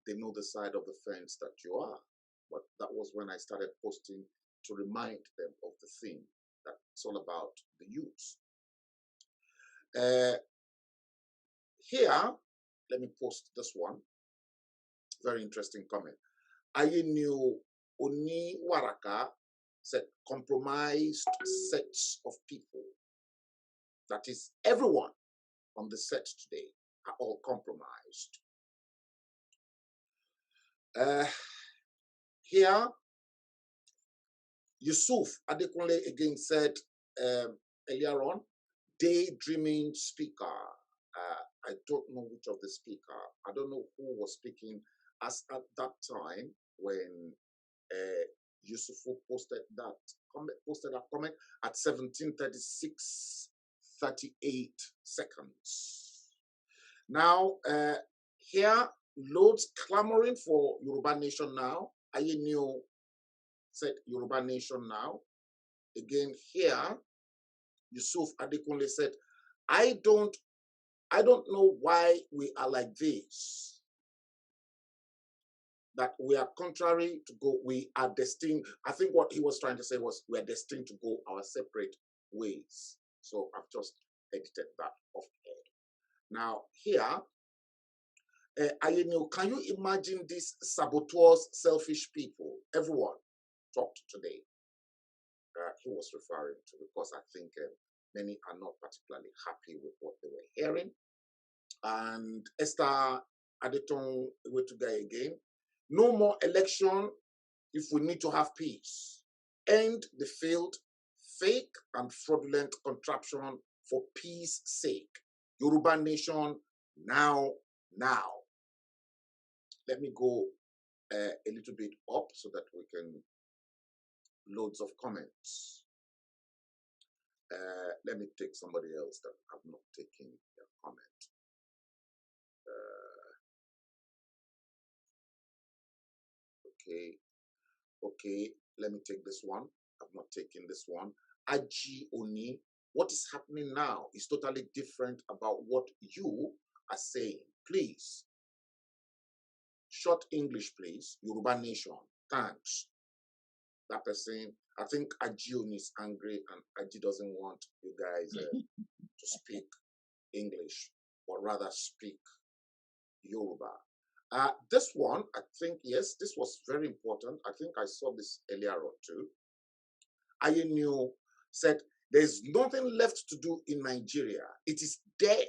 they know the side of the fence that you are. But that was when I started posting to remind them of the thing that it's all about the youth. Here, let me post this one. Very interesting comment. Ayenu Oni Waraka said, compromised sets of people. That is, everyone on the set today are all compromised. here, Yusuf Adekunle again said earlier on, daydreaming speaker. I don't know which of the speaker. I don't know who was speaking as at that time when Yusufu posted that comment at 17:36:38 seconds. Now, here, loads clamoring for Yoruba Nation now. Ayenio said Yoruba Nation now. Again, here, Yusuf Adekunle said, I don't know why we are like this. That we are contrary to go, we are destined. I think what he was trying to say was we are destined to go our separate ways. So I've just edited that off air. Now here, Ayenio, can you imagine these saboteurs, selfish people? Everyone talked today. He was referring to, because I think many are not particularly happy with what they were hearing. And Esther Adeton Wetugai again. No more election if we need to have peace. End the failed, fake, and fraudulent contraption for peace sake. Yoruba Nation now. Let me go a little bit up so that we can loads of comments. Let me take somebody else that have not taken their comment. Okay, let me take this one. I've not taken this one. Aji Oni, what is happening now is totally different about what you are saying. Please, short English, please. Yoruba Nation, thanks. That person, I think Aji Oni is angry and Aji doesn't want you guys to speak English, but rather speak Yoruba. This one, I think, yes, this was very important. I think I saw this earlier on too. Ayenio said, there's nothing left to do in Nigeria. It is dead.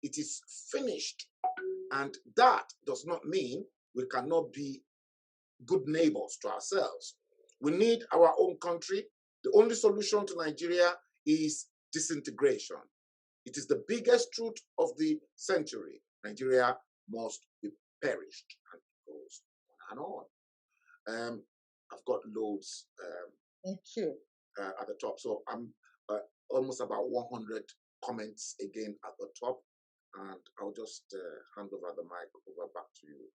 It is finished. And that does not mean we cannot be good neighbors to ourselves. We need our own country. The only solution to Nigeria is disintegration. It is the biggest truth of the century. Nigeria must be perished, and it goes on and on. I've got loads Thank you. At the top, so I'm almost about 100 comments again at the top, and I'll just hand over the mic back to you.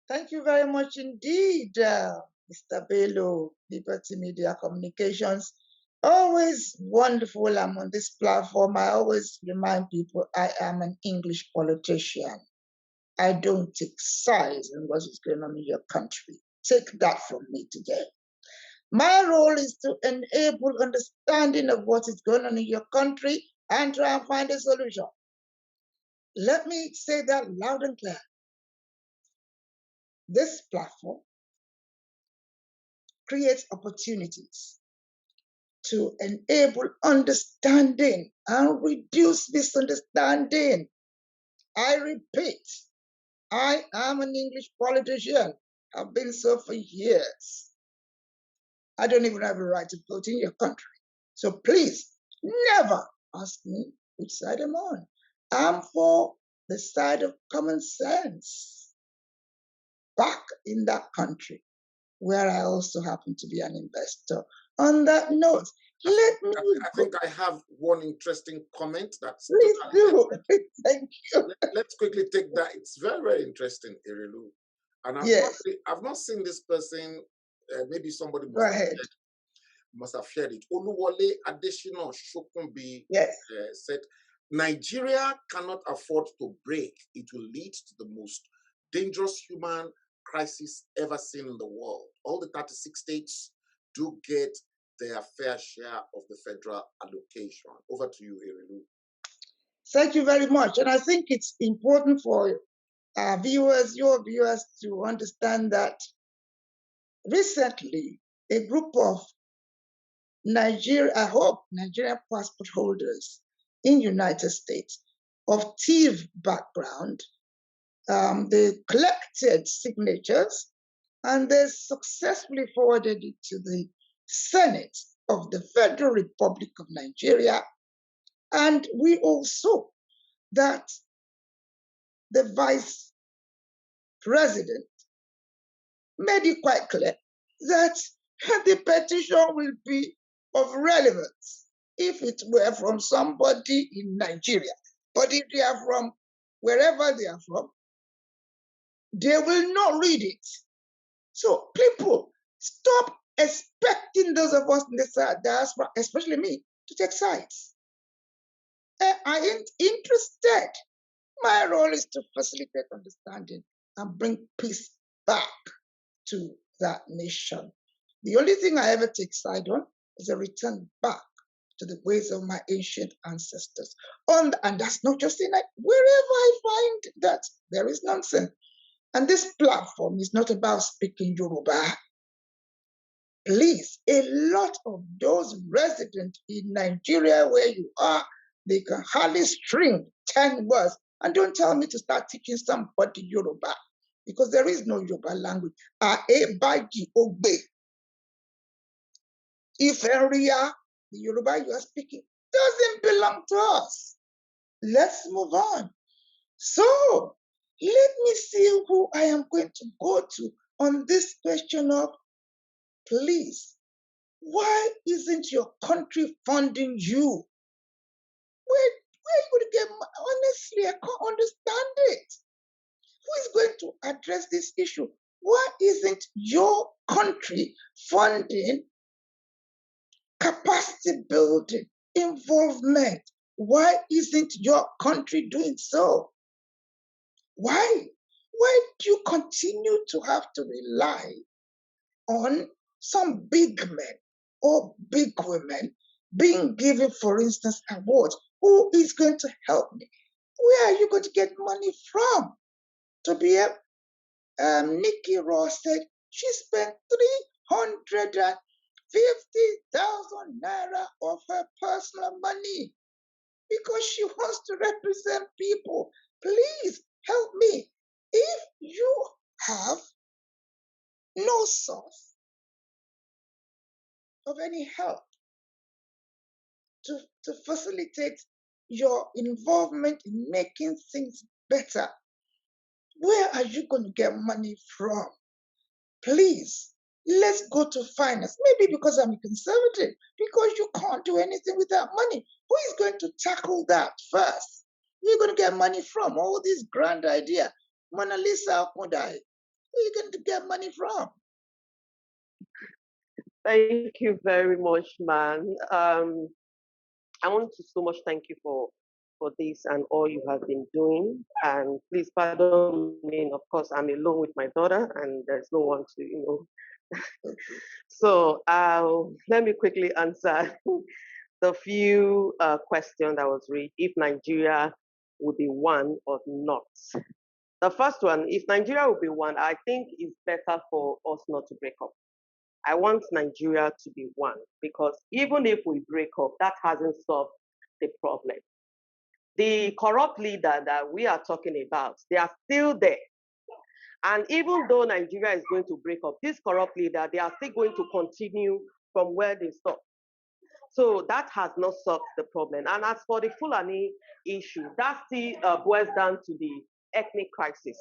Thank you very much indeed, Mr. Bello, Liberty Media Communications. Always wonderful. I'm on this platform. I always remind people I am an English politician. I don't take sides in what is going on in your country. Take that from me today. My role is to enable understanding of what is going on in your country and try and find a solution. Let me say that loud and clear. This platform creates opportunities to enable understanding and reduce misunderstanding. I repeat, I am an English politician. I've been so for years. I don't even have a right to vote in your country. So please, never ask me which side I'm on. I'm for the side of common sense. Back in that country, where I also happen to be an investor. On that note, let me I think I have one interesting comment that's please do. Thank you. Let's quickly take that. It's very, very interesting, Erelu. And I've not seen this person. Maybe somebody must have shared it. Oluwole Adeshina Shokunbi said, Nigeria cannot afford to break. It will lead to the most dangerous human crisis ever seen in the world. All the 36 states do get their fair share of the federal allocation. Over to you, Erelu. Thank you very much. And I think it's important for our viewers, your viewers, to understand that recently a group of Nigerian passport holders in United States of TIV background, they collected signatures and they successfully forwarded it to the Senate of the Federal Republic of Nigeria. And we also that the Vice President made it quite clear that the petition will be of relevance if it were from somebody in Nigeria. But if they are from wherever they are from, they will not read it. So people, stop expecting those of us in the diaspora, especially me, to take sides. I ain't interested. My role is to facilitate understanding and bring peace back to that nation. The only thing I ever take side on is a return back to the ways of my ancient ancestors. And that's not just in wherever I find that there is nonsense. And this platform is not about speaking Yoruba. Please, a lot of those residents in Nigeria where you are, they can hardly string 10 words. And don't tell me to start teaching somebody Yoruba, because there is no Yoruba language. Aebaji Ogbe. If area, the Yoruba you are speaking doesn't belong to us. Let's move on. So, let me see who I am going to go to on this question of, please, why isn't your country funding you? Where are you going to get money? Honestly, I can't understand it. Who is going to address this issue? Why isn't your country funding capacity building, involvement? Why isn't your country doing so? Why? Why do you continue to have to rely on some big men or big women being given, for instance, awards? Who is going to help me? Where are you going to get money from? To be a Nikki Ross said she spent 350,000 naira of her personal money because she wants to represent people. Please help me. If you have no source of any help to facilitate your involvement in making things better, where are you going to get money from? Please, let's go to finance. Maybe because I'm a conservative, because you can't do anything without money. Who is going to tackle that first? Where are you going to get money from? All this grand idea. Mona Lisa Okundai. Where are you going to get money from? Thank you very much, man. I want to so much thank you for this and all you have been doing. And please pardon me. Of course, I'm alone with my daughter, and there's no one to, So let me quickly answer the few questions that was raised. If Nigeria would be one or not. The first one, if Nigeria would be one, I think it's better for us not to break up. I want Nigeria to be one, because even if we break up, that hasn't solved the problem. The corrupt leader that we are talking about, they are still there. And even though Nigeria is going to break up, this corrupt leader, they are still going to continue from where they stopped. So that has not solved the problem. And as for the Fulani issue, that still boils down to the ethnic crisis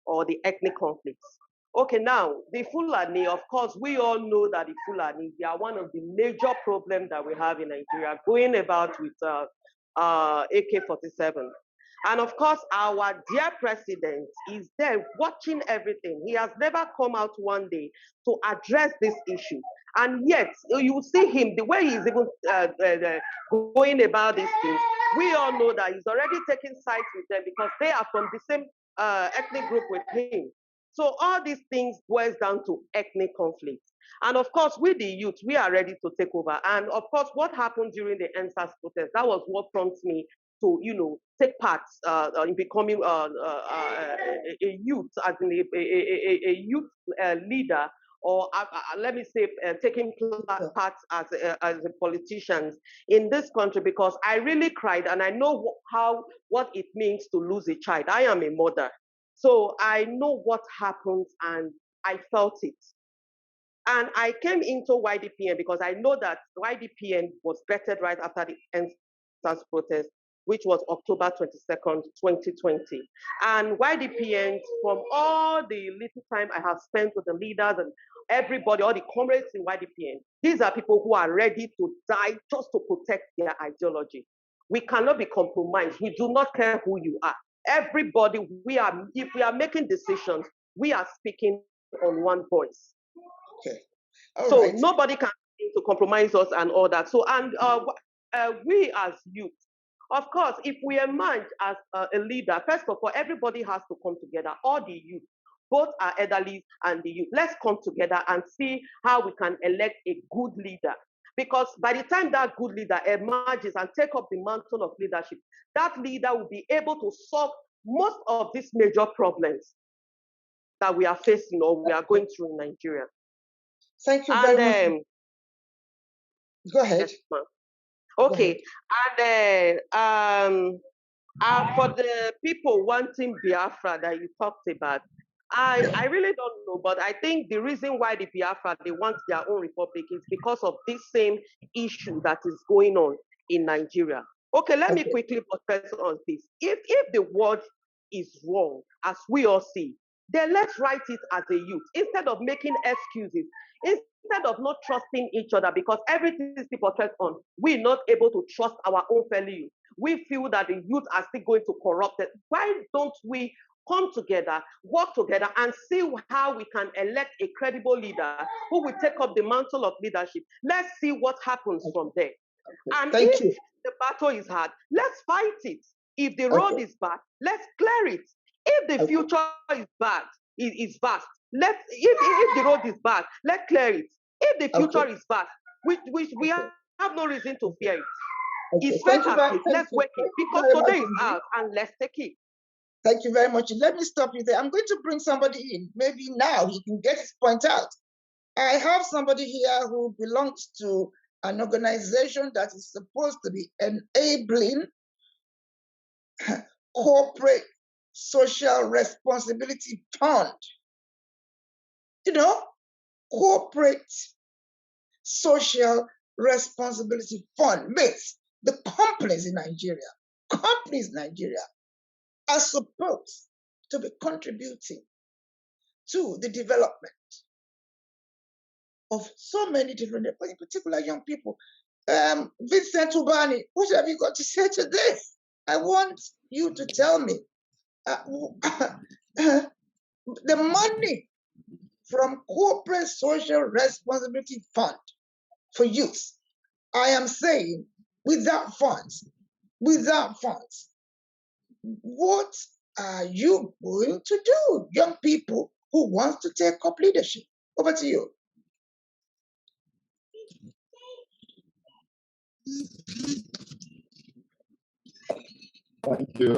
or the ethnic conflicts. Okay, now, the Fulani, of course, we all know that the Fulani, they are one of the major problems that we have in Nigeria, going about with AK-47. And of course, our dear president is there watching everything. He has never come out one day to address this issue. And yet, you see him, the way he's even going about these things, we all know that he's already taking sides with them because they are from the same ethnic group with him. So all these things boils down to ethnic conflicts. And of course, with the youth, we are ready to take over. And of course, what happened during the NSAS protest, that was what prompted me to, take part in becoming a youth, as in a youth leader, or let me say, taking part as a politician in this country, because I really cried, and I know what it means to lose a child. I am a mother. So I know what happens, and I felt it. And I came into YDPN because I know that YDPN was vetted right after the EndSARS protest, which was October 22nd, 2020. And YDPN, from all the little time I have spent with the leaders and everybody, all the comrades in YDPN, these are people who are ready to die just to protect their ideology. We cannot be compromised. We do not care who you are. Everybody, if we are making decisions, we are speaking on one voice. Okay. So nobody can to compromise us and all that. So, and we as youth, of course, if we emerge as a leader, first of all, everybody has to come together, all the youth, both our elderly and the youth. Let's come together and see how we can elect a good leader. Because by the time that good leader emerges and take up the mantle of leadership, that leader will be able to solve most of these major problems that we are facing or we are going through in Nigeria. Thank you very much. Go ahead. Yes, okay. And then for the people wanting Biafra that you talked about, I really don't know, but I think the reason why the Biafra, they want their own republic is because of this same issue that is going on in Nigeria. Okay, let me quickly protest on this. If the word is wrong, as we all see, then let's write it as a youth instead of making excuses, instead of not trusting each other, because everything is protest on. We're not able to trust our own fellow youth. We feel that the youth are still going to corrupt it. Why don't we come together, work together, and see how we can elect a credible leader who will take up the mantle of leadership? Let's see what happens from there. And if the battle is hard, let's fight it. If the road is bad, let's clear it. If the future is bad, is vast, if the road is bad, let's clear it. If the future is bad, we have no reason to fear it. It's better, let's work it, because today is ours, and let's take it. Thank you very much. Let me stop you there. I'm going to bring somebody in. Maybe now he can get his point out. I have somebody here who belongs to an organization that is supposed to be enabling corporate social responsibility fund. You know, corporate social responsibility fund means the companies in Nigeria are supposed to be contributing to the development of so many different, in particular young people. Vincent Ubani, what have you got to say to this? I want you to tell me the money from corporate social responsibility fund for youth. I am saying without funds, what are you going to do, young people who want to take up leadership? Over to you. Thank you,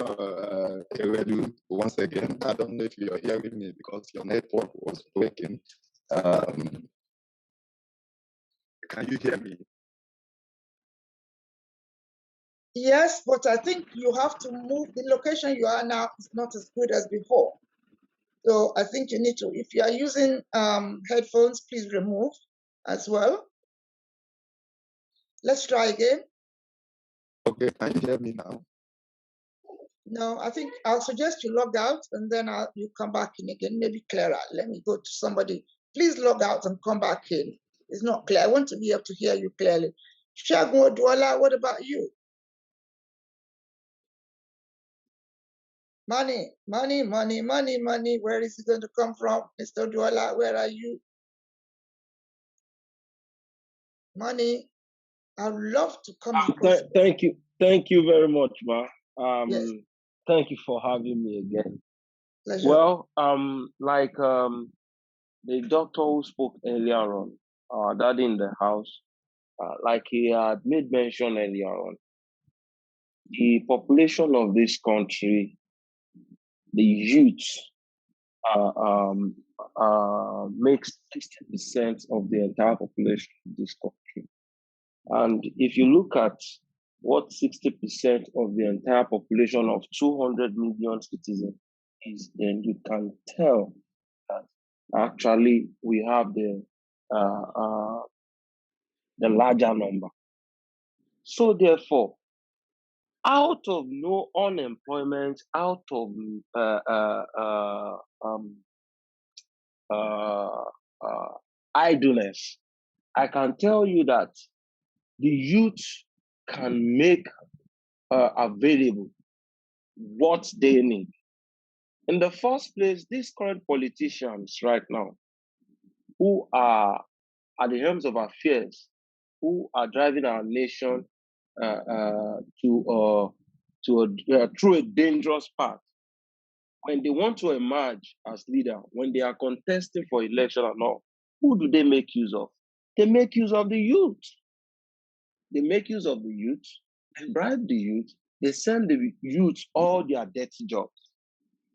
Eredu, once again. I don't know if you're hearing me because your network was breaking. Can you hear me? Yes, but I think you have to move. The location you are now is not as good as before. So I think you need to, if you are using headphones, please remove as well. Let's try again. Okay, can you hear me now? No, I think I'll suggest you log out and then you come back in again, maybe clearer. Let me go to somebody. Please log out and come back in. It's not clear. I want to be able to hear you clearly. Shagun Odwala, what about you? Money. Where is it going to come from? Mr. Odwala, where are you? Money. I'd love to come across. Thank you very much, Ma. Yes. Thank you for having me again. Pleasure. Well, the doctor who spoke earlier on, our daddy in the house, like he had made mention earlier on, the population of this country, the youth, makes 60% of the entire population of this country. And if you look at what 60% of the entire population of 200 million citizens is, then you can tell that actually we have the larger number. So therefore, out of no unemployment, out of idleness, I can tell you that the youth can make available what they need. In the first place, these current politicians right now, who are at the helms of affairs, who are driving our nation through a dangerous path, when they want to emerge as leader, when they are contesting for election and all, who do they make use of? They make use of the youth. They make use of the youth, they bribe the youth, they send the youth all their dirty jobs.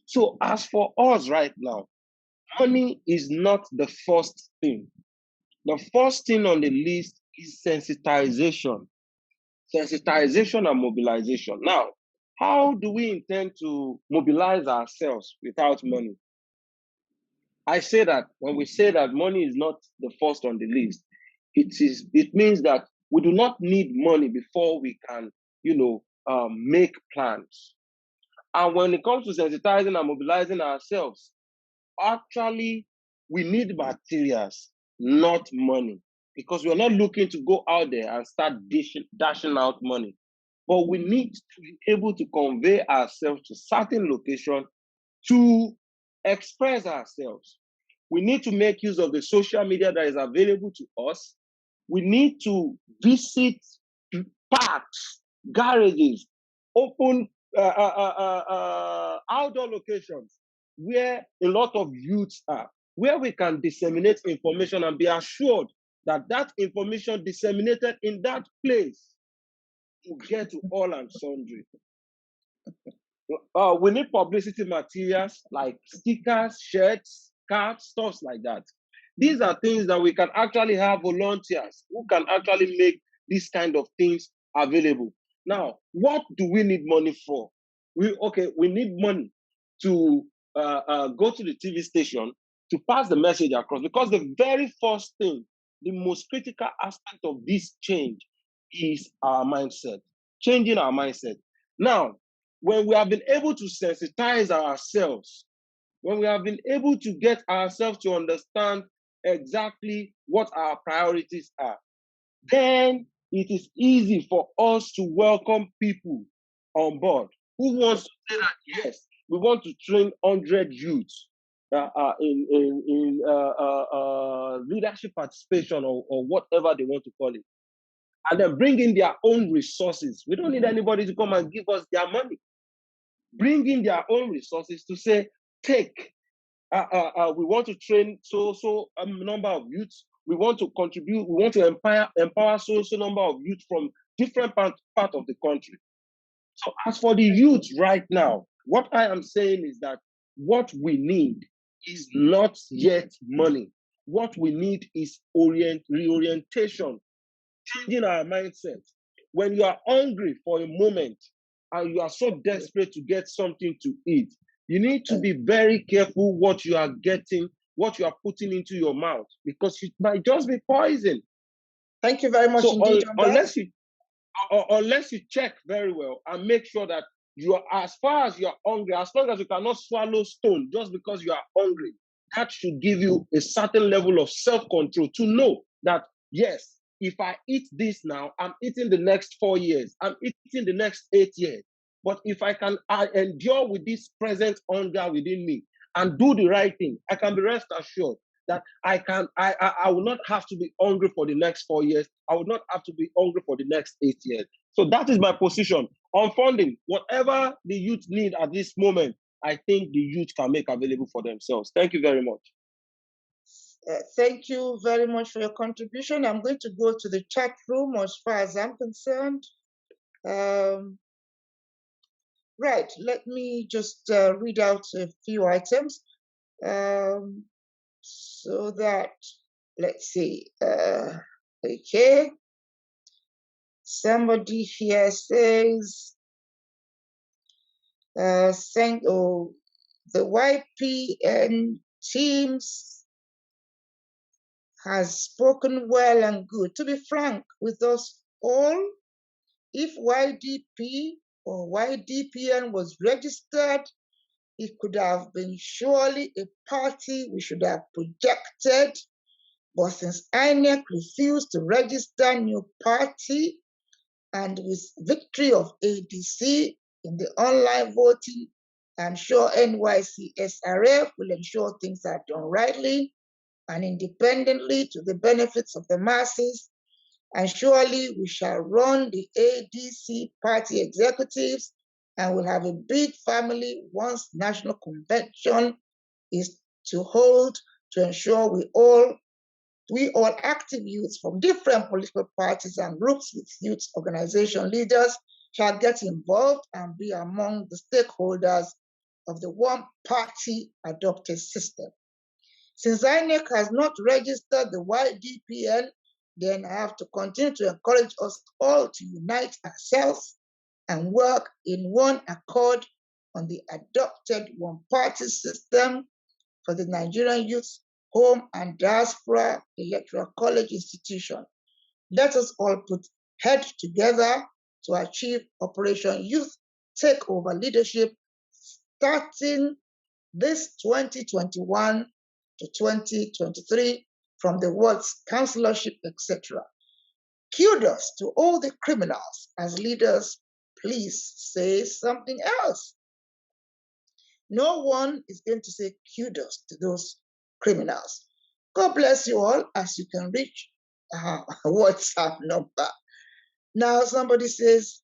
So as for us right now, money is not the first thing. The first thing on the list is sensitization. Sensitization and mobilization. Now, how do we intend to mobilize ourselves without money? I say that when we say that money is not the first on the list, it means that we do not need money before we can, make plans. And when it comes to sensitizing and mobilizing ourselves, actually, we need materials, not money, because we're not looking to go out there and start dashing out money. But we need to be able to convey ourselves to certain locations to express ourselves. We need to make use of the social media that is available to us. We need to visit parks, garages, open outdoor locations where a lot of youths are, where we can disseminate information and be assured that that information disseminated in that place will get to all and sundry. We need publicity materials like stickers, shirts, cards, stuff like that. These are things that we can actually have volunteers who can actually make these kind of things available. Now, what do we need money for? We need money to go to the TV station to pass the message across, because the very first thing, the most critical aspect of this change is our mindset, changing our mindset. Now, when we have been able to sensitize ourselves, when we have been able to get ourselves to understand exactly what our priorities are, then it is easy for us to welcome people on board who wants to say that, yes, we want to train 100 youths in leadership participation or whatever they want to call it, and then bring in their own resources. We don't need anybody to come and give us their money. Bring in their own resources to say, take, we want to train so number of youths. We want to contribute. We want to empower so number of youth from different part of the country. So as for the youth right now, what I am saying is that what we need is not yet money. What we need is reorientation, changing our mindset. When you are hungry for a moment and you are so desperate to get something to eat, you need to be very careful what you are getting, what you are putting into your mouth, because it might just be poison. Thank you very much indeed. Unless you check very well and make sure that you are, as far as you are hungry, as long as you cannot swallow stone just because you are hungry, that should give you a certain level of self-control to know that, yes, if I eat this now, I'm eating the next 4 years, I'm eating the next 8 years. But if I endure with this present hunger within me and do the right thing, I can be rest assured that I will not have to be hungry for the next 4 years. I will not have to be hungry for the next 8 years. So that is my position on funding. Whatever the youth need at this moment, I think the youth can make available for themselves. Thank you very much. Thank you very much for your contribution. I'm going to go to the chat room as far as I'm concerned. Right, let me just read out a few items so that, let's see, okay. Somebody here says, the YPN teams has spoken well and good. To be frank with us all, if YDP or YDPN was registered, it could have been surely a party we should have projected. But since INEC refused to register new party, and with victory of ADC in the online voting, I'm sure NYC SRF will ensure things are done rightly and independently to the benefits of the masses. And surely we shall run the ADC party executives and we'll have a big family once national convention is to hold, to ensure we all active youths from different political parties and groups with youth organization leaders shall get involved and be among the stakeholders of the one party adopted system. Since INEC has not registered the YDPN, then I have to continue to encourage us all to unite ourselves and work in one accord on the adopted one-party system for the Nigerian Youth Home and Diaspora Electoral College institution. Let us all put heads together to achieve Operation Youth Takeover Leadership starting this 2021 to 2023 from the words councillorship, etc. Kudos to all the criminals. As leaders, please say something else. No one is going to say kudos to those criminals. God bless you all as you can reach our WhatsApp number. Now somebody says,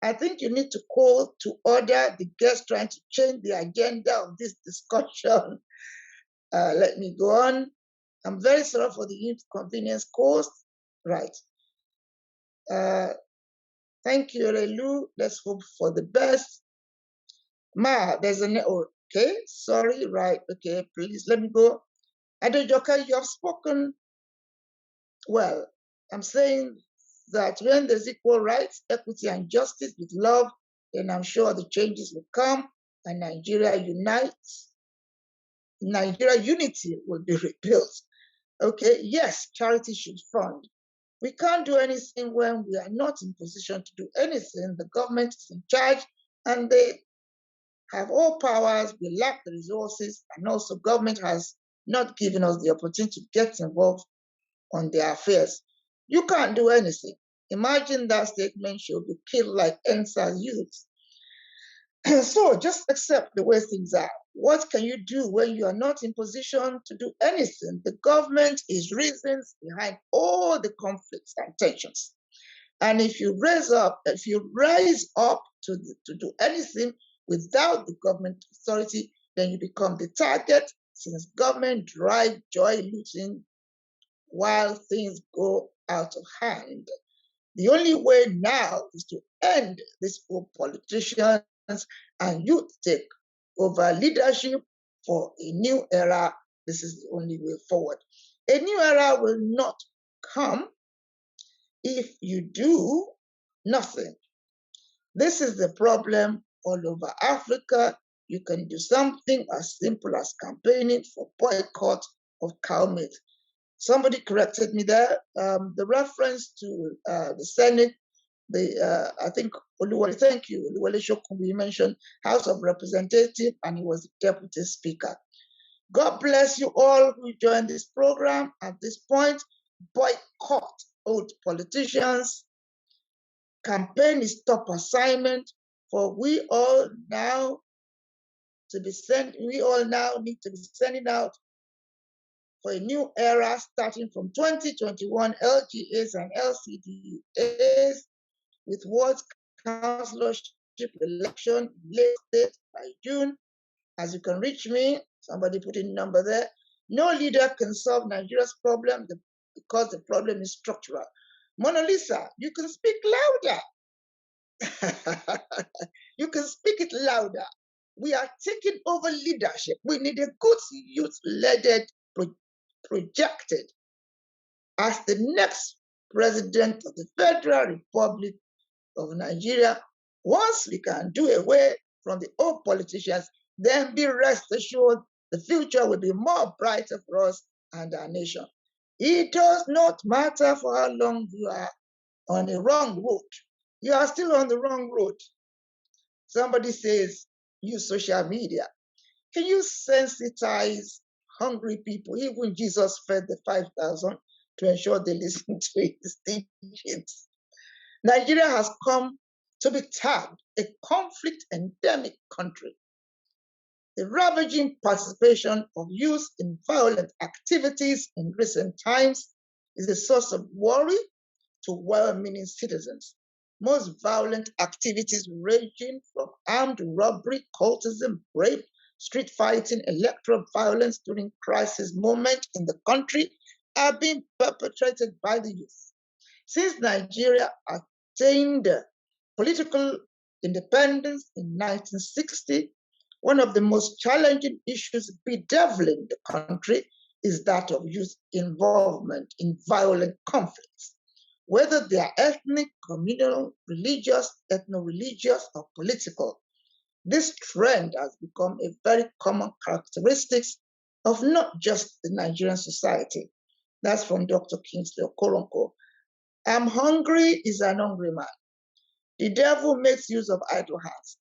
I think you need to call to order the guest trying to change the agenda of this discussion. Let me go on. I'm very sorry for the inconvenience caused. Right. Thank you, Relu. Let's hope for the best. Ma, there's a okay. Sorry, right. Okay, please let me go. Adejoka, you have spoken well. I'm saying that when there's equal rights, equity, and justice with love, then I'm sure the changes will come and Nigeria unites. Nigeria unity will be rebuilt. Okay, yes, charity should fund. We can't do anything when we are not in position to do anything. The government is in charge and they have all powers. We lack the resources, and also government has not given us the opportunity to get involved on their affairs. You can't do anything. Imagine that statement should be killed like NSAS youths. So just accept the way things are. What can you do when you are not in position to do anything? The government is reasons behind all the conflicts and tensions. And if you rise up to do anything without the government authority, then you become the target, since government drive joy looting while things go out of hand. The only way now is to end this old politicians and youth take over leadership for a new era. This is the only way forward. A new era will not come if you do nothing. This is the problem all over Africa. You can do something as simple as campaigning for boycott of cow meat. Somebody corrected me there. The reference to the Senate, I think Oluwole, thank you, Oluwole Shokunbi mentioned House of Representatives, and he was the Deputy Speaker. God bless you all who joined this program. At this point, boycott old politicians. Campaign is top assignment for we all now need to be sending out for a new era starting from 2021 LGAs and LCDAs with wards councillorship election late state by June. As you can reach me, somebody put in number there. No leader can solve Nigeria's problem because the problem is structural. Mona Lisa, you can speak louder. You can speak it louder. We are taking over leadership. We need a good youth-led projected as the next president of the Federal Republic of Nigeria. Once we can do away from the old politicians, then be rest assured the future will be more brighter for us and our nation. It does not matter for how long you are on a wrong road. You are still on the wrong road. Somebody says, use social media. Can you sensitize hungry people? Even Jesus fed the 5,000 to ensure they listen to his teachings. Nigeria has come to be tagged a conflict endemic country. The ravaging participation of youth in violent activities in recent times is a source of worry to well-meaning citizens. Most violent activities ranging from armed robbery, cultism, rape, street fighting, electoral violence during crisis moment in the country are being perpetrated by the youth. Since Nigeria attained political independence in 1960, one of the most challenging issues bedeviling the country is that of youth involvement in violent conflicts, whether they are ethnic, communal, religious, ethno-religious, or political. This trend has become a very common characteristic of not just the Nigerian society. That's from Dr. Kingsley Okoronko. I'm hungry is an hungry man. The devil makes use of idle hands.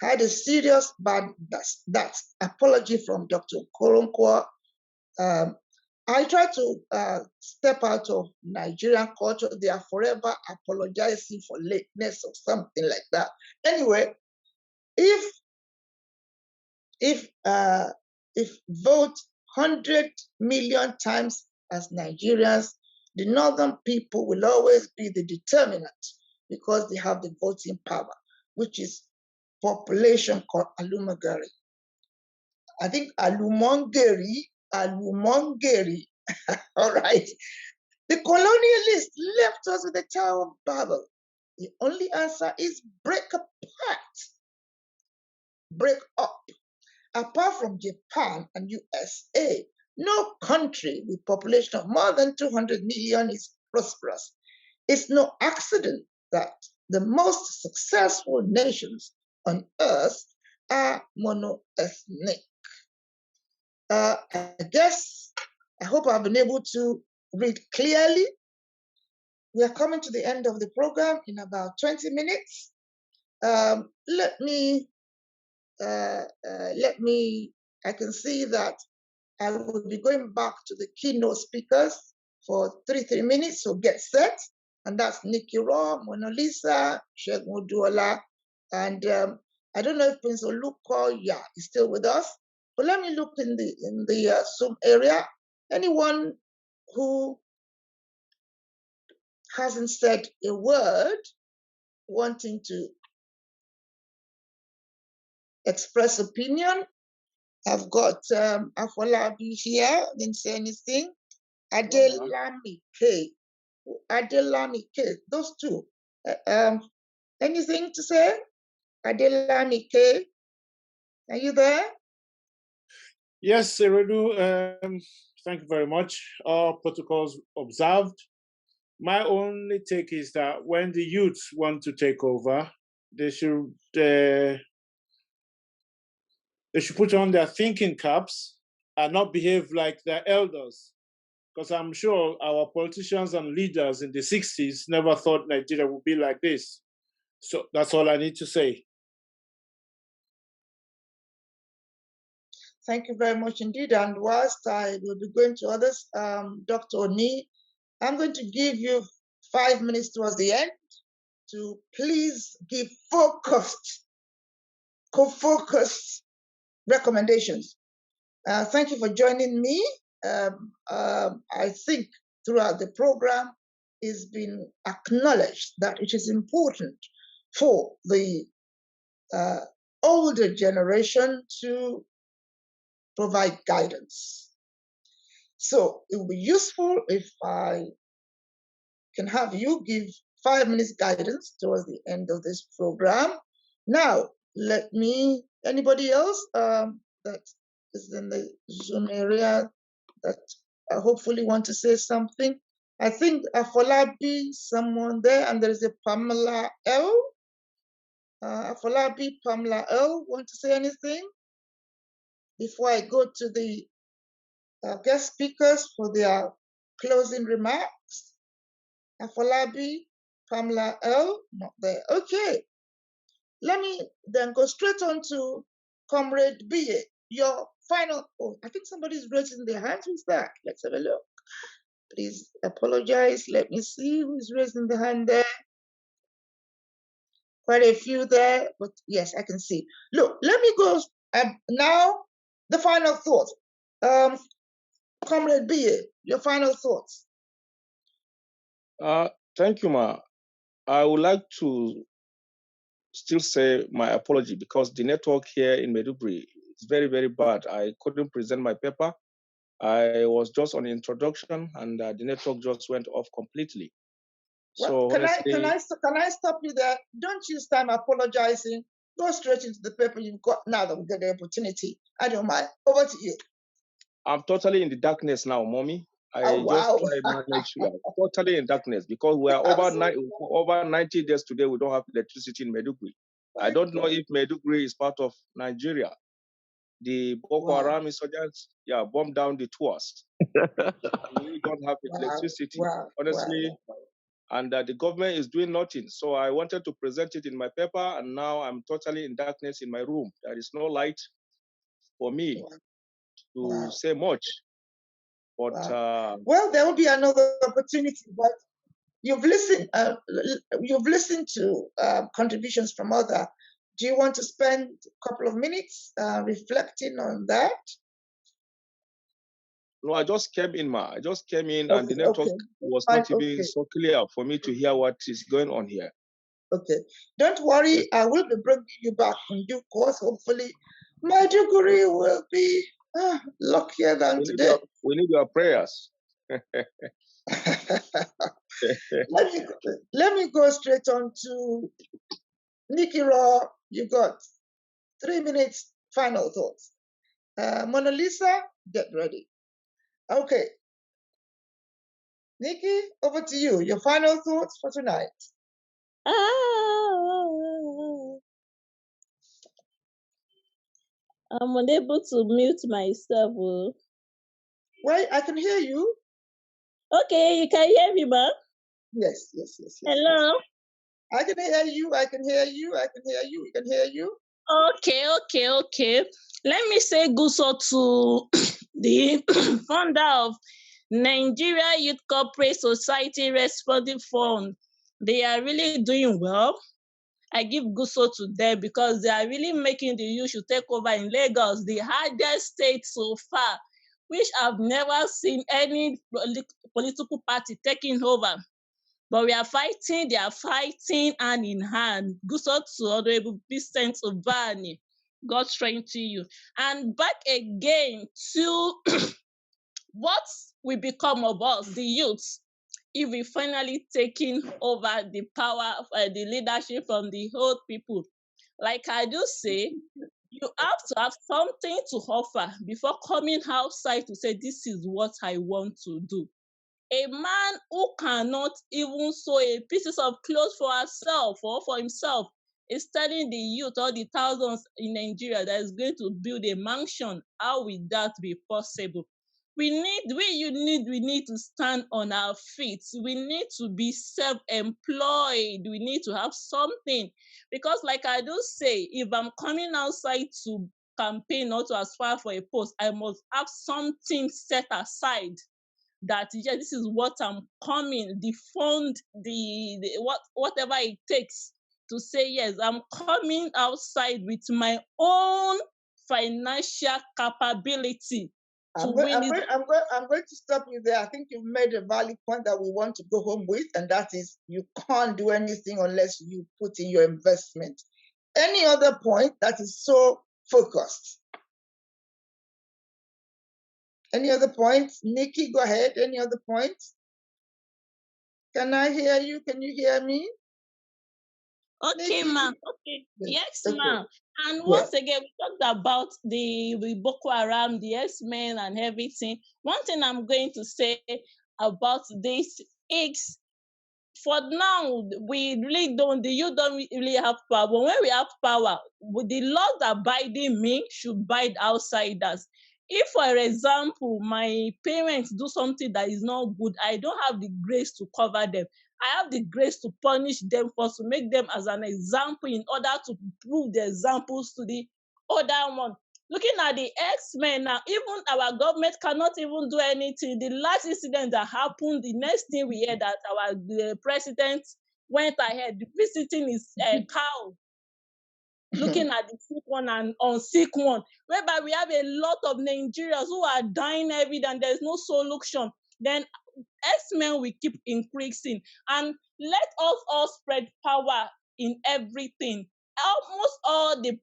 Had a serious bad that apology from Dr. Okoronko. I try to step out of Nigerian culture. They are forever apologizing for lateness or something like that. Anyway, if vote 100 million times as Nigerians, the northern people will always be the determinant because they have the voting power, which is population called Alumagari. I think Alumongeri, all right. The colonialists left us with the Tower of Babel. The only answer is break apart, break up. Apart from Japan and USA, no country with population of more than 200 million is prosperous. It's no accident that the most successful nations on earth are monoethnic. I hope I've been able to read clearly. We are coming to the end of the program in about 20 minutes. I can see that I will be going back to the keynote speakers for 3 minutes, so get set. And that's Nikki Raw, Mona Lisa, Shegun Oduola, and I don't know if Prince Oluko, is still with us. But let me look in the Zoom area. Anyone who hasn't said a word, wanting to express opinion, I've got Afolabi here, didn't say anything. Adelami K. Those two. Anything to say? Adelami K. Are you there? Yes, Eredu, thank you very much. All protocols observed. My only take is that when the youth want to take over, they should put on their thinking caps and not behave like their elders. Because I'm sure our politicians and leaders in the 60s never thought Nigeria would be like this. So that's all I need to say. Thank you very much indeed. And whilst I will be going to others, Dr. Oni, I'm going to give you 5 minutes towards the end to please give focused recommendations. Thank you for joining me. I think throughout the program it's been acknowledged that it is important for the older generation to provide guidance. So it will be useful if I can have you give 5 minutes guidance towards the end of this program. Now, anybody else that is in the Zoom area that hopefully want to say something? I think Afolabi, someone there, and there is a Pamela L. Afolabi, Pamela L. Want to say anything before I go to the guest speakers for their closing remarks. Afolabi, Pamela L, not there. Okay, let me then go straight on to Comrade B. Your final, oh, I think somebody's raising their hand. Who's that? Let's have a look. Please apologize. Let me see who's raising the hand there. Quite a few there, but yes, I can see. Look, let me go now. The final thoughts. Comrade B, your final thoughts. Thank you, Ma. I would like to still say my apology because the network here in Maiduguri is very, very bad. I couldn't present my paper. I was just on introduction and the network just went off completely. Well, So can honestly, I stop you there? Don't use time apologizing. Go straight into the paper you've got now that we get the opportunity. I don't mind. Over to you. I'm totally in the darkness now, Mommy. I wow. just try to manage you. Totally in darkness because we are over 90 days today. We don't have electricity in Maiduguri. I don't know if Maiduguri is part of Nigeria. The Boko Haram insurgents, bombed down the tours. We don't have electricity, honestly. And the government is doing nothing. So I wanted to present it in my paper, and now I'm totally in darkness in my room. There is no light for me to say much. But well, there will be another opportunity. But you've listened. You've listened to contributions from others. Do you want to spend a couple of minutes reflecting on that? No, I just came in, Ma. I just came in, and the network was not even so clear for me to hear what is going on here. Okay, don't worry. I will be bringing you back in due course. Hopefully, Maiduguri will be luckier than today. We need your prayers. Let me go straight on to Nikki Raw. You got 3 minutes. Final thoughts. Mona Lisa, get ready. Okay. Nikki, over to you. Your final thoughts for tonight. I'm unable to mute myself. Well, I can hear you. Okay, you can hear me, ma? Yes. Hello? Yes. I can hear you. I can hear you. I can hear you. We can hear you. Okay. Let me say guso to the founder of Nigeria Youth Corporate Society Responding Fund. They are really doing well. I give guso to them because they are really making the youth to take over in Lagos, the hardest state so far, which I've never seen any political party taking over. But we are fighting, they are fighting hand in hand. Guso to Honorable Vincent Obani. God strengthen you. And back again to what will become of us, the youths, if we finally taking over the power, the leadership from the old people. Like I do say, you have to have something to offer before coming outside to say, this is what I want to do. A man who cannot even sew a pieces of clothes for herself or for himself is telling the youth or the thousands in Nigeria that is going to build a mansion. How will that be possible? We need to stand on our feet. We need to be self-employed. We need to have something. Because like I do say, if I'm coming outside to campaign or to aspire for a post, I must have something set aside that yes, this is what I'm coming, the fund, whatever it takes to say yes, I'm coming outside with my own financial capability I'm going to stop you there. I think you've made a valid point that we want to go home with, and that is you can't do anything unless you put in your investment. Any other point that is so focused? Any other points? Nikki, go ahead. Any other points? Can I hear you? Can you hear me? Okay, ma'am. Okay. Yes, ma'am. And once again, we talked about the Boko Haram, the X-Men and everything. One thing I'm going to say about this is, for now, we really don't, the youth don't really have power. But when we have power, with the laws that binding me should bind outsiders. If, for example, my parents do something that is not good, I don't have the grace to cover them. I have the grace to punish them first, to make them as an example in order to prove the examples to the other one. Looking at the X-Men now, even our government cannot even do anything. The last incident that happened, the next thing we heard that the president went ahead visiting his cow, looking at the sick one and unsick one, whereby we have a lot of Nigerians who are dying every day and there's no solution. Then X-Men will keep increasing, and let us all spread power in everything. Almost all the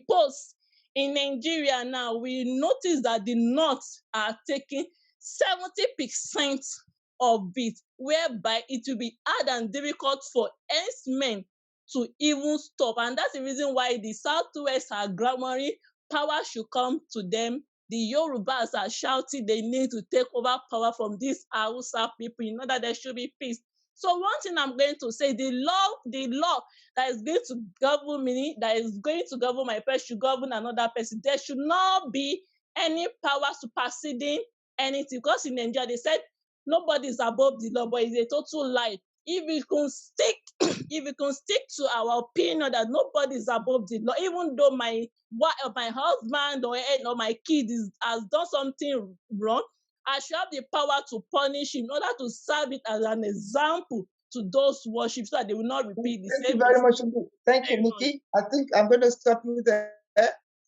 posts in Nigeria now, we notice that the North are taking 70% of it, whereby it will be hard and difficult for X-Men to even stop. And that's the reason why the Southwest are clamoring power should come to them. The Yorubas are shouting they need to take over power from these Hausa people in order there should be peace. So one thing I'm going to say, the law that is going to govern me, that is going to govern my person, should govern another person. There should not be any power superseding anything. Because in Nigeria, they said nobody is above the law, but it's a total lie. If we can stick to our opinion that nobody is above the law, even though my husband or my kid has done something wrong, I should have the power to punish him in order to serve it as an example to those who worship, so that they will not repeat the Thank same you very mistake. much indeed. Thank you, Nikki. I think I'm going to stop you there.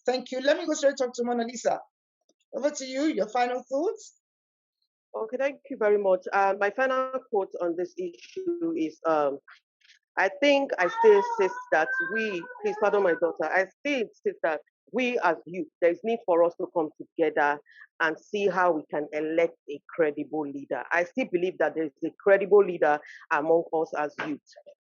Thank you. Let me go straight talk to Mona Lisa. Over to you, your final thoughts. Okay, thank you very much. My final quote on this issue is, I think I still insist that please pardon my daughter, I still insist that we as youth, there is need for us to come together and see how we can elect a credible leader. I still believe that there is a credible leader among us as youth.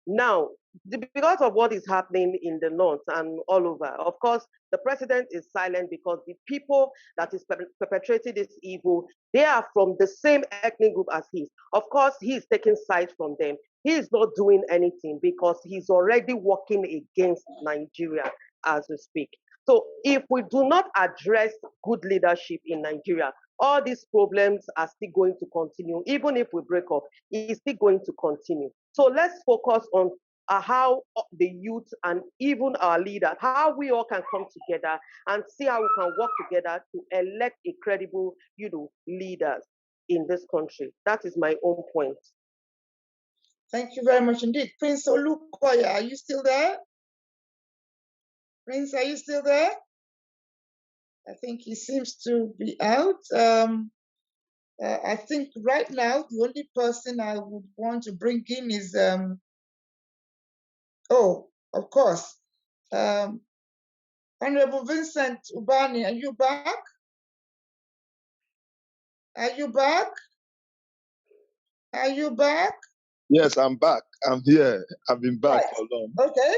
Now, because of what is happening in the North and all over, of course, the president is silent because the people that is perpetrating this evil, they are from the same ethnic group as his. Of course, he is taking sides from them. He is not doing anything because he's already working against Nigeria as we speak. So if we do not address good leadership in Nigeria, all these problems are still going to continue. Even if we break up, it's still going to continue. So let's focus on how the youth and even our leaders, how we all can come together and see how we can work together to elect a credible, leaders in this country. That is my own point. Thank you very much indeed. Prince Olukoya, are you still there? Prince, are you still there? I think he seems to be out. I think right now, the only person I would want to bring in is, of course, Honorable Vincent Ubani, are you back? Are you back? Are you back? Yes, I'm back. I'm here. I've been back Right. for long. Okay.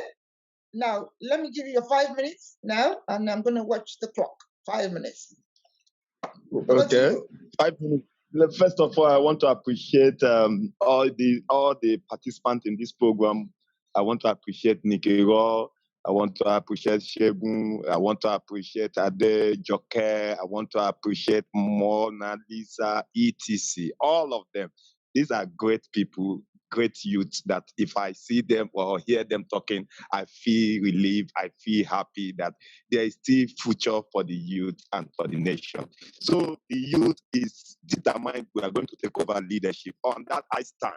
Now, let me give you your 5 minutes now, and I'm going to watch the clock. 5 minutes. Okay. 5 minutes. First of all, I want to appreciate all the participants in this program. I want to appreciate Nikki Raw. I want to appreciate Shegun. I want to appreciate Ade Joke. I want to appreciate Mona Lisa, etc. All of them. These are great people, great youths that if I see them or hear them talking, I feel relieved. I feel happy that there is still future for the youth and for the nation. So the youth is determined we are going to take over leadership. On that, I stand.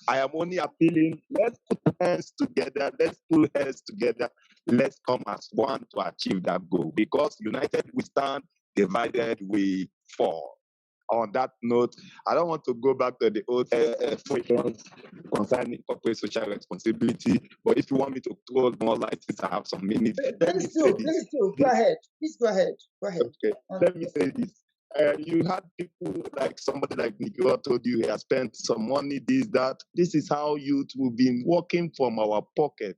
I am only appealing, let's put hands together, let's put heads together, let's come as one to achieve that goal. Because united we stand, divided we fall. On that note, I don't want to go back to the old questions concerning corporate social responsibility, but if you want me to throw more light, since I have some minutes, let me say this. Please do. Go ahead. Please go ahead. Go ahead. Okay, let me say this. You had people like somebody like Nicola told you he has spent some money, this, that. This is how youth will be working from our pocket.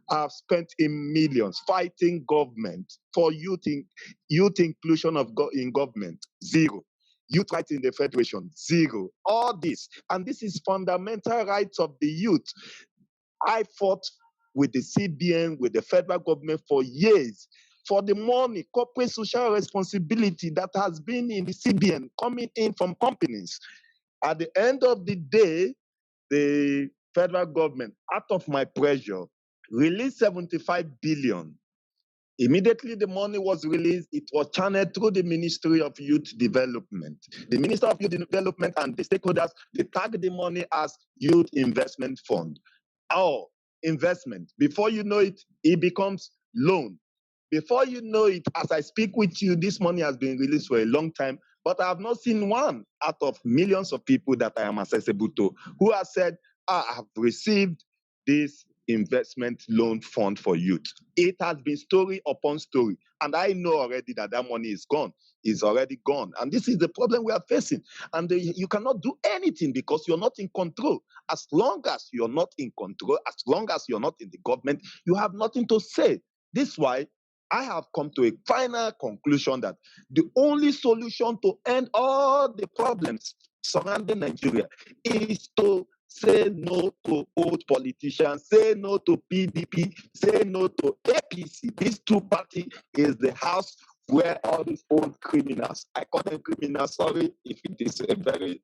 I've spent in millions fighting government for youth inclusion in government, zero. Youth rights in the federation, zero. All this, and this is fundamental rights of the youth. I fought with the CBN, with the federal government for years, for the money, corporate social responsibility that has been in the CBN coming in from companies. At the end of the day, the federal government, out of my pressure, released 75 billion. Immediately the money was released, it was channeled through the Ministry of Youth Development. The Minister of Youth Development and the stakeholders, they tagged the money as Youth Investment Fund. Or investment. Before you know it, it becomes loan. Before you know it, as I speak with you, this money has been released for a long time, but I have not seen one out of millions of people that I am accessible to who has said, I have received this investment loan fund for youth. It has been story upon story. And I know already that that money is gone. It's already gone. And this is the problem we are facing. And you cannot do anything because you're not in control. As long as you're not in control, as long as you're not in the government, you have nothing to say. This is why I have come to a final conclusion that the only solution to end all the problems surrounding Nigeria is to say no to old politicians, say no to PDP, say no to APC. These two parties is the house where all these old criminals, I call them criminals, sorry if it is a very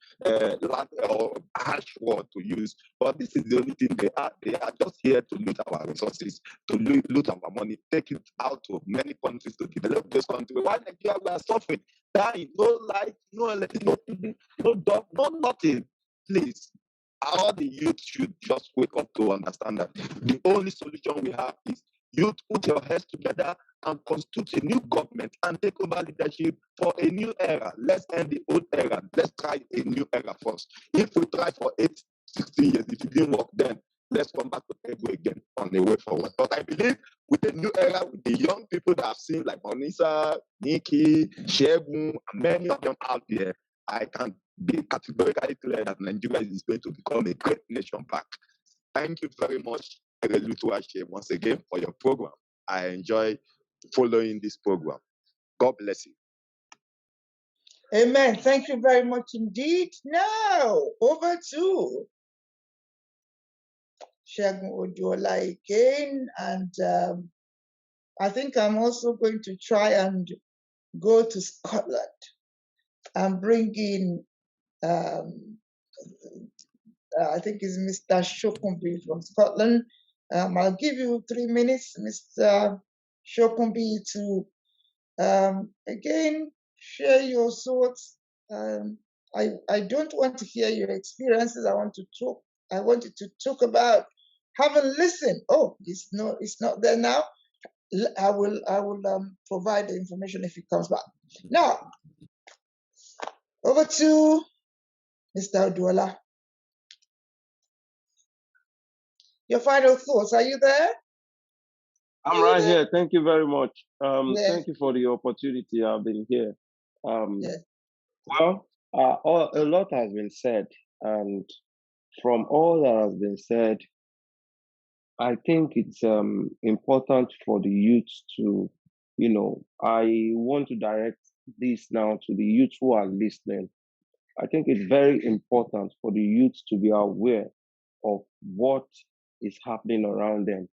harsh word to use, but this is the only thing they are. They are just here to loot our resources, to loot our money, take it out to many countries to develop this country. Why Nigeria we are suffering, dying, no light, no electricity, no dog, no nothing. Please, all the youth should just wake up to understand that the only solution we have is youth put your heads together and constitute a new government and take over leadership for a new era. Let's end the old era. Let's try a new era first. If we try for 60 years, if it didn't work then, let's come back to the table again on the way forward. But I believe with the new era, with the young people that I've seen like Monisa, Nikki, Shegun, and many of them out there, I can be categorically clear that Nigeria is going to become a great nation back. Thank you very much, Erelutuashe, once again for your program. I enjoy following this program. God bless you. Amen. Thank you very much indeed. Now, over to Segun Oduola again. And I think I'm also going to try and go to Scotland and bring in, I think it's Mr. Shokunbi from Scotland. I'll give you 3 minutes, Mr. Shokunbi, to again share your thoughts. I don't want to hear your experiences. I want you to talk about having listened. Oh, it's not there now. I will provide the information if it comes back. Now, over to Mr. Oduola. Your final thoughts. Are you there? I'm right here. Thank you very much. Thank you for the opportunity. I've been here. Well, a lot has been said, and from all that has been said, I think it's important for the youth to, I want to direct this now to the youth who are listening. I think it's very important for the youth to be aware of what is happening around them.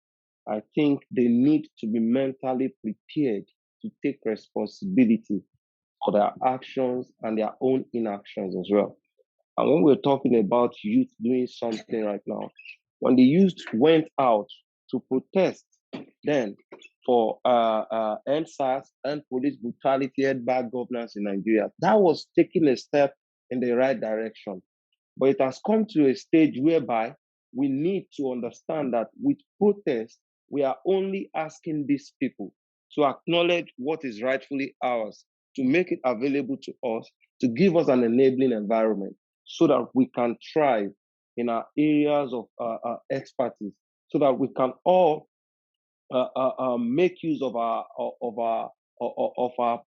I think they need to be mentally prepared to take responsibility for their actions and their own inactions as well. And when we're talking about youth doing something right now, when the youth went out to protest then for EndSARS and police brutality and bad governance in Nigeria, that was taking a step in the right direction. But it has come to a stage whereby we need to understand that with protest, we are only asking these people to acknowledge what is rightfully ours, to make it available to us, to give us an enabling environment so that we can thrive in our areas of expertise, so that we can all make use of our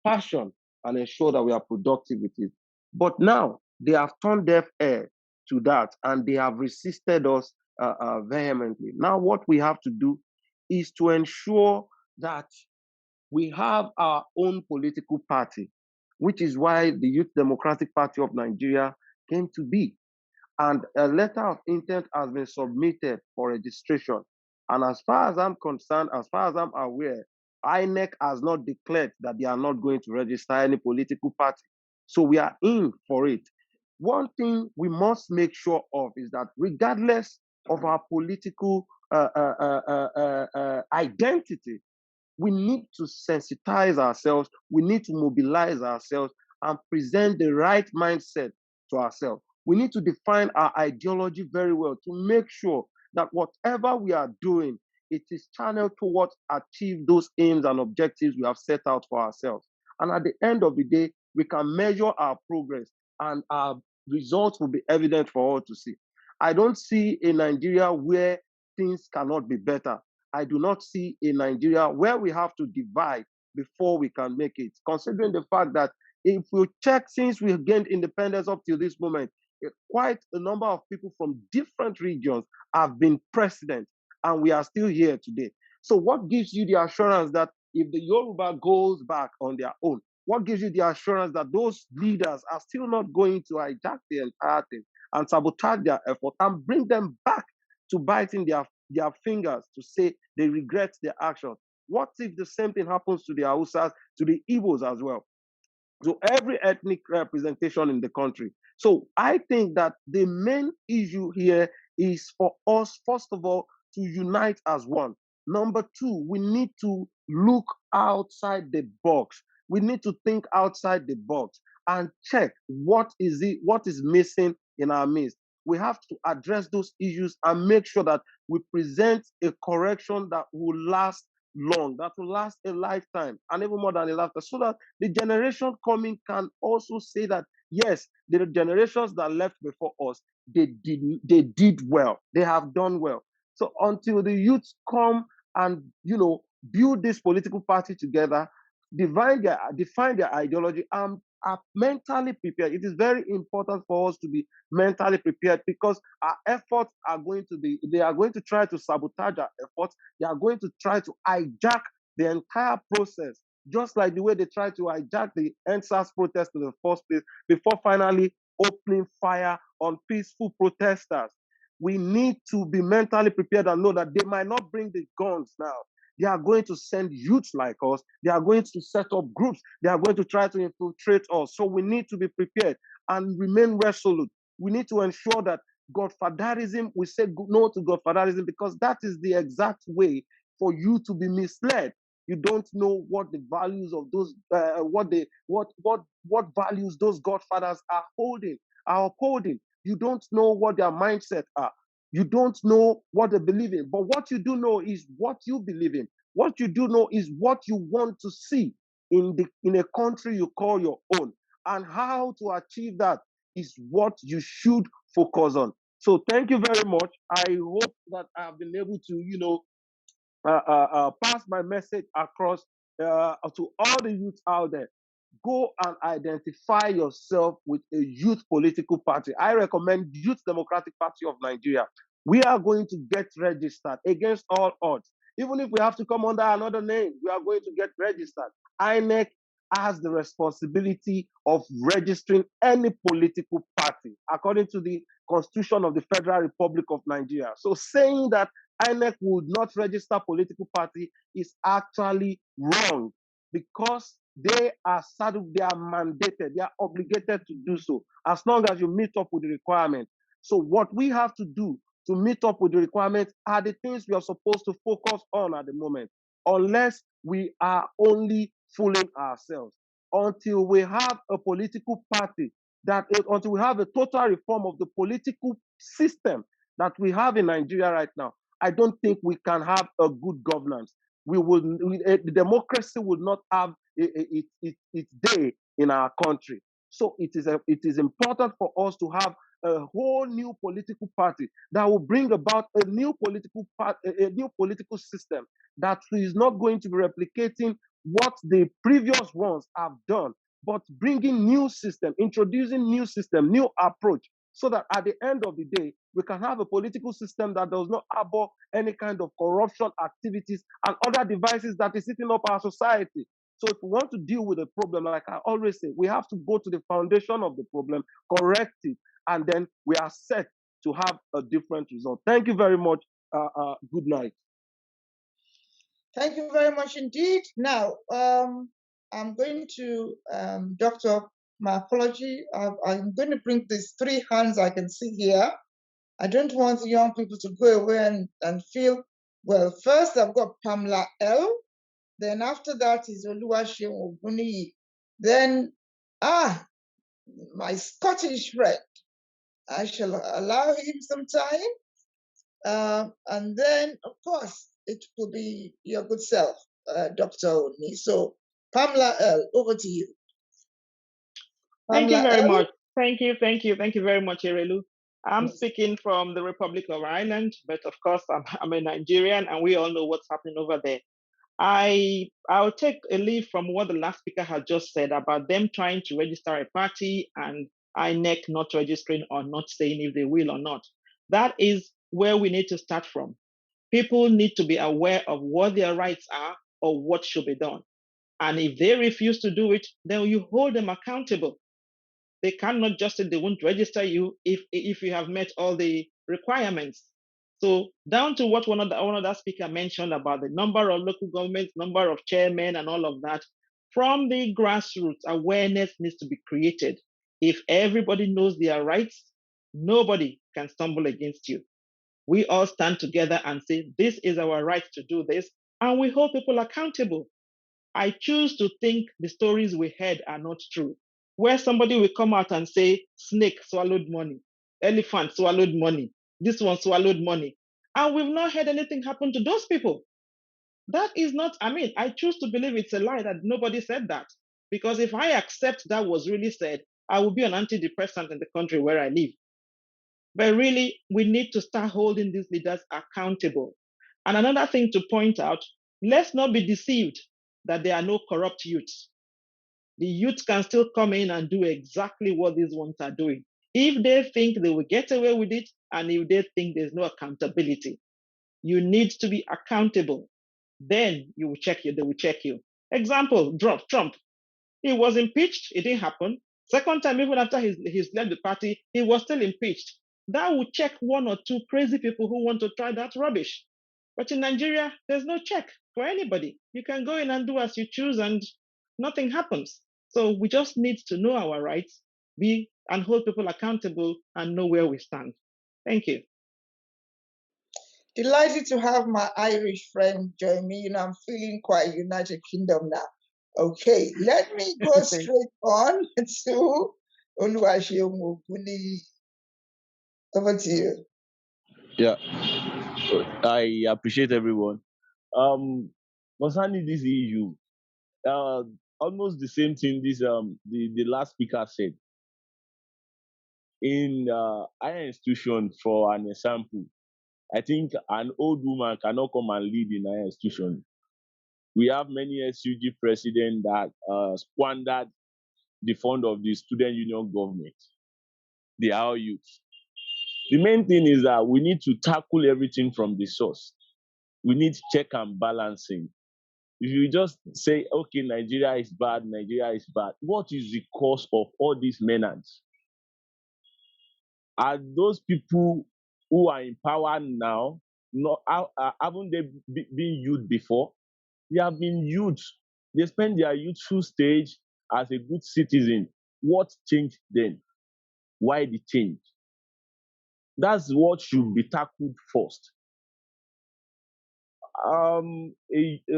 passion and ensure that we are productive with it. But now they have turned deaf ear to that and they have resisted us vehemently. Now what we have to do is to ensure that we have our own political party, which is why the Youth Democratic Party of Nigeria came to be. And a letter of intent has been submitted for registration. And as far as I'm concerned, as far as I'm aware, INEC has not declared that they are not going to register any political party. So we are in for it. One thing we must make sure of is that regardless of our political identity, we need to sensitize ourselves, we need to mobilize ourselves and present the right mindset to ourselves. We need to define our ideology very well to make sure that whatever we are doing, it is channeled towards achieve those aims and objectives we have set out for ourselves. And at the end of the day, we can measure our progress and our results will be evident for all to see. I don't see a Nigeria where things cannot be better. I do not see a Nigeria where we have to divide before we can make it, considering the fact that if we check since we gained independence up till this moment, quite a number of people from different regions have been president, and we are still here today. So what gives you the assurance that if the Yoruba goes back on their own, what gives you the assurance that those leaders are still not going to hijack the entire thing and sabotage their effort and bring them back to biting their fingers to say they regret their actions? What if the same thing happens to the Hausas, to the Igbos as well? So every ethnic representation in the country. So I think that the main issue here is for us, first of all, to unite as one. Number two, we need to look outside the box. We need to think outside the box and check what is missing in our midst. We have to address those issues and make sure that we present a correction that will last long, that will last a lifetime and even more than a lifetime, so that the generation coming can also say that yes, the generations that left before us, they did well, they have done well. So until the youth come and build this political party together, define their ideology, and are mentally prepared. It is very important for us to be mentally prepared, because our efforts are going to try to sabotage our efforts. They are going to try to hijack the entire process, just like the way they tried to hijack the NSAS protest in the first place before finally opening fire on peaceful protesters. We need to be mentally prepared and know that they might not bring the guns now. They are going to send youths like us. They are going to set up groups. They are going to try to infiltrate us. So we need to be prepared and remain resolute. We need to ensure that Godfatherism, we say no to Godfatherism, because that is the exact way for you to be misled. You don't know what the values of those, what values those Godfathers are upholding. You don't know what their mindset are. You don't know what they believe in. But what you do know is what you believe in. What you do know is what you want to see in a country you call your own. And how to achieve that is what you should focus on. So thank you very much. I hope that I've been able to, pass my message across to all the youth out there. Go and identify yourself with a youth political party. I recommend Youth Democratic Party of Nigeria. We are going to get registered against all odds. Even if we have to come under another name, we are going to get registered. INEC has the responsibility of registering any political party according to the Constitution of the Federal Republic of Nigeria. So saying that INEC would not register political party is actually wrong, because they are saddled, they are mandated, they are obligated to do so as long as you meet up with the requirement. So what we have to do to meet up with the requirements are the things we are supposed to focus on at the moment, unless we are only fooling ourselves. Until we have a political party, until we have a total reform of the political system that we have in Nigeria right now, I don't think we can have a good governance. The democracy will not have its day in our country. So it is important for us to have a whole new political party that will bring about a new political system that is not going to be replicating what the previous ones have done, but bringing new system, introducing new system, new approach, so that at the end of the day, we can have a political system that does not harbor any kind of corruption activities and other devices that is sitting up our society. So if we want to deal with the problem, like I always say, we have to go to the foundation of the problem, correct it, and then we are set to have a different result. Thank you very much. Good night. Thank you very much indeed. Now, I'm going to, Doctor, my apology. I'm going to bring these 3 hands I can see here. I don't want the young people to go away and feel, well, first I've got Pamela L. Then after that is Oluwaseun Oguniyi. Then, my Scottish friend. I shall allow him some time. And then, of course, it will be your good self, Dr. Oni. So, Pamela L., over to you. Thank you Pamela very L. much. Thank you very much, Erelu. I'm speaking from the Republic of Ireland, but of course, I'm a Nigerian, and we all know what's happening over there. I'll take a leaf from what the last speaker had just said about them trying to register a party and INEC not registering or not saying if they will or not. That is where we need to start from. People need to be aware of what their rights are or what should be done. And if they refuse to do it, then you hold them accountable. They cannot just say they won't register you if you have met all the requirements. So down to what one other speaker mentioned about the number of local governments, number of chairmen and all of that, from the grassroots, awareness needs to be created. If everybody knows their rights, nobody can stumble against you. We all stand together and say, this is our right to do this, and we hold people accountable. I choose to think the stories we heard are not true, where somebody will come out and say, snake swallowed money, elephant swallowed money, this one swallowed money. And we've not heard anything happen to those people. That is not, I choose to believe it's a lie that nobody said that. Because if I accept that was really said, I will be an antidepressant in the country where I live. But really, we need to start holding these leaders accountable. And another thing to point out, let's not be deceived that there are no corrupt youths. The youth can still come in and do exactly what these ones are doing. If they think they will get away with it, and if they think there's no accountability, you need to be accountable. Then they will check you. Example, Trump. He was impeached, it didn't happen. Second time, even after he's left the party, he was still impeached. That will check 1 or 2 crazy people who want to try that rubbish. But in Nigeria, there's no check for anybody. You can go in and do as you choose and nothing happens. So we just need to know our rights, and hold people accountable and know where we stand. Thank you. Delighted to have my Irish friend join me. I'm feeling quite United Kingdom now. Okay, let me go straight on to Oluwaseun Oguniyi. Over to you. Yeah, I appreciate everyone. Concerning this issue, almost the same thing the last speaker said. In higher institution, for an example, I think an old woman cannot come and lead in higher institution. We have many SUG presidents that squandered the fund of the student union government. They are all youth. The main thing is that we need to tackle everything from the source. We need check and balancing. If you just say, okay, Nigeria is bad, what is the cause of all these menace? Are those people who are in power now, haven't they been youth before? They have been youth. They spend their youthful stage as a good citizen. What changed then? Why the change? That's what should be tackled first.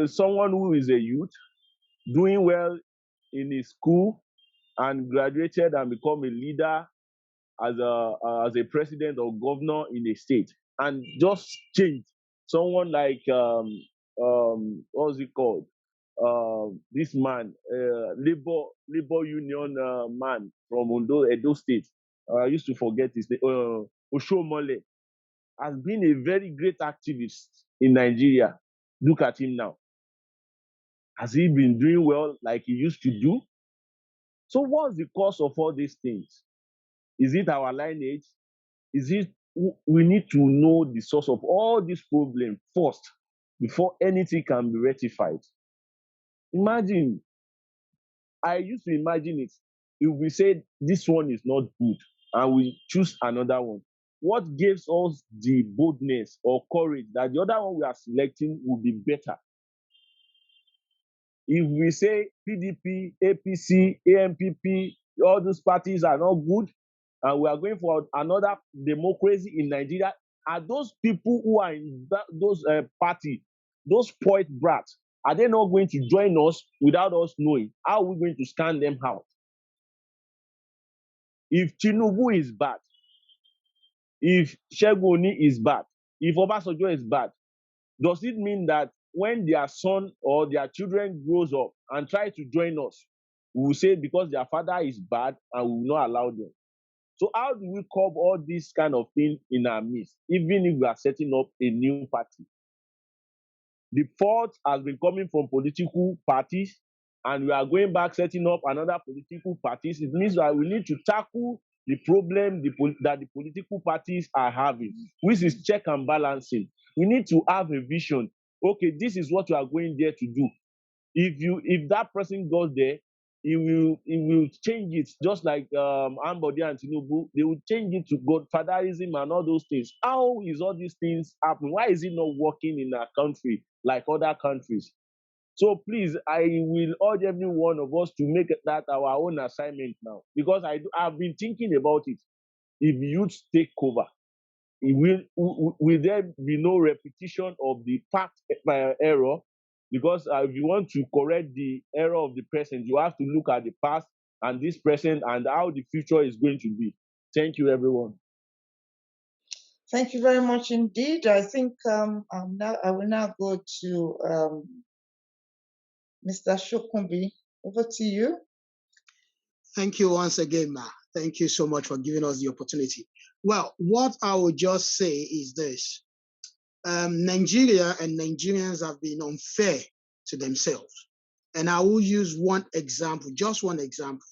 Someone who is a youth, doing well in his school and graduated and become a leader as a president or governor in a state, and just change. Someone like what's it called? This man, labor union man from Edo State. I used to forget his name. Oshomole has been a very great activist in Nigeria. Look at him now. Has he been doing well like he used to do? So what's the cause of all these things? Is it our lineage? Is it, we need to know the source of all these problems first before anything can be rectified. Imagine, I used to imagine it, if we say this one is not good and we choose another one, what gives us the boldness or courage that the other one we are selecting will be better? If we say PDP, APC, AMPP, all those parties are not good, and we are going for another democracy in Nigeria, are those people who are in those parties, those spoiled brats, are they not going to join us without us knowing? How are we going to stand them out? If Tinubu is bad, if Segun Oni is bad, if Obasanjo is bad, does it mean that when their son or their children grows up and try to join us, we will say because their father is bad and we will not allow them? So how do we curb all these kind of things in our midst, even if we are setting up a new party? The fault has been coming from political parties, and we are going back setting up another political parties. It means that we need to tackle the problem that the political parties are having, which is check and balancing. We need to have a vision. Okay, this is what you are going there to do. If that person goes there, he will change it, just like Ambode and Tinubu. They will change it to godfatherism and all those things. How is all these things happening? Why is it not working in our country like other countries? So please, I will urge every one of us to make that our own assignment now, because I've been thinking about it. If youth take over, will there be no repetition of the past error? Because if you want to correct the error of the present, you have to look at the past and this present and how the future is going to be. Thank you, everyone. Thank you very much indeed. I think I will now go to Mr. Shokunbi. Over to you. Thank you once again, Ma. Thank you so much for giving us the opportunity. Well, what I would just say is this. Nigeria and Nigerians have been unfair to themselves. And I will use one example, just one example.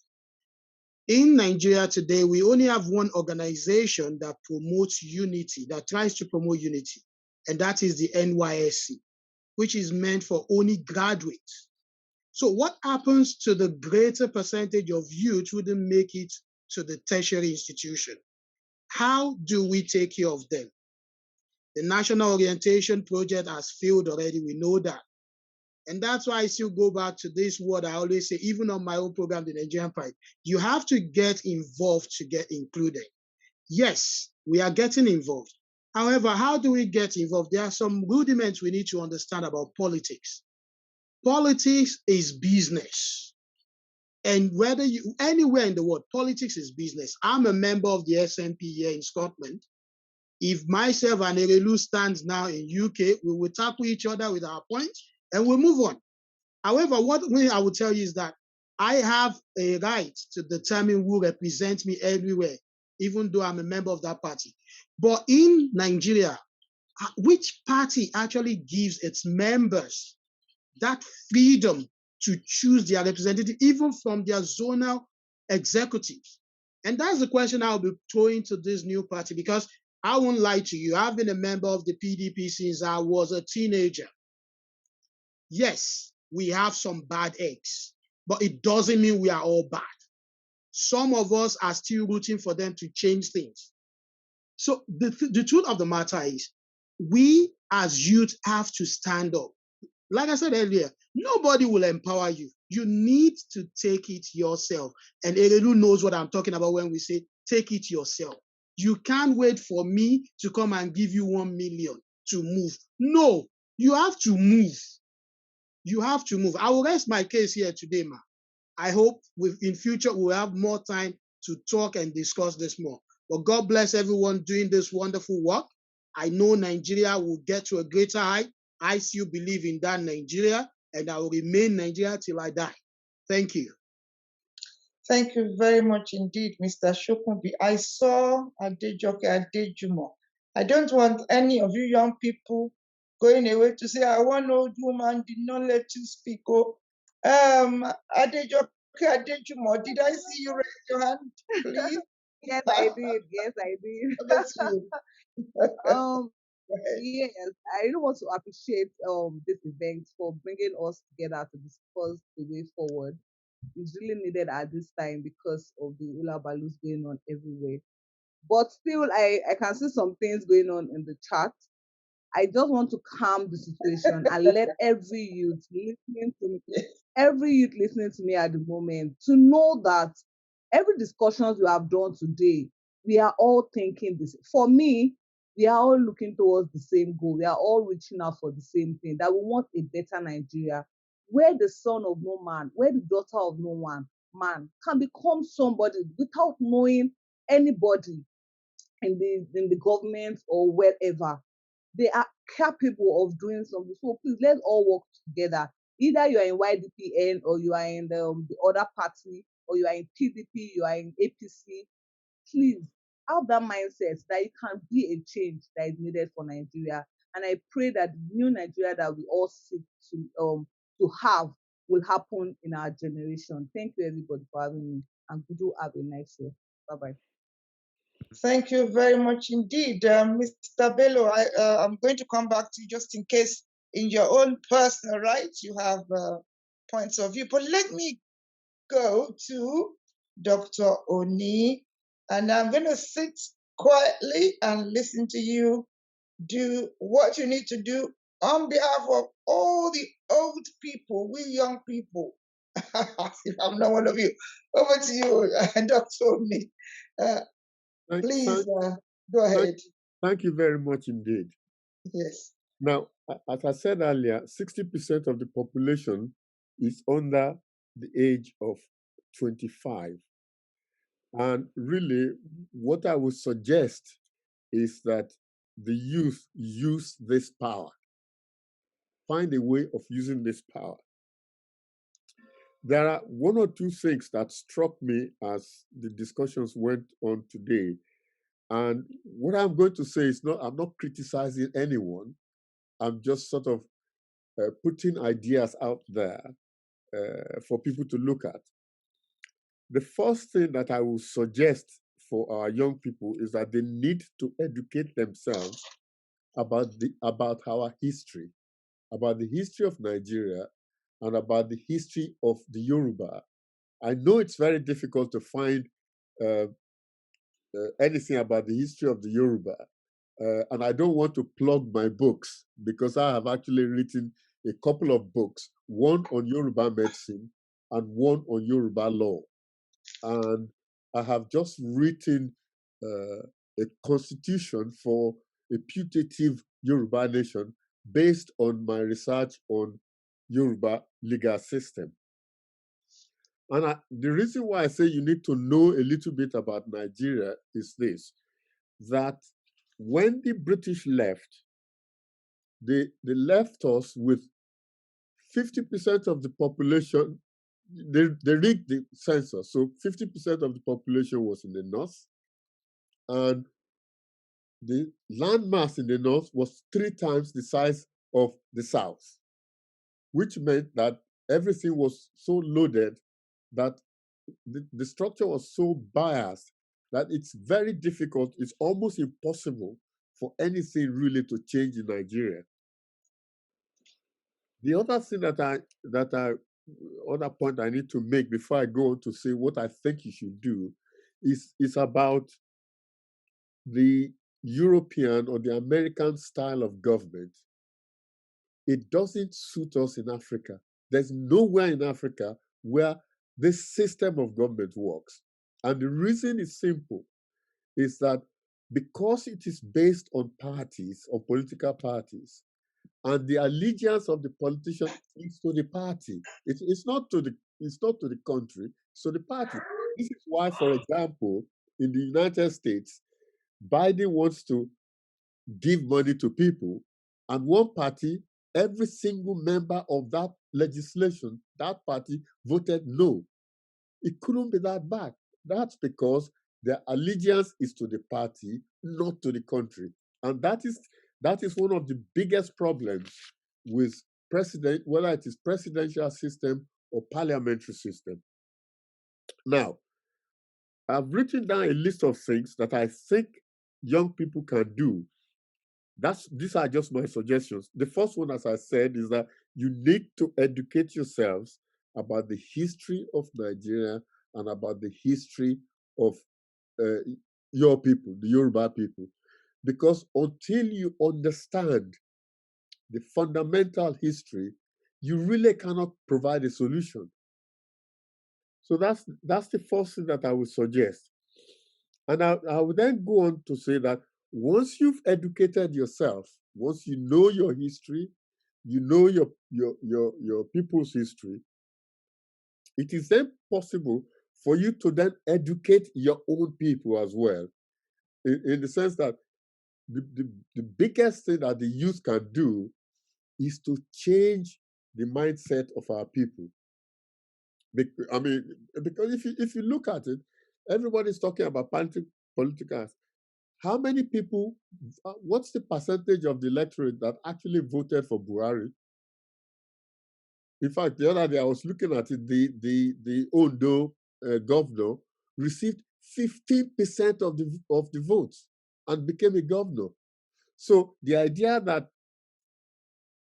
In Nigeria today, we only have one organization that promotes unity, that tries to promote unity, and that is the NYSC, which is meant for only graduates. So what happens to the greater percentage of youth who didn't make it to the tertiary institution? How do we take care of them? The National Orientation Project has failed already, we know that. And that's why I still go back to this word I always say, even on my own program, the Nigerian Pride, you have to get involved to get included. Yes, we are getting involved. However, how do we get involved? There are some rudiments we need to understand about politics. Politics is business. And whether you, anywhere in the world, politics is business. I'm a member of the SNP here in Scotland. If myself and Erelu stands now in UK, we will tackle each other with our points and we'll move on. However, what I will tell you is that I have a right to determine who represents me everywhere, even though I'm a member of that party. But in Nigeria, which party actually gives its members that freedom to choose their representative, even from their zonal executives? And that's the question I'll be throwing to this new party, because I won't lie to you, I've been a member of the PDP since I was a teenager. Yes, we have some bad eggs, but it doesn't mean we are all bad. Some of us are still rooting for them to change things. So the truth of the matter is, we as youth have to stand up. Like I said earlier, nobody will empower you. You need to take it yourself. And Erelu knows what I'm talking about when we say, take it yourself. You can't wait for me to come and give you 1 million to move. No, you have to move. You have to move. I will rest my case here today, ma. I hope in future we'll have more time to talk and discuss this more. But God bless everyone doing this wonderful work. I know Nigeria will get to a greater height. I still believe in that Nigeria, and I will remain Nigeria till I die. Thank you. Thank you very much indeed, Mr. Shokunbi. I saw Adejoke Adejumo. I don't want any of you young people going away to say, I want old woman did not let you speak. Oh, Adejoke Adejumo, did I see you raise your hand, please? Yes, I did. Yes, I did. Yes, I really want to appreciate this event for bringing us together to discuss the way forward. It's really needed at this time because of the Ula Balus going on everywhere. But still, I can see some things going on in the chat. I just want to calm the situation and let every youth listening to me every youth listening to me at the moment to know that every discussions we have done today, we are all thinking this. For me, we are all looking towards the same goal. We are all reaching out for the same thing, that we want a better Nigeria where the son of no man, where the daughter of no one man can become somebody without knowing anybody in the government or wherever. They are capable of doing something. So please, let's all work together. Either you are in YDPN or you are in the other party, or you are in PDP, you are in APC. Please have that mindset that it can be a change that is needed for Nigeria. And I pray that the new Nigeria that we all seek to have will happen in our generation. Thank you, everybody, for having me, and do have a nice day. Bye-bye. Thank you very much indeed, Mr. Bello. I'm going to come back to you just in case, in your own personal rights, you have points of view. But let me go to Dr. Oni, and I'm going to sit quietly and listen to you do what you need to do on behalf of all the old people, we young people. If I'm not one of you. Over to you, Dr. Oni. Please go ahead. Thank you very much indeed. Yes. Now, as I said earlier, 60% of the population is under the age of 25. And really, what I would suggest is that the youth use this power. Find a way of using this power. There are one or two things that struck me as the discussions went on today. And what I'm going to say is I'm not criticizing anyone. I'm just sort of putting ideas out there for people to look at. The first thing that I will suggest for our young people is that they need to educate themselves about our history, about the history of Nigeria, and about the history of the Yoruba. I know it's very difficult to find anything about the history of the Yoruba, and I don't want to plug my books because I have actually written a couple of books, one on Yoruba medicine and one on Yoruba law. And I have just written a constitution for a putative Yoruba nation based on my research on Yoruba legal system. And the reason why I say you need to know a little bit about Nigeria is this, that when the British left, they left us with 50% of the population. They rigged the census, so 50% of the population was in the north, and the landmass in the north was 3 times the size of the south, which meant that everything was so loaded that the structure was so biased that it's very difficult, it's almost impossible for anything really to change in Nigeria. The other thing other point I need to make before I go on to say what I think you should do is about the European or the American style of government. It doesn't suit us in Africa. There's nowhere in Africa where this system of government works. And the reason is simple, is that because it is based on parties, on political parties, and the allegiance of the politician is to the party. It's not to the country, it's to the party. This is why, for example, in the United States, Biden wants to give money to people, and one party, every single member of that legislation, that party voted no. It couldn't be that bad. That's because their allegiance is to the party, not to the country. And that is one of the biggest problems with president, whether it is presidential system or parliamentary system. Now, I've written down a list of things that I think young people can do. These are just my suggestions. The first one, as I said, is that you need to educate yourselves about the history of Nigeria and about the history of your people, the Yoruba people. Because until you understand the fundamental history, you really cannot provide a solution. So that's the first thing that I would suggest. And I would then go on to say that once you've educated yourself, once you know your history, you know your people's history, it is then possible for you to then educate your own people as well, in the sense that the biggest thing that the youth can do is to change the mindset of our people. I mean, because if you look at it, everybody's talking about politicals. How many people, what's the percentage of the electorate that actually voted for Buhari? In fact, the other day I was looking at it, the Ondo governor received 15% of the votes and became a governor. So the idea that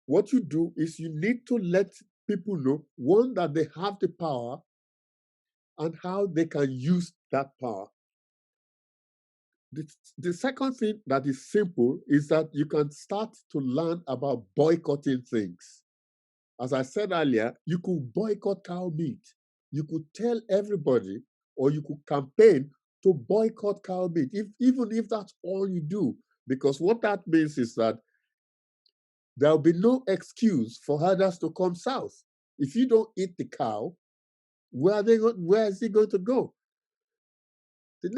what you do is you need to let people know, one, that they have the power and how they can use that power. The second thing that is simple is that you can start to learn about boycotting things. As I said earlier, you could boycott cow meat. You could tell everybody, or you could campaign to boycott cow meat, even if that's all you do. Because what that means is that there will be no excuse for herders to come south. If you don't eat the cow, where is it going to go? The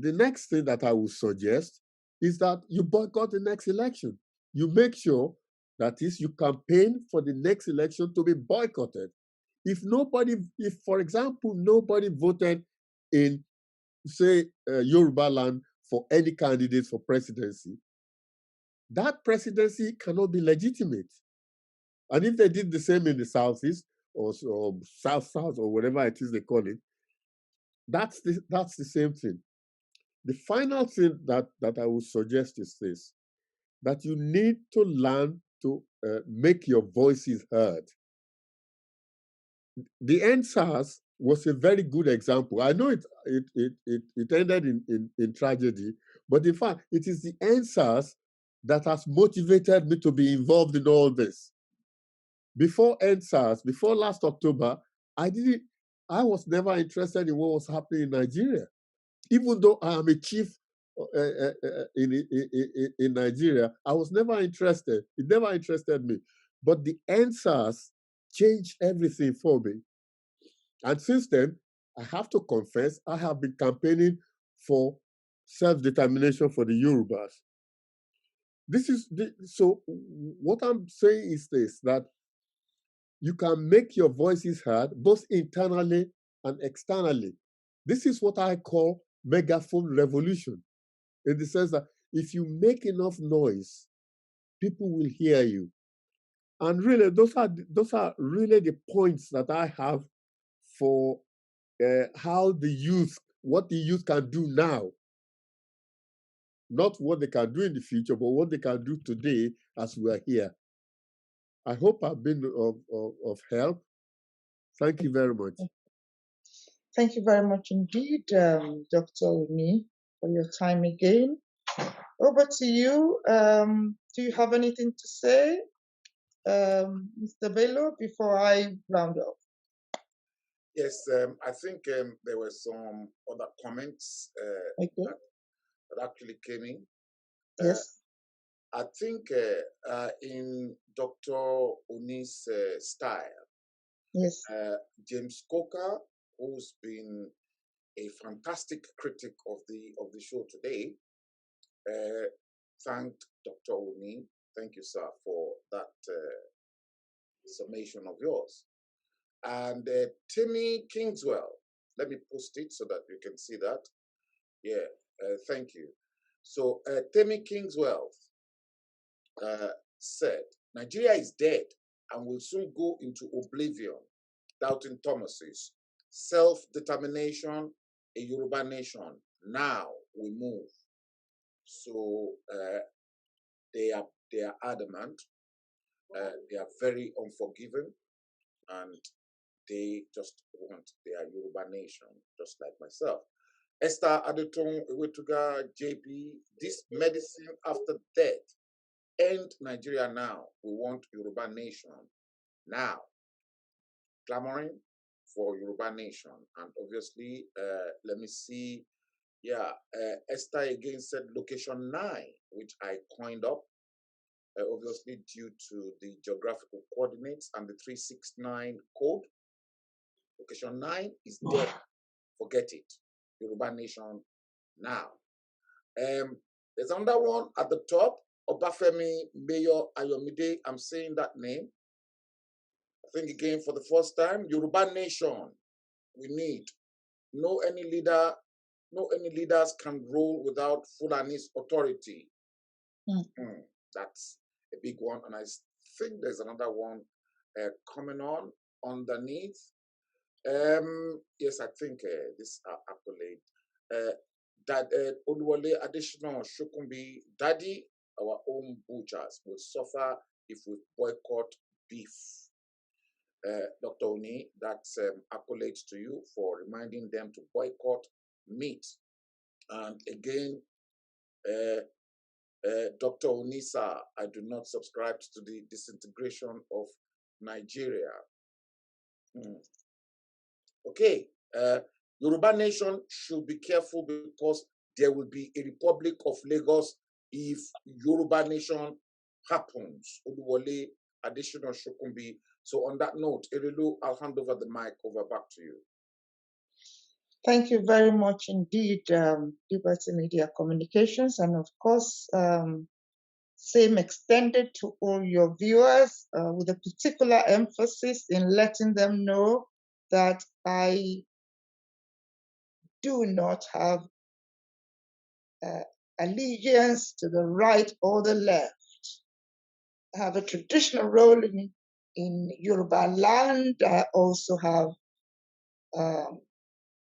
next thing that I would suggest is that you boycott the next election. You make sure that is you campaign for the next election to be boycotted. If, for example, nobody voted in, say, Yoruba land for any candidate for presidency, that presidency cannot be legitimate. And if they did the same in the Southeast or South or whatever it is they call it, that's the same thing. The final thing that I would suggest is this, that you need to learn to make your voices heard. The EndSARS was a very good example. I know it ended in tragedy, but in fact, it is the EndSARS that has motivated me to be involved in all this. Before EndSARS, before last October, I was never interested in what was happening in Nigeria. Even though I am a chief in Nigeria, I was never interested. It never interested me. But the EndSARS changed everything for me. And since then, I have to confess, I have been campaigning for self-determination for the Yorubas. So what I'm saying is this, that you can make your voices heard both internally and externally. This is what I call megaphone revolution, in the sense that if you make enough noise, people will hear you. And really, those are really the points that I have for what the youth can do now. Not what they can do in the future, but what they can do today as we are here. I hope I've been of help. Thank you very much. Thank you very much indeed, Dr. Oni, for your time again. Over to you. Do you have anything to say, Mr. Bello, before I round off? Yes, I think there were some other comments that actually came in. Yes. I think in Dr. Oni's style, yes, James Coker, who's been a fantastic critic of the show today, thanked Dr. Oni. Thank you, sir, for that summation of yours. And Timmy Kingswell, let me post it so that you can see that. Yeah, thank you. So Timmy Kingswell said, Nigeria is dead and will soon go into oblivion. Doubting Thomas's self-determination, a Yoruba nation. Now we move. So they are adamant. They are very unforgiving, and they just want their Yoruba nation, just like myself. Esther Adotun Iwetuga, JP, this medicine after death. End Nigeria now. We want Yoruba nation Now, clamoring for Yoruba Nation. And obviously, let me see. Yeah, Esther again said location 9, which I coined up, obviously due to the geographical coordinates and the 369 code. Location 9 is dead. Forget it. Yoruba Nation now. There's another one at the top, Obafemi Mayor Ayomide. I'm saying that name. I think again for the first time, Yoruba Nation. We need no any leaders can rule without Fulani's authority. That's a big one, and I think there's another one coming on underneath. Yes, I think this accolade. That Oluwole additional Shokumbi Daddy, our own butchers will suffer if we boycott beef. Dr. Oni, that's accolades to you for reminding them to boycott meat. And again, Dr. Onisa, I do not subscribe to the disintegration of Nigeria. Okay, Yoruba Nation should be careful because there will be a Republic of Lagos if Yoruba Nation happens. Oluwole additional Shokumbi. So on that note, Erelu, I'll hand over the mic back to you. Thank you very much indeed, Liberty Media Communications, and of course, same extended to all your viewers, with a particular emphasis in letting them know that I do not have allegiance to the right or the left. I have a traditional role in Yoruba land. I also have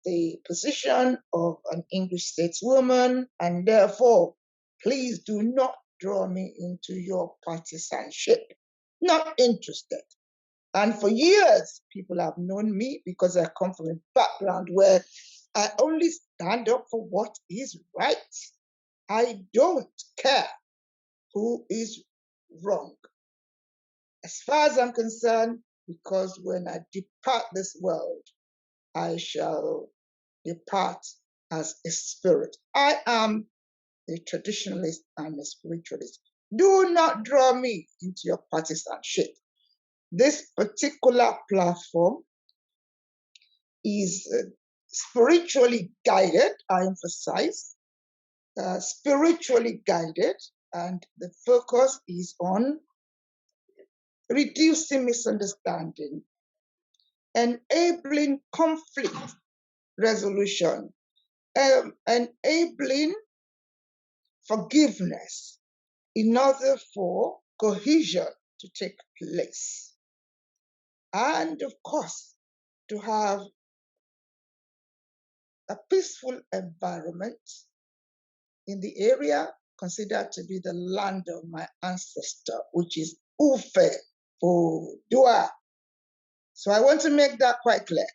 the position of an English stateswoman, and therefore, please do not draw me into your partisanship. Not interested. And for years, people have known me because I come from a background where I only stand up for what is right. I don't care who is wrong. As far as I'm concerned, because when I depart this world, I shall depart as a spirit. I am a traditionalist and a spiritualist. Do not draw me into your partisanship. This particular platform is spiritually guided, I emphasize, spiritually guided, and the focus is on reducing misunderstanding, enabling conflict resolution, enabling forgiveness in order for cohesion to take place. And of course, to have a peaceful environment in the area considered to be the land of my ancestor, which is Ufe Odua. So I want to make that quite clear,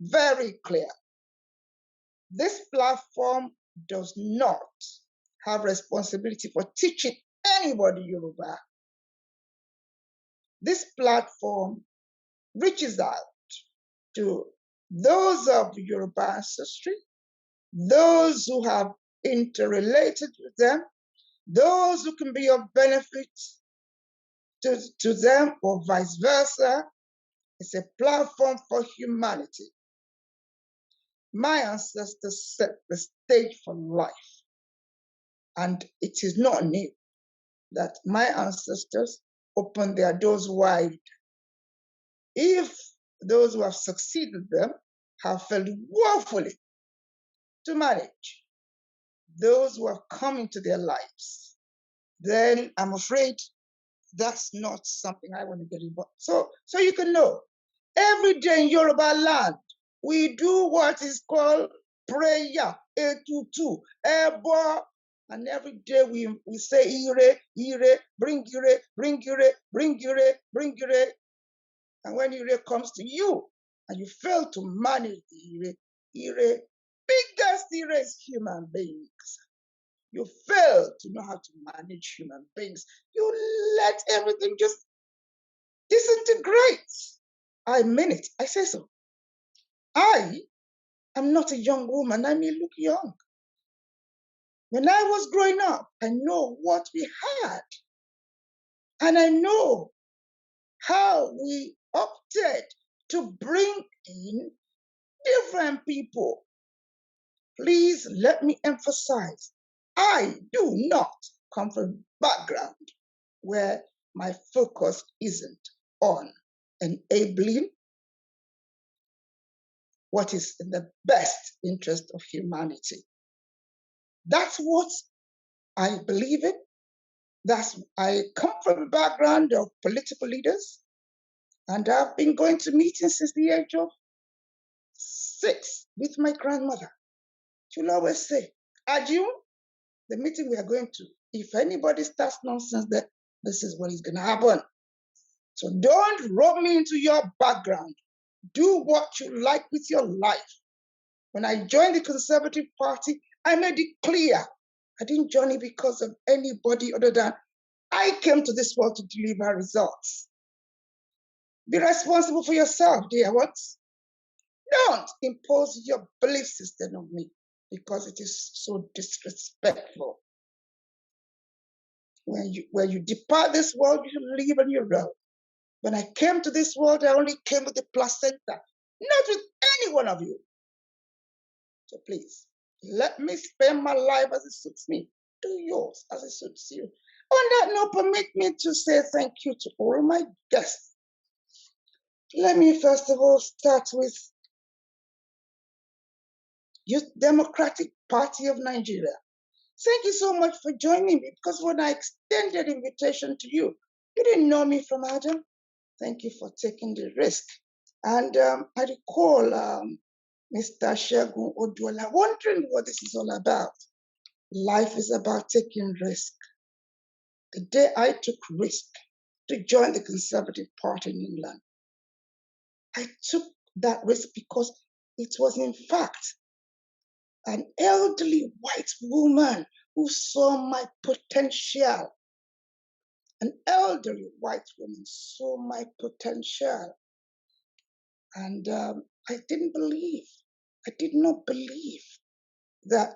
very clear. This platform does not have responsibility for teaching anybody Yoruba. This platform reaches out to those of Yoruba ancestry, those who have interrelated with them, those who can be of benefit to them or vice versa. It's a platform for humanity. My ancestors set the stage for life, and it is not new that my ancestors opened their doors wide. If those who have succeeded them have failed woefully to manage those who have come into their lives, then I'm afraid that's not something I want to get involved. So you can know, every day in Yoruba land, we do what is called prayer, etutu, ebo, and every day we say ire, ire, bring ire, bring ire, bring ire, bring ire. And when ire comes to you, and you fail to manage the ire, biggest ire is human beings. You fail to know how to manage human beings. You let everything just disintegrate. I mean it. I say so. I am not a young woman. I may look young. When I was growing up, I know what we had. And I know how we opted to bring in different people. Please let me emphasize, I do not come from a background where my focus isn't on enabling what is in the best interest of humanity. That's what I believe in. I come from a background of political leaders, and I've been going to meetings since the age of 6 with my grandmother. She'll always say, Ajun, the meeting we are going to, if anybody starts nonsense, that this is what is going to happen. So don't rob me into your background. Do what you like with your life. When I joined the Conservative Party, I made it clear I didn't join it because of anybody other than I came to this world to deliver results. Be responsible for yourself, dear ones. Don't impose your belief system on me because it is so disrespectful. When you depart this world, you live on your own. When I came to this world, I only came with the placenta, not with any one of you. So please, let me spend my life as it suits me. Do yours as it suits you. On that note, permit me to say thank you to all my guests. Let me first of all start with Youth Democratic Party of Nigeria. Thank you so much for joining me, because when I extended invitation to you, you didn't know me from Adam. Thank you for taking the risk. And I recall Mr. Shegun Oduola wondering what this is all about. Life is about taking risk. The day I took risk to join the Conservative Party in England, I took that risk because it was in fact an elderly white woman who saw my potential. An elderly white woman saw my potential. And I did not believe that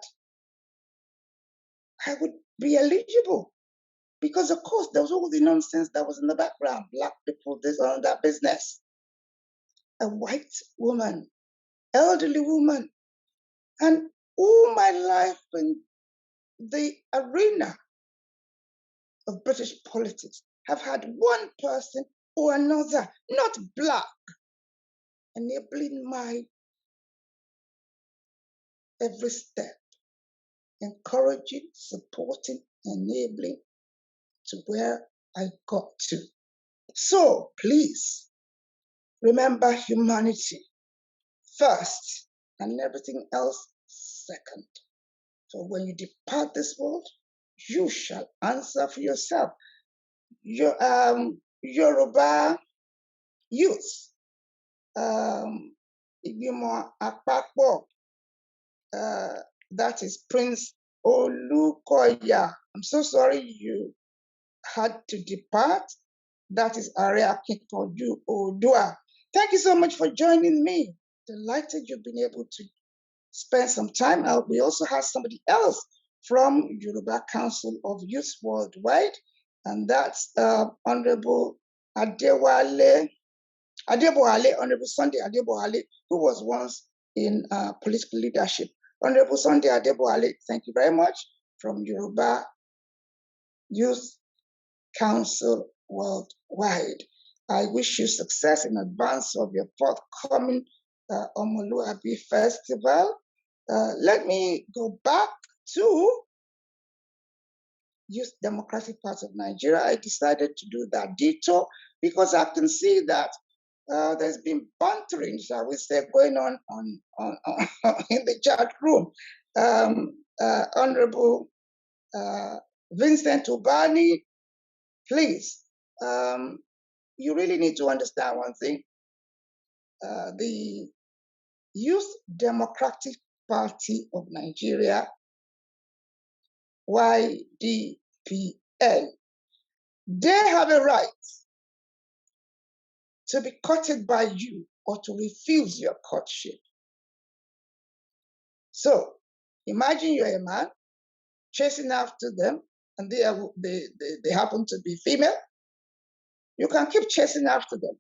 I would be eligible. Because of course, there was all the nonsense that was in the background. Black people, this or that business. A white woman, elderly woman. And all my life in the arena of British politics, have had one person or another, not black, enabling my every step, encouraging, supporting, enabling to where I got to. So please remember humanity first and everything else second. For when you depart this world, you shall answer for yourself. Your Yoruba youth, Igimo Akpakpo, that is Prince Olukoya. I'm so sorry you had to depart. That is Ààrẹ Akíkanjú Oòduà. Thank you so much for joining me. Delighted you've been able to spend some time out. We also have somebody else from Yoruba Council of Youth Worldwide, and that's Honorable Honorable Sunday Adeboale, who was once in political leadership. Honorable Sunday Adeboale, thank you very much, from Yoruba Youth Council Worldwide. I wish you success in advance of your forthcoming Omoluabi Festival. Let me go back to Youth Democratic Party of Nigeria. I decided to do that detour because I can see that there's been bantering, shall we say, going on in the chat room. Honorable Vincent Ubani, please, you really need to understand one thing. The Youth Democratic Party of Nigeria, YDPN, they have a right to be courted by you or to refuse your courtship. So imagine you're a man chasing after them and they happen to be female. You can keep chasing after them,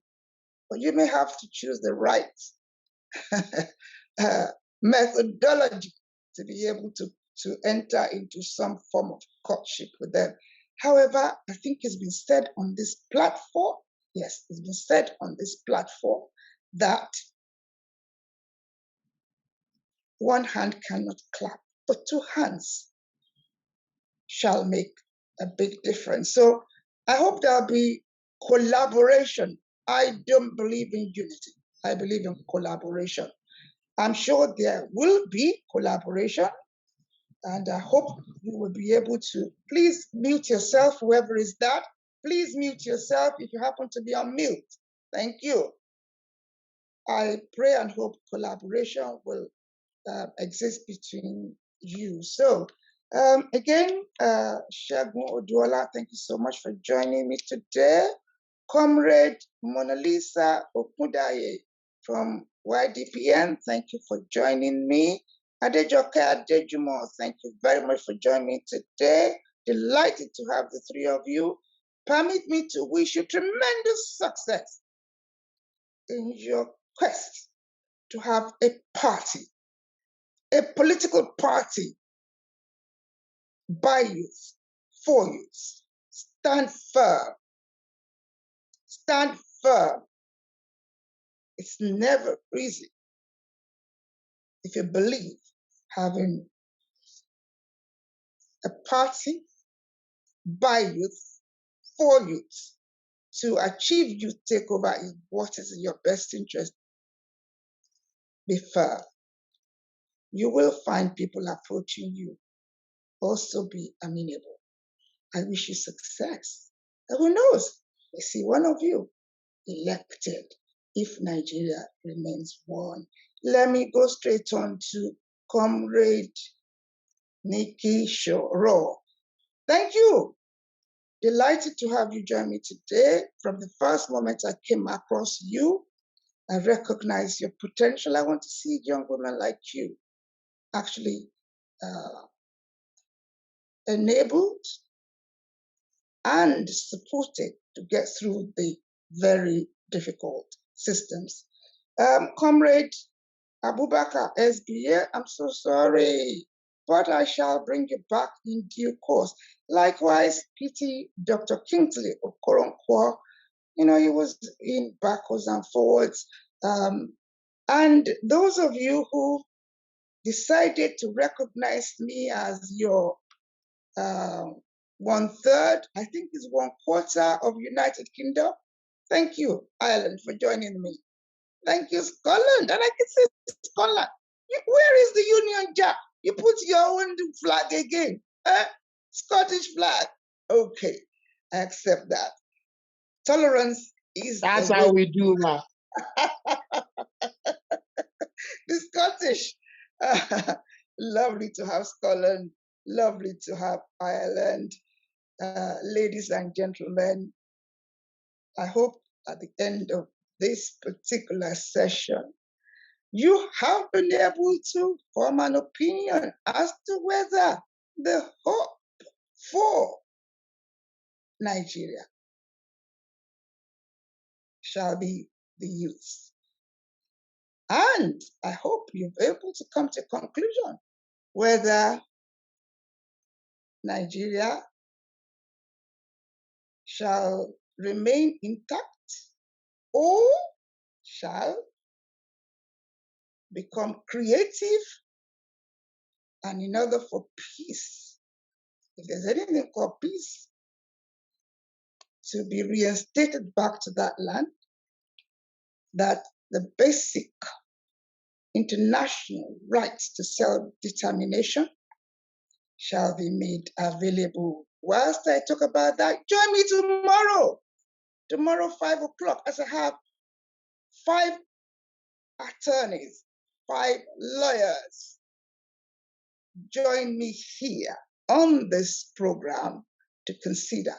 but you may have to choose the right methodology to be able to enter into some form of courtship with them. However, I think it's been said on this platform, yes, it's been said on this platform that one hand cannot clap, but two hands shall make a big difference. So I hope there'll be collaboration. I don't believe in unity. I believe in collaboration. I'm sure there will be collaboration, and I hope you will be able to. Please mute yourself, whoever is that. Please mute yourself if you happen to be on mute. Thank you. I pray and hope collaboration will exist between you. So again, Segun Oduola, thank you so much for joining me today. Comrade Mona Lisa Okundaye from YDPN, thank you for joining me. Adejoke Adejumo, thank you very much for joining me today. Delighted to have the three of you. Permit me to wish you tremendous success in your quest to have a party, a political party by youth, for youth. Stand firm. Stand firm. It's never easy if you believe having a party by youth, for youth, to achieve youth takeover is what is in your best interest. Be firm. You will find people approaching you. Also be amenable. I wish you success. And who knows? I see one of you elected if Nigeria remains one. Let me go straight on to Comrade Nikki Shoro. Thank you. Delighted to have you join me today. From the first moment I came across you, I recognize your potential. I want to see young women like you actually enabled and supported to get through the very difficult systems. Comrade Abubakar SBA, I'm so sorry, but I shall bring you back in due course. Likewise, PT Dr. Kingsley Okoronkwo, you know, he was in backwards and forwards. And those of you who decided to recognize me as your 1/3, I think it's 1/4 of United Kingdom. Thank you, Ireland, for joining me. Thank you, Scotland. And I can say Scotland. Where is the Union Jack? You put your own flag again. Scottish flag. Okay, I accept that. Tolerance is That's how we do, man. The Scottish. Lovely to have Scotland. Lovely to have Ireland. Ladies and gentlemen, I hope at the end of this particular session, you have been able to form an opinion as to whether the hope for Nigeria shall be the youth. And I hope you've been able to come to a conclusion whether Nigeria shall remain intact or shall become creative and in order for peace, if there's anything called peace, to be reinstated back to that land, that the basic international rights to self-determination shall be made available. Whilst I talk about that, join me tomorrow 5 o'clock, as I have 5 attorneys, 5 lawyers. Join me here on this program to consider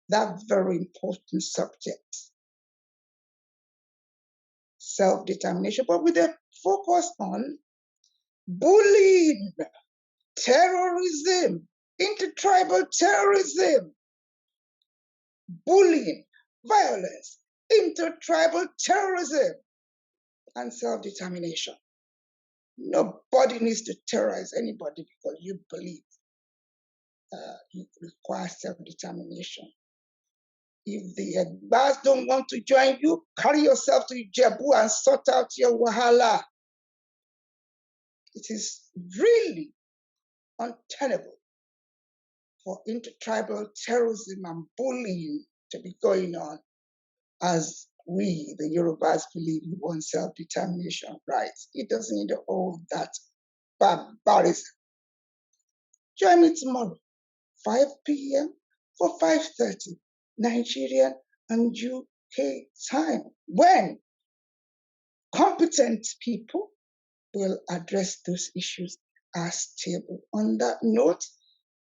that very important subject self-determination, but with a focus on bullying, terrorism, intertribal terrorism, bullying, violence, intertribal terrorism, and self-determination. Nobody needs to terrorize anybody because you believe you require self-determination. If the Egbas don't want to join you, carry yourself to Ijebu and sort out your wahala. It is really untenable for intertribal terrorism and bullying to be going on as we, the Yorubas, believe we want self-determination rights. It doesn't need all that barbarism. Join me tomorrow, 5 p.m. for 5:30 Nigerian and UK time, when competent people will address those issues as tabled. On that note,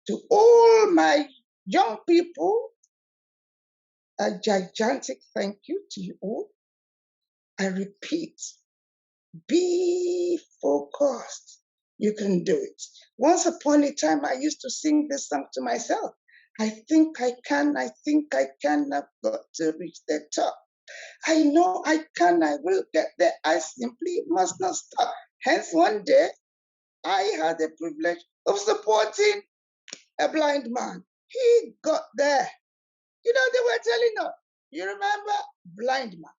to all my young people, a gigantic thank you to you all. I repeat, be focused. You can do it. Once upon a time, I used to sing this song to myself. I think I can, I've got to reach the top. I know I can, I will get there. I simply must not stop. Hence, one day, I had the privilege of supporting a blind man. He got there. You know, they were telling us, you remember, blind man.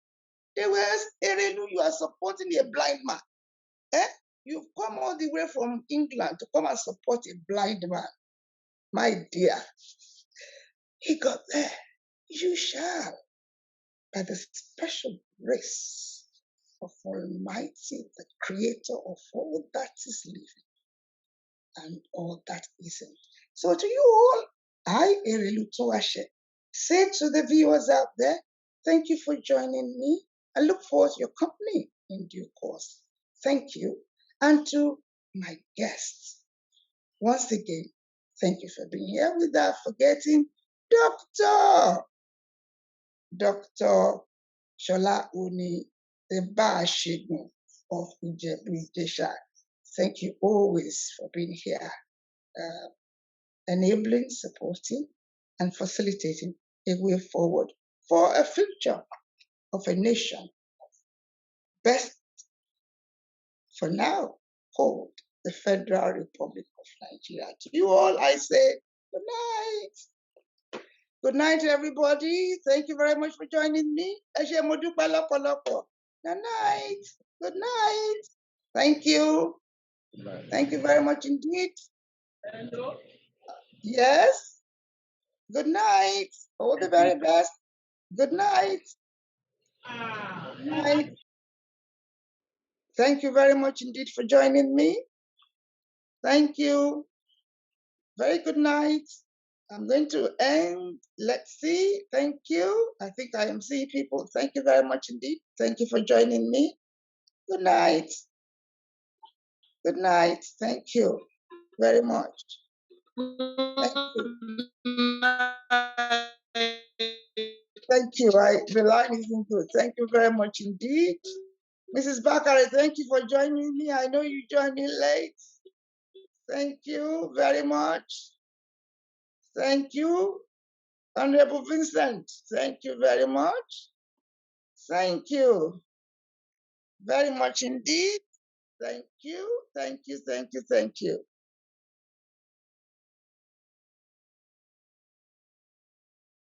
They were saying, you are supporting a blind man. Eh? You've come all the way from England to come and support a blind man. My dear, he got there. You shall, by the special grace of Almighty, the creator of all that is living and all that isn't. So to you all, I, Erelu Toashe, say to the viewers out there, thank you for joining me. I look forward to your company in due course. Thank you. And to my guests, once again, thank you for being here, without forgetting Dr. Shola Uni, the Bashigun of Ijebu-Ijesha. Thank you always for being here, enabling, supporting, and facilitating a way forward for a future of a nation best for now called the Federal Republic of Nigeria. To you all, I say good night. Good night, everybody. Thank you very much for joining me. Good night. Good night. Thank you. Thank you very much indeed. Yes. Good night. All the very best. Good night. Good night. Thank you very much indeed for joining me. Thank you. Very good night. I'm going to end. Let's see. Thank you. I think I am seeing people. Thank you very much indeed. Thank you for joining me. Good night. Good night. Thank you very much. Thank you. Thank you. The line isn't good. Thank you very much indeed. Mrs. Bakare, thank you for joining me. I know you joined me late. Thank you very much. Thank you. Honorable Vincent, thank you very much. Thank you very much indeed. Thank you, thank you, thank you, thank you.